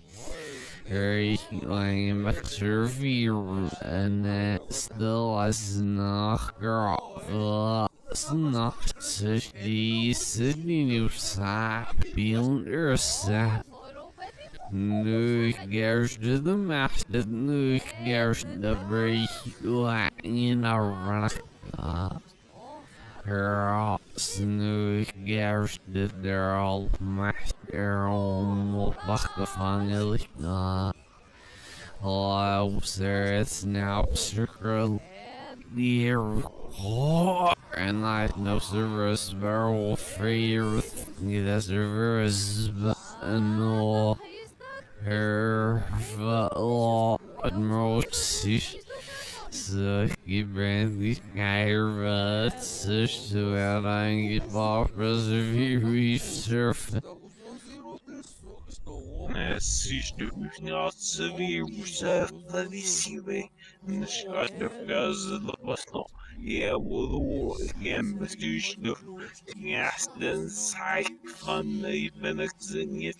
I'm a survivor and still as not girl. Not sushi sitting outside being yourself. Nu gears to the master, nu gears the break in a rock. Girl, nu gears the all master on the family. Oh, sir, it's now circle the and I know service barrel free with the service no her law most so you brand these guy such to out I get off reservoir surf. Not severe зависимый Нешкафказлопасно я буду гембстючно ясен сайк фанный бенекзенет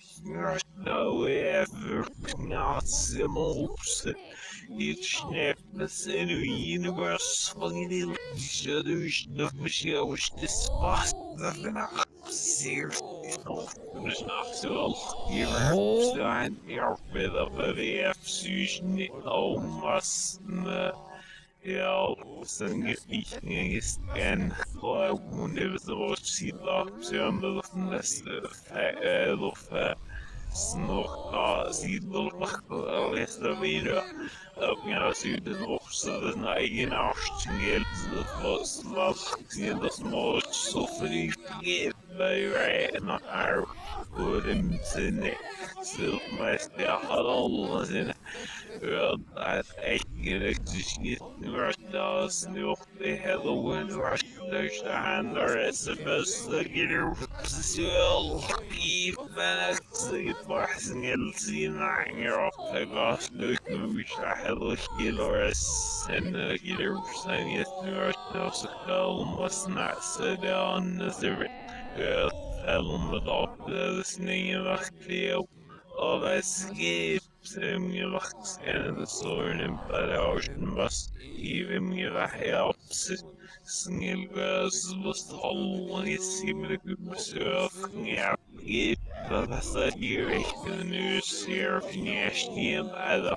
however not simulse each nefness in the universe fucking illusion of Michelle this fast the seriously there's not so you're and you're with a VF sushi almost ja, sen is en never the most see the option of the snart sidor och läsa vidare. Jag syns också den egen artsingel för smalksinda små så förgiftig vägrena är på dem sinne. Så mest jag har alla sina att existerar snart det Halloween rush handlar SMS get social even محسن الزينة يعطيك مش حلو كيلورس إن كيلورس يسمع نفسك ومصنع سدان نزر المضاف لسنين مخفيو بس كيف سمي مخص كان الصورن بلاوش بس even راح يابس سنين بس بس الله يسيب لك بسرعة يعطيك Versailles nu ser knäsken alla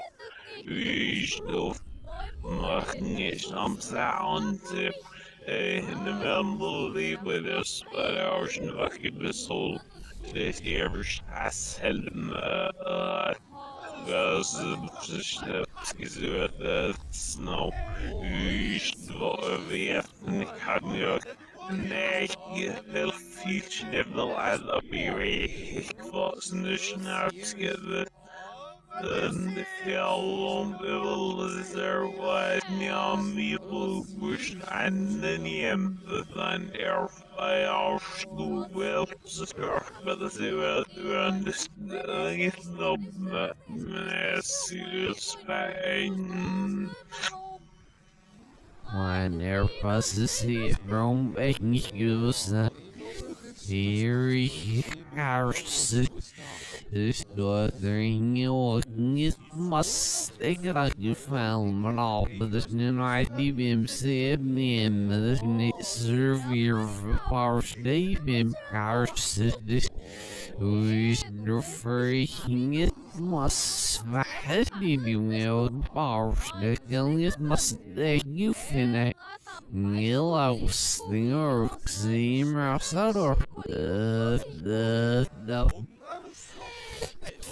Ustof Sound Unbelievable Aspiration Vakit Besol Det Everstas Helm Snow Vet Kamjök Nej, del future level alla blir kvarsnusnarpskede. Den fjallon bevelser nyami bush anden jämbetan erfaya stuvel men se understanding no Spain. When air processes from making use very harsh is doing you must take it out you found but all but this new idea save me and this need serve your power state in power this who's referring it must have you know power it must take you finish Nilaus, the orcs, the Mousador, the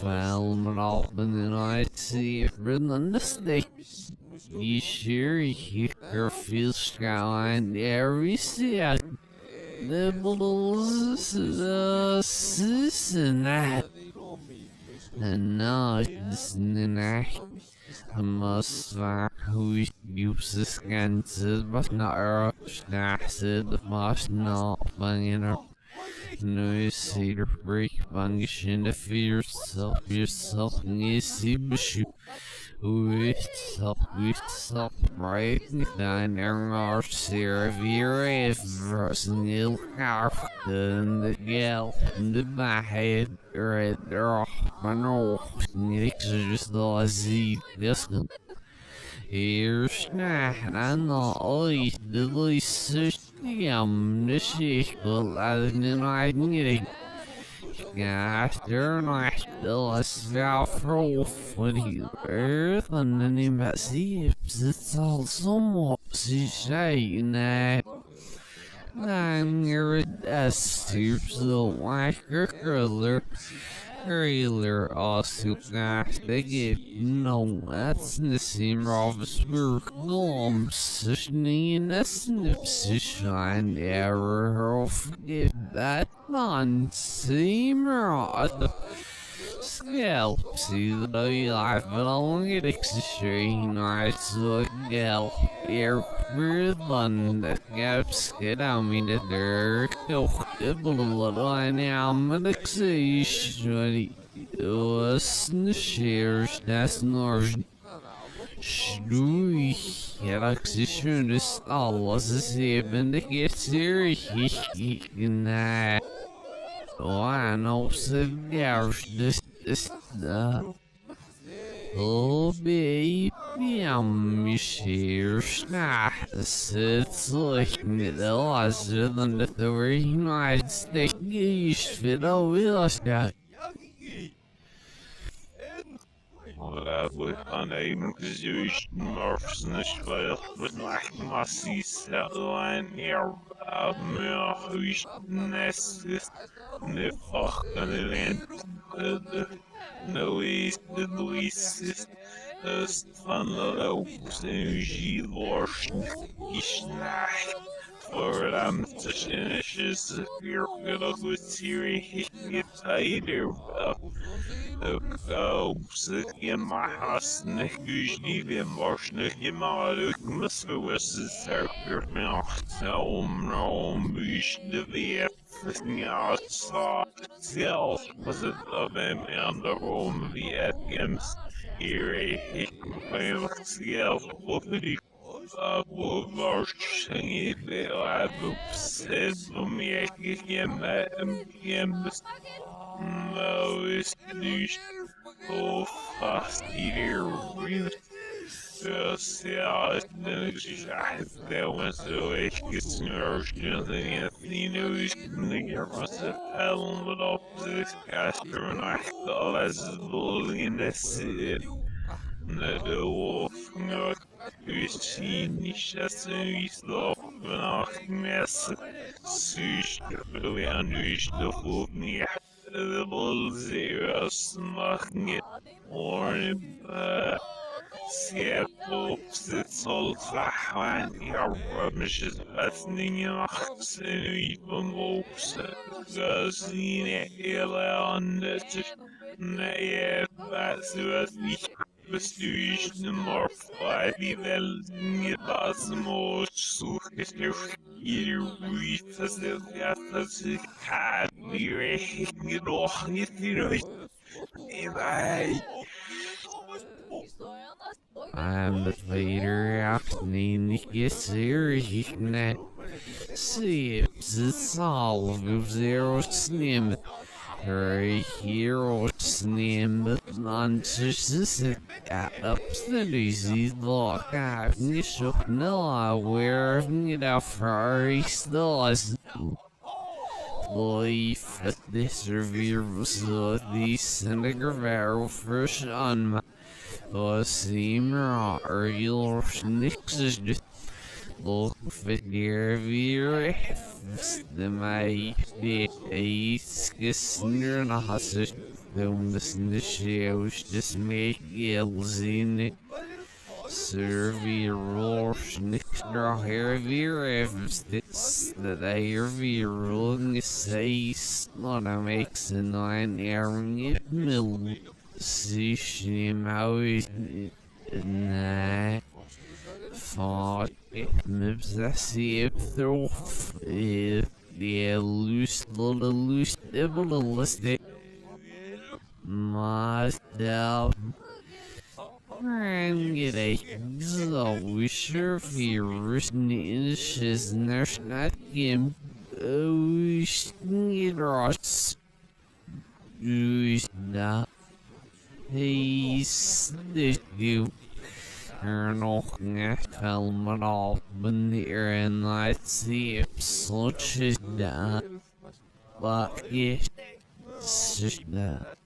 Falman and I see it written on the state. You sure you feel strong and every see the bulls, the season that. And now it's I must who uses cancer but not the must not funny no see the break function of yourself easy issue with self right down our severe personal half the gal the bahead right there no next just the z this here's not I know oi the voice the shit well I didn't get yeah, they're not still a scoundrel when you earth and then you might see if it's all somewhat saying that I'm your desk so like a curler also got to give no that's the same office work no I'm sitting that's the position error of if that man seem right scalp see the life along it extreme I saw gal air breathing the gaps get out me the dirt no blood I am an excision was the shares that's north Shrui Relaxation is alles even the get serious nah oh I know some this the oh baby I'm shares nah it's like the last than the three United States fit over us that With unable to use Morphsness with like Massey Satline here who's Nest the fucking land Nois, Luis, Stefano, Synergy, Lorschen, Ishnach, Forum, Sessions, Your Good Siri, Tighter, my house, usually emotional, must was circular now. So, no, wish the VF, outside, self was a love him and the room VF games. Here, he complained of self, hopefully. Bovarshing said me most oh fastidier ja, there was so ich gesnurged nothing you know is nigger was a hell but opposite caster and I thought as bullying this the wolf not seen nicht das ist doch nach mess süß wir an durch the wolf nicht the bulls zeros machen it or Siepopsitsolfahwan Yarmishes Vathninyaxin Vamos Gazine Eleondet Nae Vasuathi Bestuishn Morphi Velnibasmos Suchesif Irwithas Yathas Cat Mirech I'm the leader afternoon serious net. Sips the solve of zero snim. Her hero snim nonsense up the easy lock. I've nishook no where it out for stars. Life at this review so the Senegal fresh on my Simra Ariel Nixes look for dear viewer the my skisner na hasses film the shows just make yells in it. Servi Rosh Nixner Hervir that I hear rolling says not a makes a nine airing it mill. Sishim Howie Nah Fought Mibsessive Throw if the loose nibbleistic myself and get a so sure if you're inches nurse not him oh snid ross not he's you nog echt helemaal beneden en I see if such is that but yes that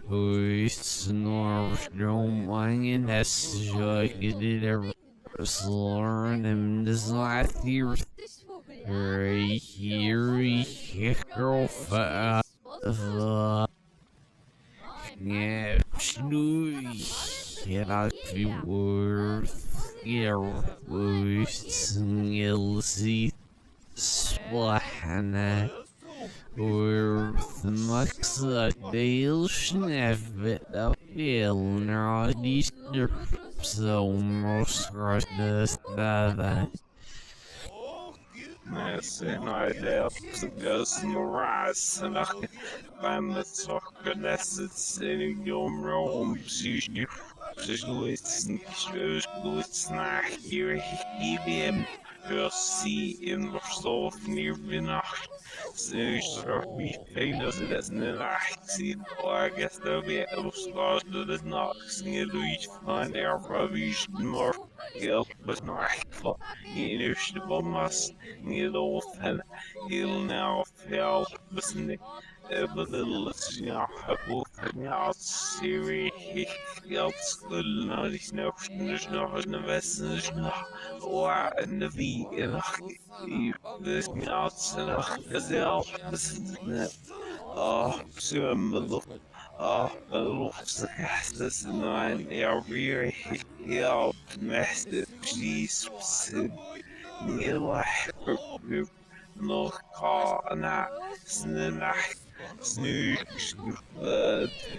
who snores don't mind that's just it ever slurring him this last year here girl yeah cannot be worth Ilse Splahana worth much Dale Schnevet up Ilner Easter so most this that Sen helps us rise and I'm the soccer that's in your room. Snack here, him. See in the soft near Vinach. So we famous as an see. I guess there'll be a stars that is not singing Louis find our provision more. Help but not for initiable must. Nilofan il now fell listening little Siri Gelds no vessels or the vegan this out zelf Sömmerlo. Luftskästelsen en area ja meste Jesus nila nog kana snena snus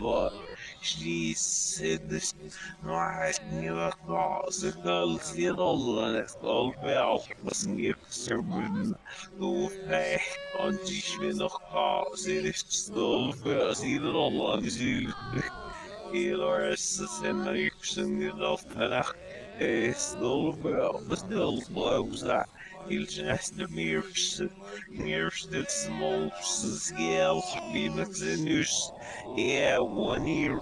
vad Jesus maar nila klasse kalsi rollen skol wel snip serben do fe on dich wir noch klasse ist stol für sie rollen Elores and Nixon of Penach is still well, still close that. He'll just the mirrors the small scale, Phoenix and news. Yeah, 1 year.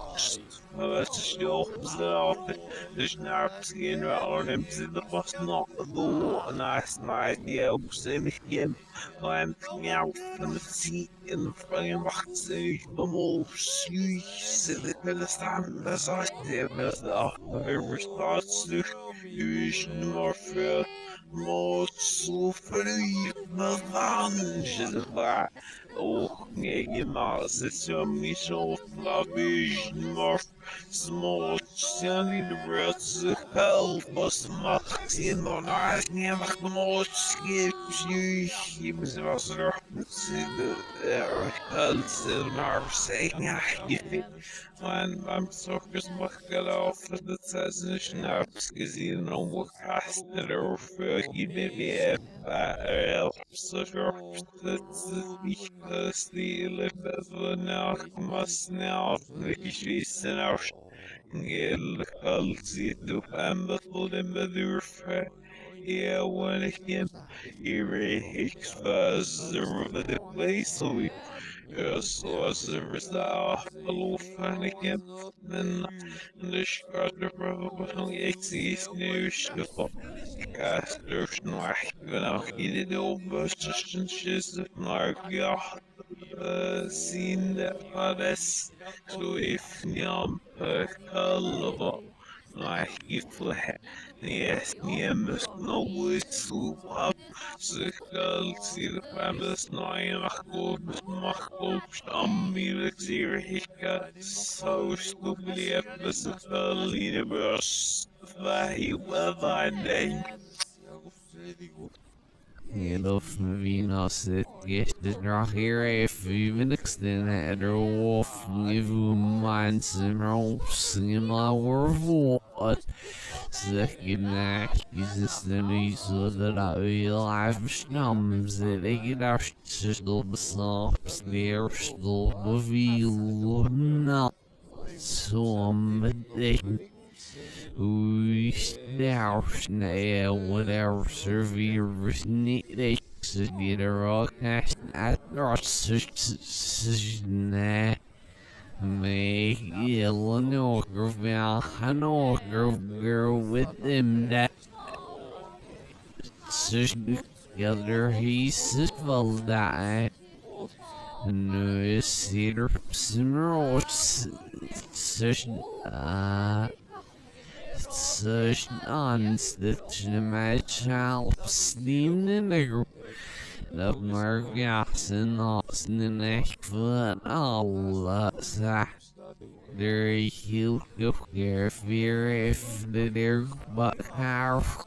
That's a show, the snarp skin on him to the bus not the door, nice, yeah, send him. I'm out from the seat in the frame box, the more silly stand as I did as the response to vision warfare. More so free, the lunge that. Oh, yeah, Mars, it's a mission of vision warfare. Small, standing the rest of hell, but smart in the night, never the most gives you. He was also the nerve saying, I'm so Christmas off the transition of gesehen wo Kasten für die BWF so nicht das die Lippe nach was nach ich wissen auch als du am dem Bedürf yeah when I can expose the place so so as a result förlofen igen men det skadar på exist nu ska casters nog i det obeståndsjes marga sinades så if nyam kalva like if yes nyam no whistle Sykal till fämmes machkop stammivet sirhika så stublepe sykal i det börs vähi vävandeng. Of Venus, it gets not here if even extended or wolf give mine some ropes in my world. Second act is the news so that I realize snums that they get our still the sops there still reveal not some they we now snail whatever survivors need they get a rock at our snap. Make Eleanor girl with him that together he's full die. No cedar smells such nonsense my child steamed in the group. The Margas and Austin and Ashford, all that. There you go, fear if they're but half.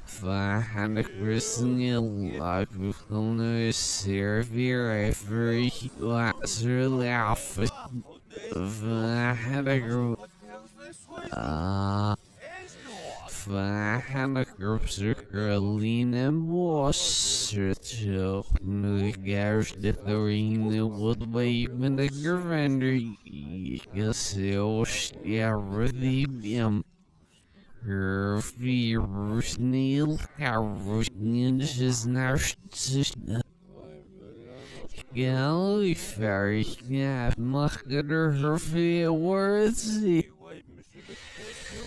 Find a person you like, with no severe every last laugh. Find a group. Find a group circling and was to Nugars the Thorine would wave in the Gravender. Yes, yeah, really, Virus Neil, Carvers Ninjas now. Galley Fairy, yeah, Mucker, her feet words.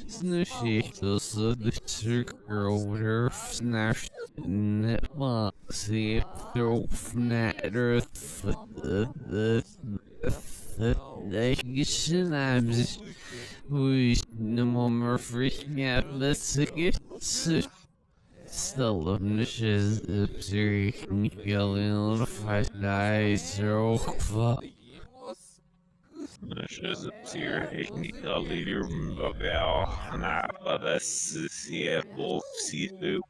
Snushy, so the circle over snatched net box, the throw fnatter, the Nation we no more freaking out, let's get still is killing fight guys so fuck. Mrs. Psychical leader بس سيبو سيدو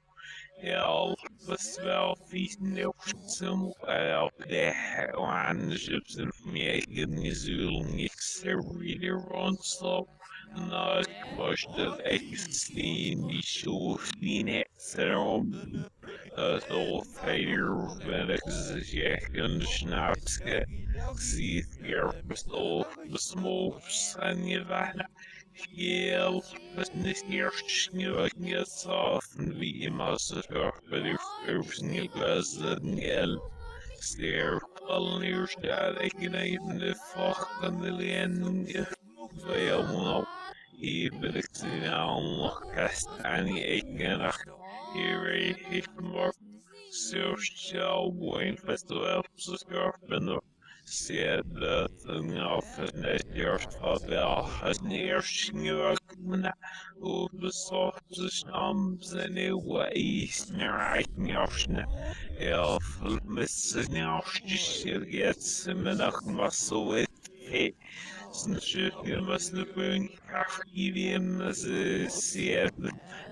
يال بس wel فيسنو سمو بلح وعن جبس ميكن يزول يكسر ويدي رونسلو ناس باش دلائسلين يشوف لين اكسرهم so failure Venus Yakin Schnapska see here so the smokes and Yavana Yell business here Schnuakin soft and the master but if everything was Yell stare coloniers that they can even the fuck and the land if they will even it's now cast any again here more social festival subscriber said that the years of the near Snurkman who besought the stumps and a way snarking ocean elf missing out gets Menach muscle with it. Snurken must have been Caribbean as a said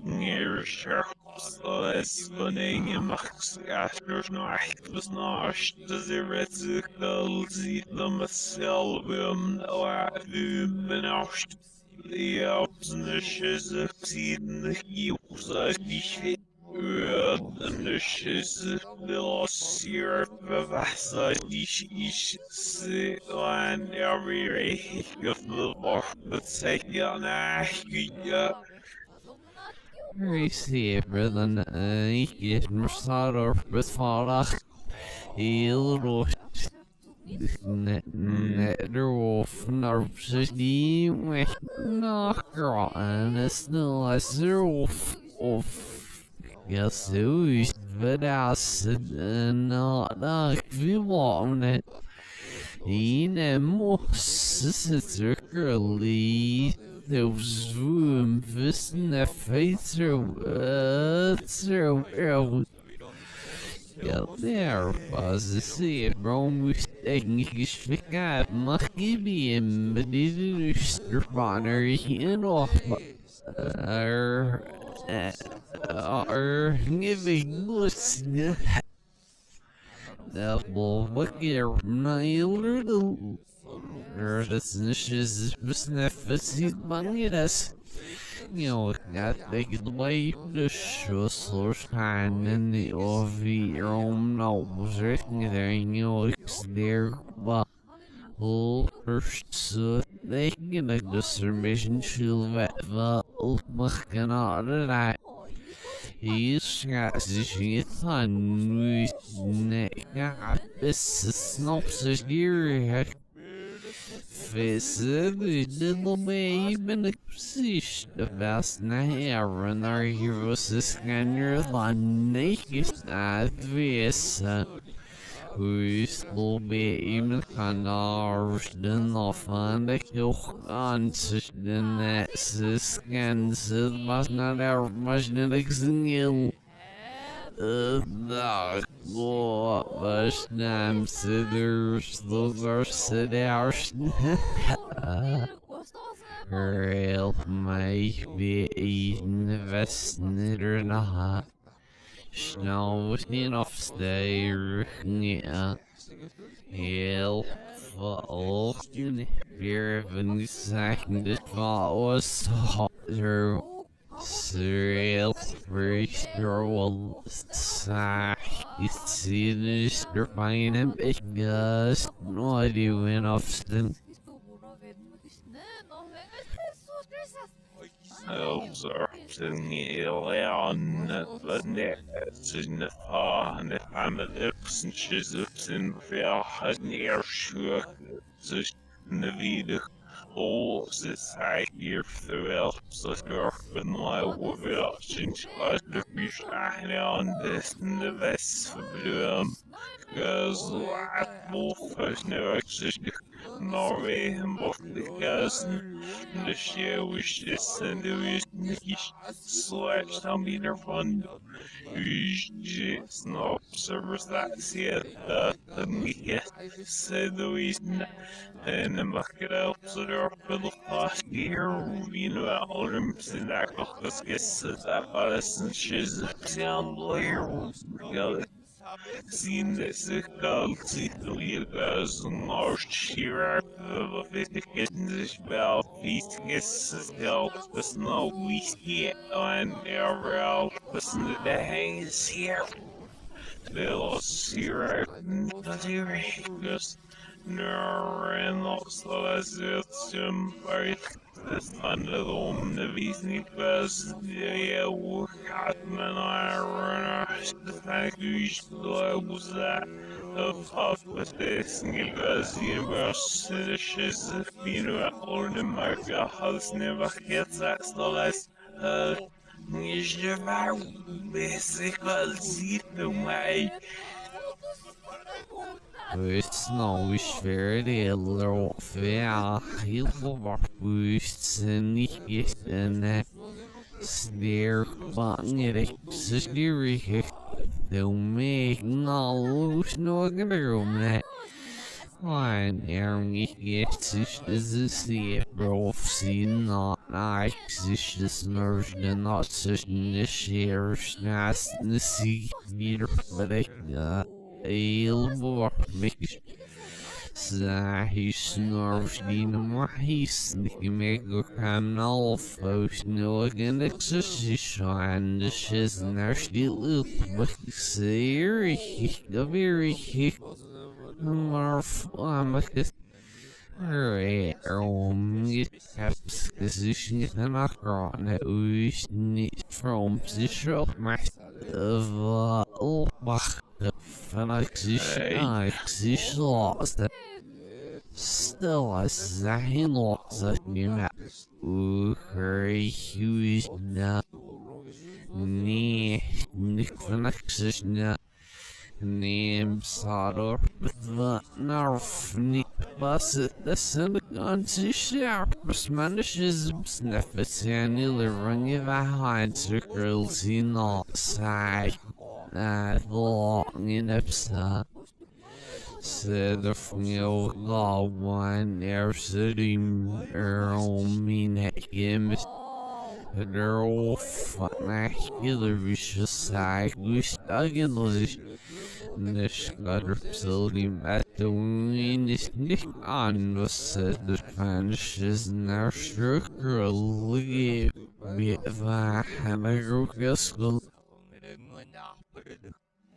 near sharp. Så spänning i max after snart ziretical zitlam selvum luminast the opsnishes of seeden user die the shiz velocir vavasa dish se and every ray of the war but say yeah. Receiver than ich Mersader besvarach Hilro Netterwolf Narcissy Knocker and a still a zerwolf of Yes, who's Vedas and not we want it. In a circally those room wissen der face through ja, there was a sea wrong mistake fick mach give him but this runner in off giving listen that will look here my little das is beneficent money das I think the way the show kind and the own nose written there there but first so they can a discernment should machen that he's got this on this is not so dear little baby the position of us now and our heroes is scanner on naked this who's will be even canars den off and the kill on such the next scans was not our much the was nam sitters real may be invested or not. Snow enough stay heel fall fear of a second it was through Surreal Ritual it's sinister fine and because no idea when often Elzer on the net in the far and the family and shizups in fair has near sure the vida all society throughout the and my watching the fish on this in the west for bloom guys, wolf, no, actually, Norway, both the guys, the share wish this and the wish, slash, some meter fund. Snart observație mie se duisne en vackra observator here vino alrum sinakos gessa parasen shiz sian layer seen this galaxy leaders march here of this bell feast gets the snow we see on our the hangs here Velociraptor Neuronoxolasium Underdom Visnicus Hatman Iron Stagus Globusa of the Singles Universe Shizafino or the Marka has never gets that Stolas Nijava Basical Zito May. Snow schwere Lorfea Hilva Busten Nischen Snare Bangere Siri the make no snow Ein is the prophecy not exists merged not such the shares nas the sea near but a mix he snarfs in my he's the mega canal folks no again exercise the shiz nasty little but serious very Marf, caps position and a crown who's neat from the shop of Bach Phoenix lost still a Zahin lost a new map. Hurry, who's not Nick Phoenix not. Name Sador the Narfnik bus the Senegon Sharp Smanishes Sniffets and Illyring of a hind circles in all side that long in Epsa said the Fnil Law one air city mean him. Der Ofana Hilarious side, we stuck in the Nishkadr facility at the wing is Nick on the set the Spanish is now structurally with a hammer school.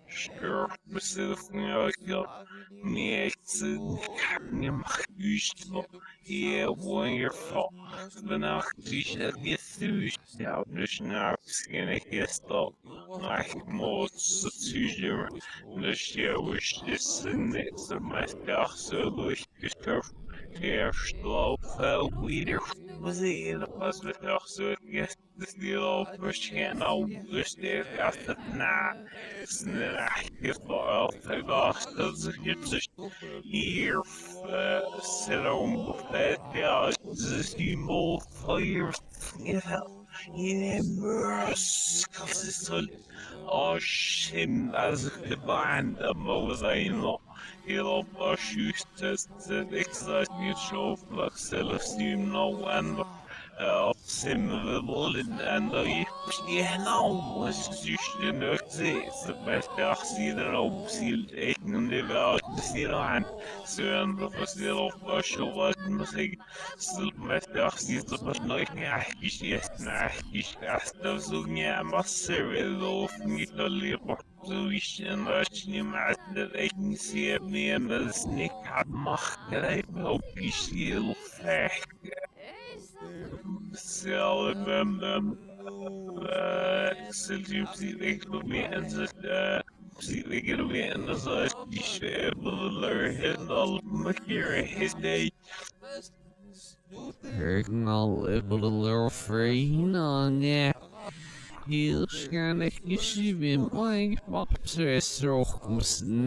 Sure, specifically, makes useful. Yeah, wonderful. The nachtische Gefühl, ja, dus nou, misschien gesteld. Maar most zuzuur, dus je is niks op mijn dag zo durchgestoft. Eerst lopen, wieder. Was je was met dag zo gest. Dus die lopen waarschijnlijk al rustig af het na. Geval verwacht dat ze het hier serum ja, ze die mol fire immerse Oshim as the band of Mozaino. Hilo Bashus tested exercise mutual flux celestium no one simulable and the no was in the exist the best see the no sealed and the about the seal so and the facility of Bashul was missing still best see the but no yes the Zunia Massero of Italy Solution Russian Master Agency of me and the snake had mock and I hope you seal fact. Selben Silvia så de köper all mycket hej. All a little free on yeah. Kan ik je weer mooi opzetten,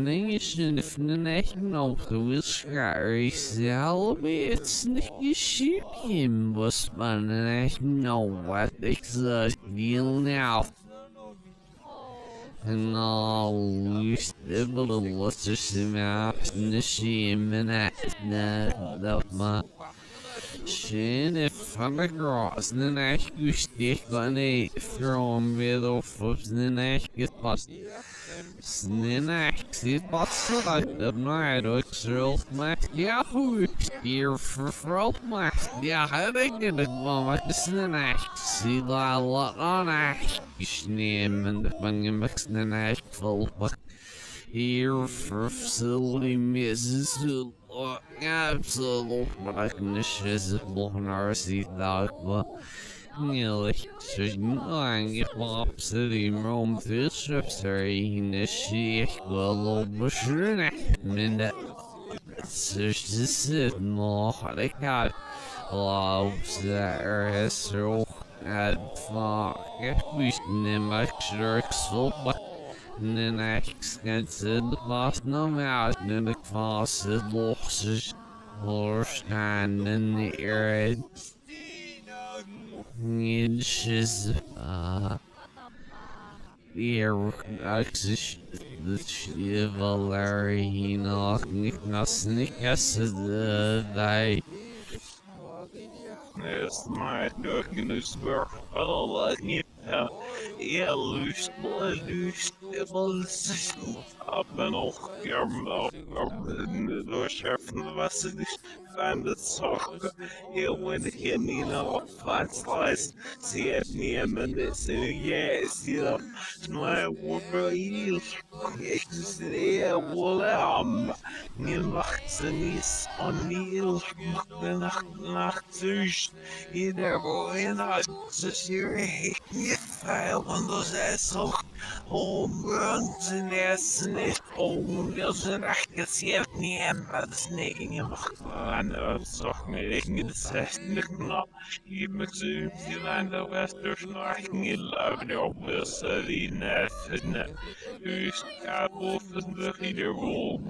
nation if the no who is scary self it's you him was fun and I know what it's deal now. And all we still a lot of some out in the shame and that my shin if I'm across the neck you stick on a from middle foot the neck is lost. Snack, sit outside of my roll my yahoo here for my yeah, I think it is mama snack, see la lot on a sneam and the bunging mix snack full of here for silly Mrs. Absolute, but I can shiz blown our seat out. Nearly, ich City Rome Fischöpferi, Schiech, Golo, Buschrene, Minde, Sich, noch, ich hab, Laubs, der so, at fuck, ich nimmer, Schurks, so, then I can sit the boss no out, then the cross is lost, or stand in the air. Inches, here, axis, the chivalry, knock, sneak, yes, the die. Yes, my darkness were all like it. Yeah, loose, it was up and off your mouth, the chef from the message, find the sock, you went hit me now, fine slice, see it me and this, yes, you know, my world, yeah, well, you macht nichts an mir, nach sich, jeder wohin hat sich gefeilt und das ist auch umrunzen es nicht, wir sind echt gesiert, niemand das nicht gemacht, eine Sache, ich das echt nicht noch, ich mit sie Länder Westdeutschland, ich glaube, der besser die Nerven, ich habe von der Wiederholung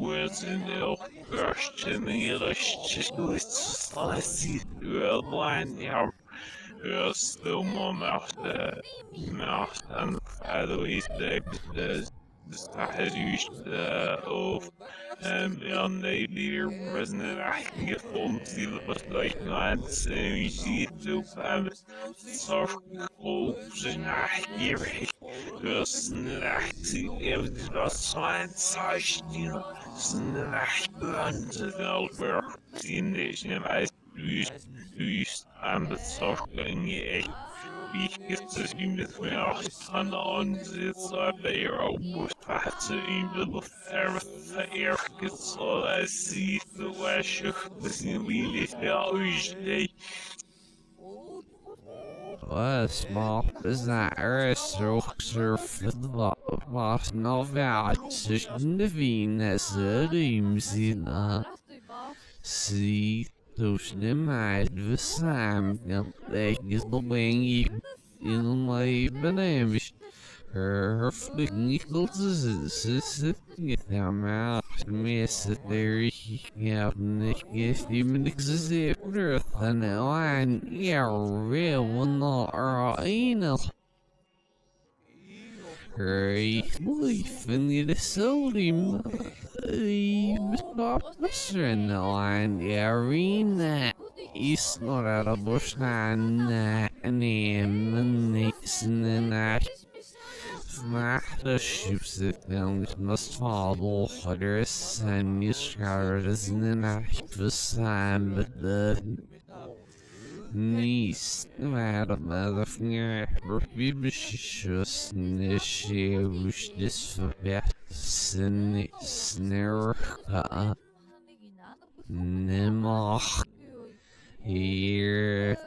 in der Question is I see the line here. Still more mouth and at least the status of on the leader president I can get home see the bus like not saying see to soft clothes and I hear it. Snack see if the science I still snack guns and over in this and I Wüst am Bezogen je. Wie ist es ihm das mehr an Ansitz der Aufwärts ihm verärgert soll als sie so wäsche, bis ihn wie ich der Aussteh. Was small is that surf the boss no value zwischen the Venus dreams in the sea. Those night the Sam like is the wing in my benamish. Her flicking equals is get them out. Miss it there, yeah, Nick, if even exists earth, and now I'm yeah, real one, or anal. Great leaf in the sodium. Stop listening the line, the arena. He's not out of bush and name and the the ships that must follow others and you scars in the night for some but the niece madam motherfucker rebellious initiates this for snare Nemach here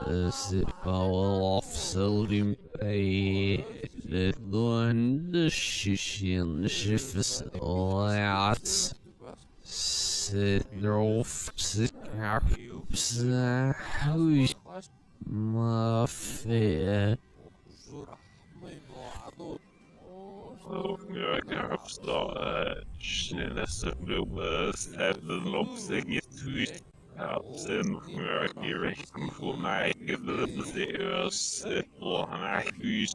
the bowel of sodium pay the one the shishin shifts lots sit off sit who's my fair Jag kan förstå känna sig städer upp sig i tyst. Sen jag direkt för mig seriös och han är hus.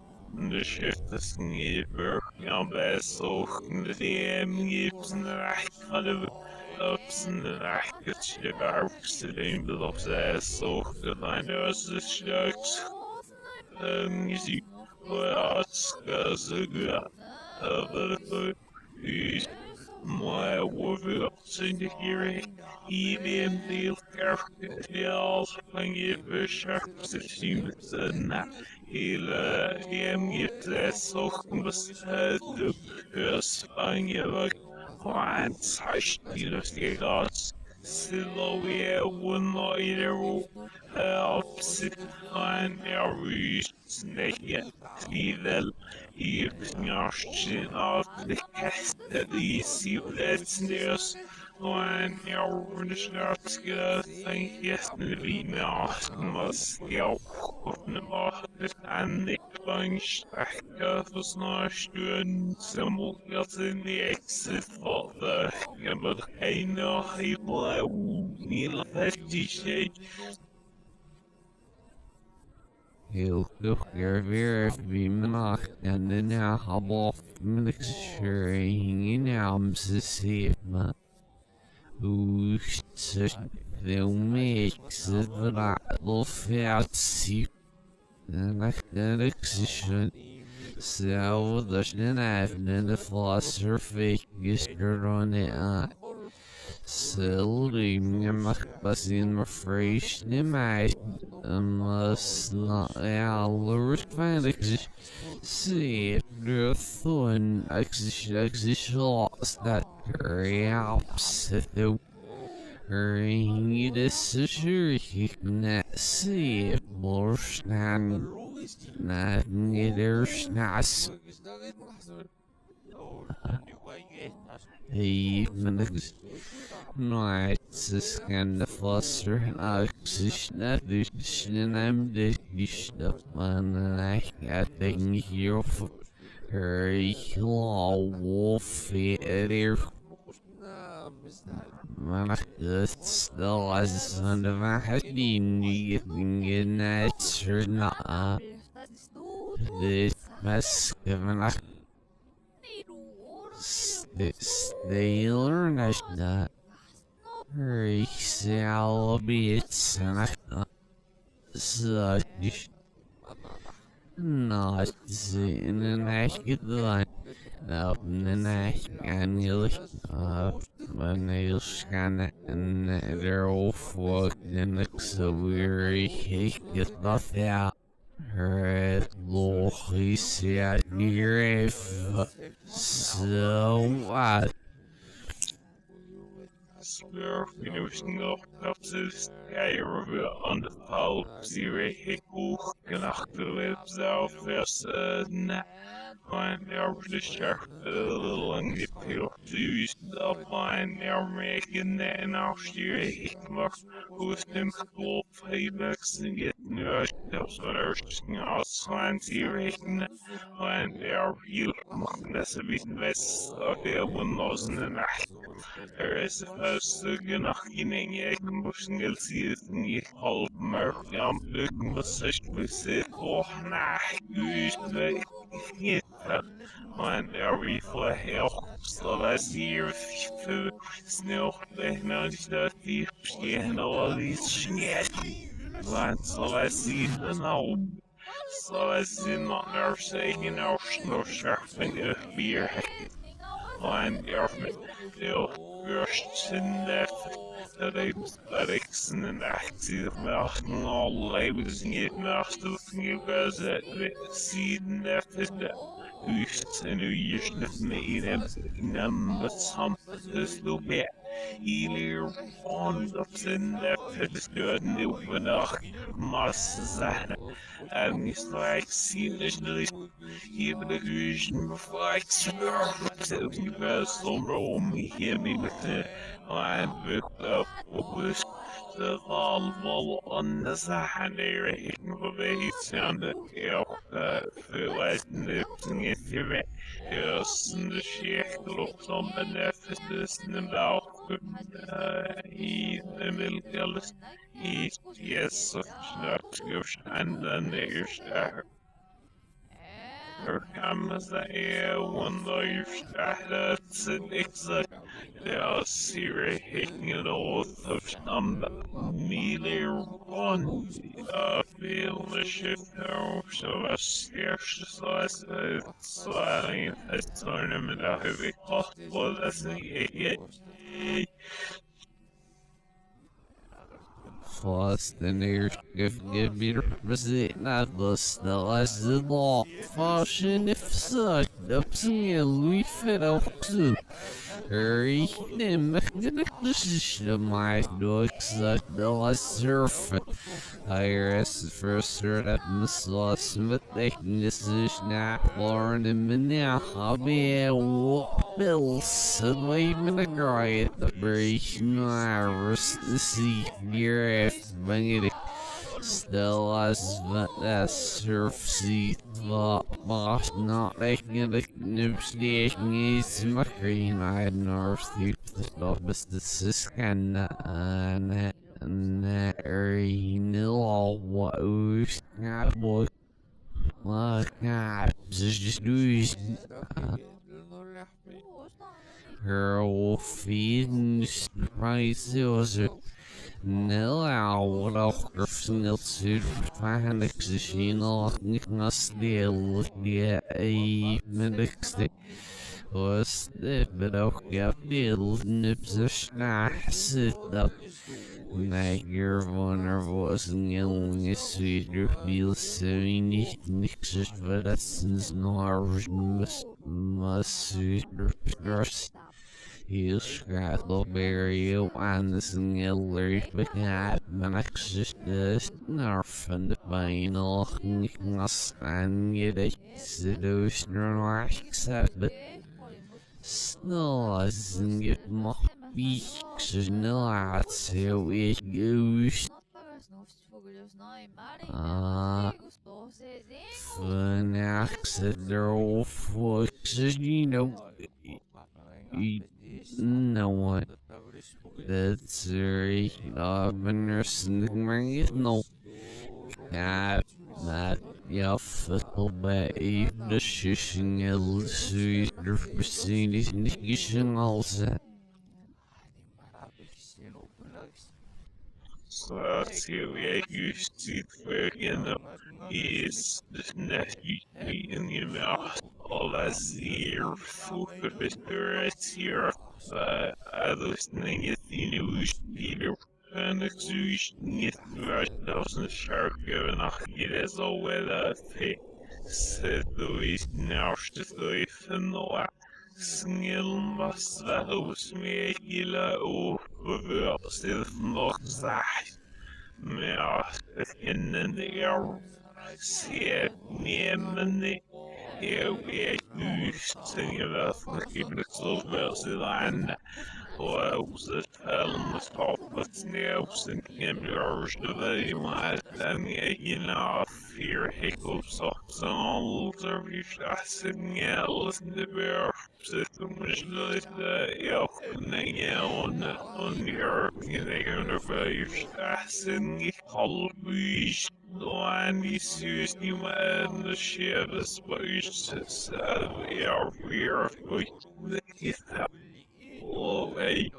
Det skiftas i början så det gipsen räckade upp sin räcket köper sin belopp så det är så slags musik och jag ska säga över my warfare to hear even the careful when you sharp systems and hela så besökte Spanien och Sarsfilas Siloe Wunloidero Absidan Snake Fidel Ifnyarshin of the Castadi Let's and Yarnskatska thank yesterday must go the market and the bunch was not doing some in the exit for the but I know he will have to say Heel weer wie mag en de nahabel mixturing in amsesima. Hoe ze veel mix of versie. En excision. So the knife and the flosser fake is on it. Silly makbasin refresh ni mais unless not our fantasy see the fun exist that opposite the this sure not see more than not there's not even nice kind of foster oxygen I'm the stuff and I think here for her wolf there man still as son of a hiding in that sure not this must given a they learn that shall be it's such not in an act line up in an act annually when they scan and they're all fucking so weary he gets off out her low said near so what Spurfinusning kapsels skyrove on the pulp zero hickle genacht zelf versen and they're the sharp long the pill to use the line they're making that and I'll steer a hickmark who's them wolf paybacks and get nurse that's what are slanty raking and they're real that's a bit less of the one lost in the night. Er is genaching ik moest zien ik half maar ik moest zich voor na niet en er voor heel zoals hier snel naar dat die en al iets niet want zoals hier nou zoals in nog zeggen nog scherp en weer and the first in the aesthetics and active mouth and all labels and get mouth to you guys that see that is the who's and who you should have made him but some this little bit ilir onlapsen efterstøden upenach massesahne like seamlessly even before some room hear me with it and with theval on the Sahane rating for the sound for less nipping it here. Yes, and the sheikh looks on beneficence and about he the milk he yes, such and then there's Kamazaya Wanda Tsidixa Siri Hiking Oath of Stamba Mili Ron Feel the shift so as exercise Slaying a tournament of heavy cost for the Fast and air give me represent not the snow as the law. Fashion if such, ups and we fit up to. Hurry him, this is my dogs that the surf. IRS first heard at Missile Smith, this is not Lauren and now. I'll be a Bill, suddenly minute the break, Iris, the sea, near if banging it. Still as that surf sea boss not making the noob station is my green eyed north sleep the dog this is kinda all what was not boy just do girl feeding surprise Nella auch snel vaak zien al als deel die menigste was de ook ja deel nips zit dat Niger wonder was een jonge sweeter feel so niet niks is verrassens nor must He's got the berry and the sniller begat manexus nerfen the final nas and yet seduce no accept snow as get my beaks no at so it goes fun accident for you know no one that's very often nursing no cat that yeah football bay the shishing elsu the vicinity also so Syria used to fucking is the nephew in your mouth all as here for the here listening is the news Peter and exution is ourselves and shark given a hit as a weather they said Louis now just Louis and the Snillmassa hos mig gillar oerhört nog sagt. Men jag känner det jag ser nämligen jag vet just sen jag verkligen så väl sedan och också fällen skapet snävsen kemjörs det väl med den egna fyra hiccups också allt vi sen det bör systems lite öppningar och njörkningar för sen i halvvis and he's using man the share the space we are going to away.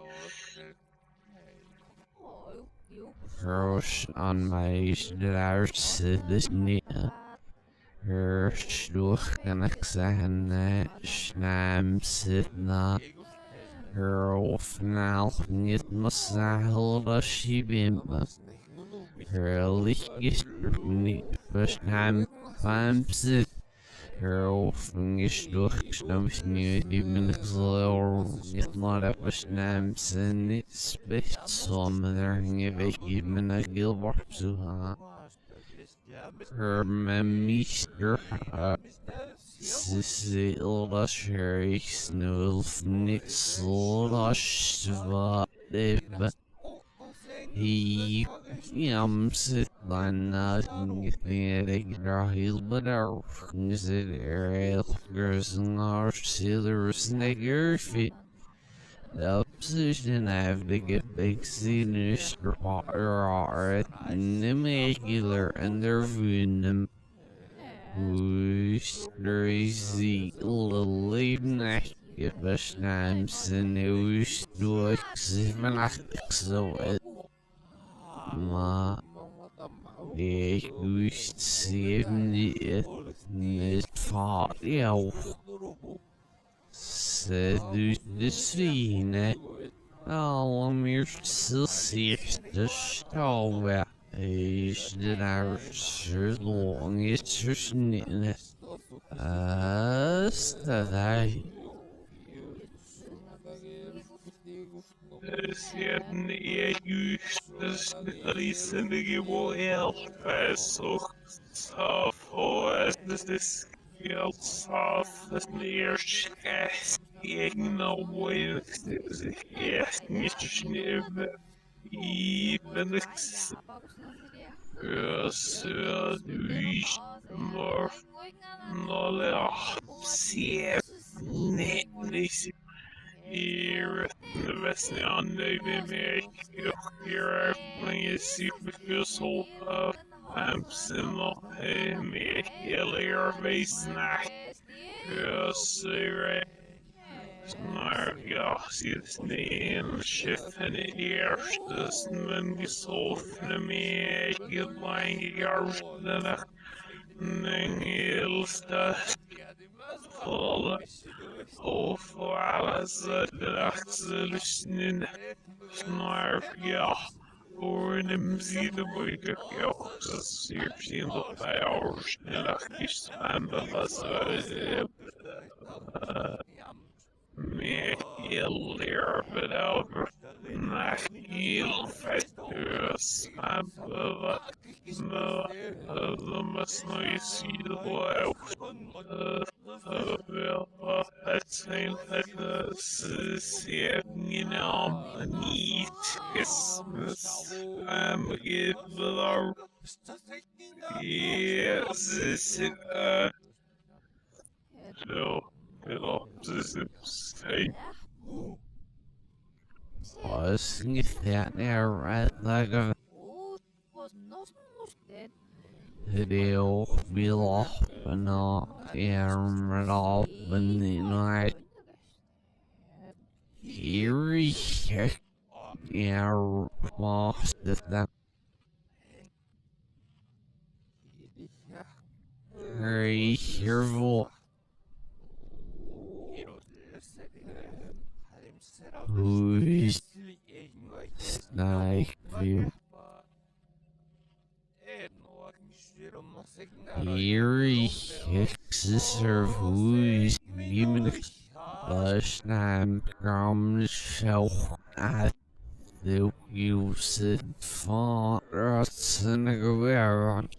Rosh on my stars this near Hershluch and Exana Schnam Sidna Herofnal Nit Masahel Shibimba Herlich Nit Verschnam Famsit Hurlfing is durchschnittlich even so not up a stamps and it's based some there if even a gilbert to her memister Sissila Sherry Snulf Nixla Shva he sit lana hilbadar gersnar silers negerfi the position have to get big sinister are nimmacular and their venom crazy little Gefashnams and news durch so ma ich wüsste sie nicht fahr ja se du deswegen all mir zu sich das Stau ich den Arsch long ist verschnitten Sedan är just risendige vår så för det ska safas ner egna vår snöv i benix så du mor nolle se nej here, the best on the make here playing a super soul of Amsimo, make a layer base snack. Yes, right. Snark, ja, see this name shift and it here, this man be so for me, get lying yards than a ningils that fall. Of alles Achselchen snarf ja. Oornem zie de boyke ja. Ze zien dat bij ouders en achties aan de was me heel leer bedover. Nach heel festuurs aan wat de mas nooit zie de boy. Well, that's saying that you know, neat Christmas. I'm a give the yes, this is so, this is hey. Was that there right like a video will open up and off in the night. Here yeah, lost that very careful. Who's like you? Eerie sister who's even last time from show I think you said for us and go around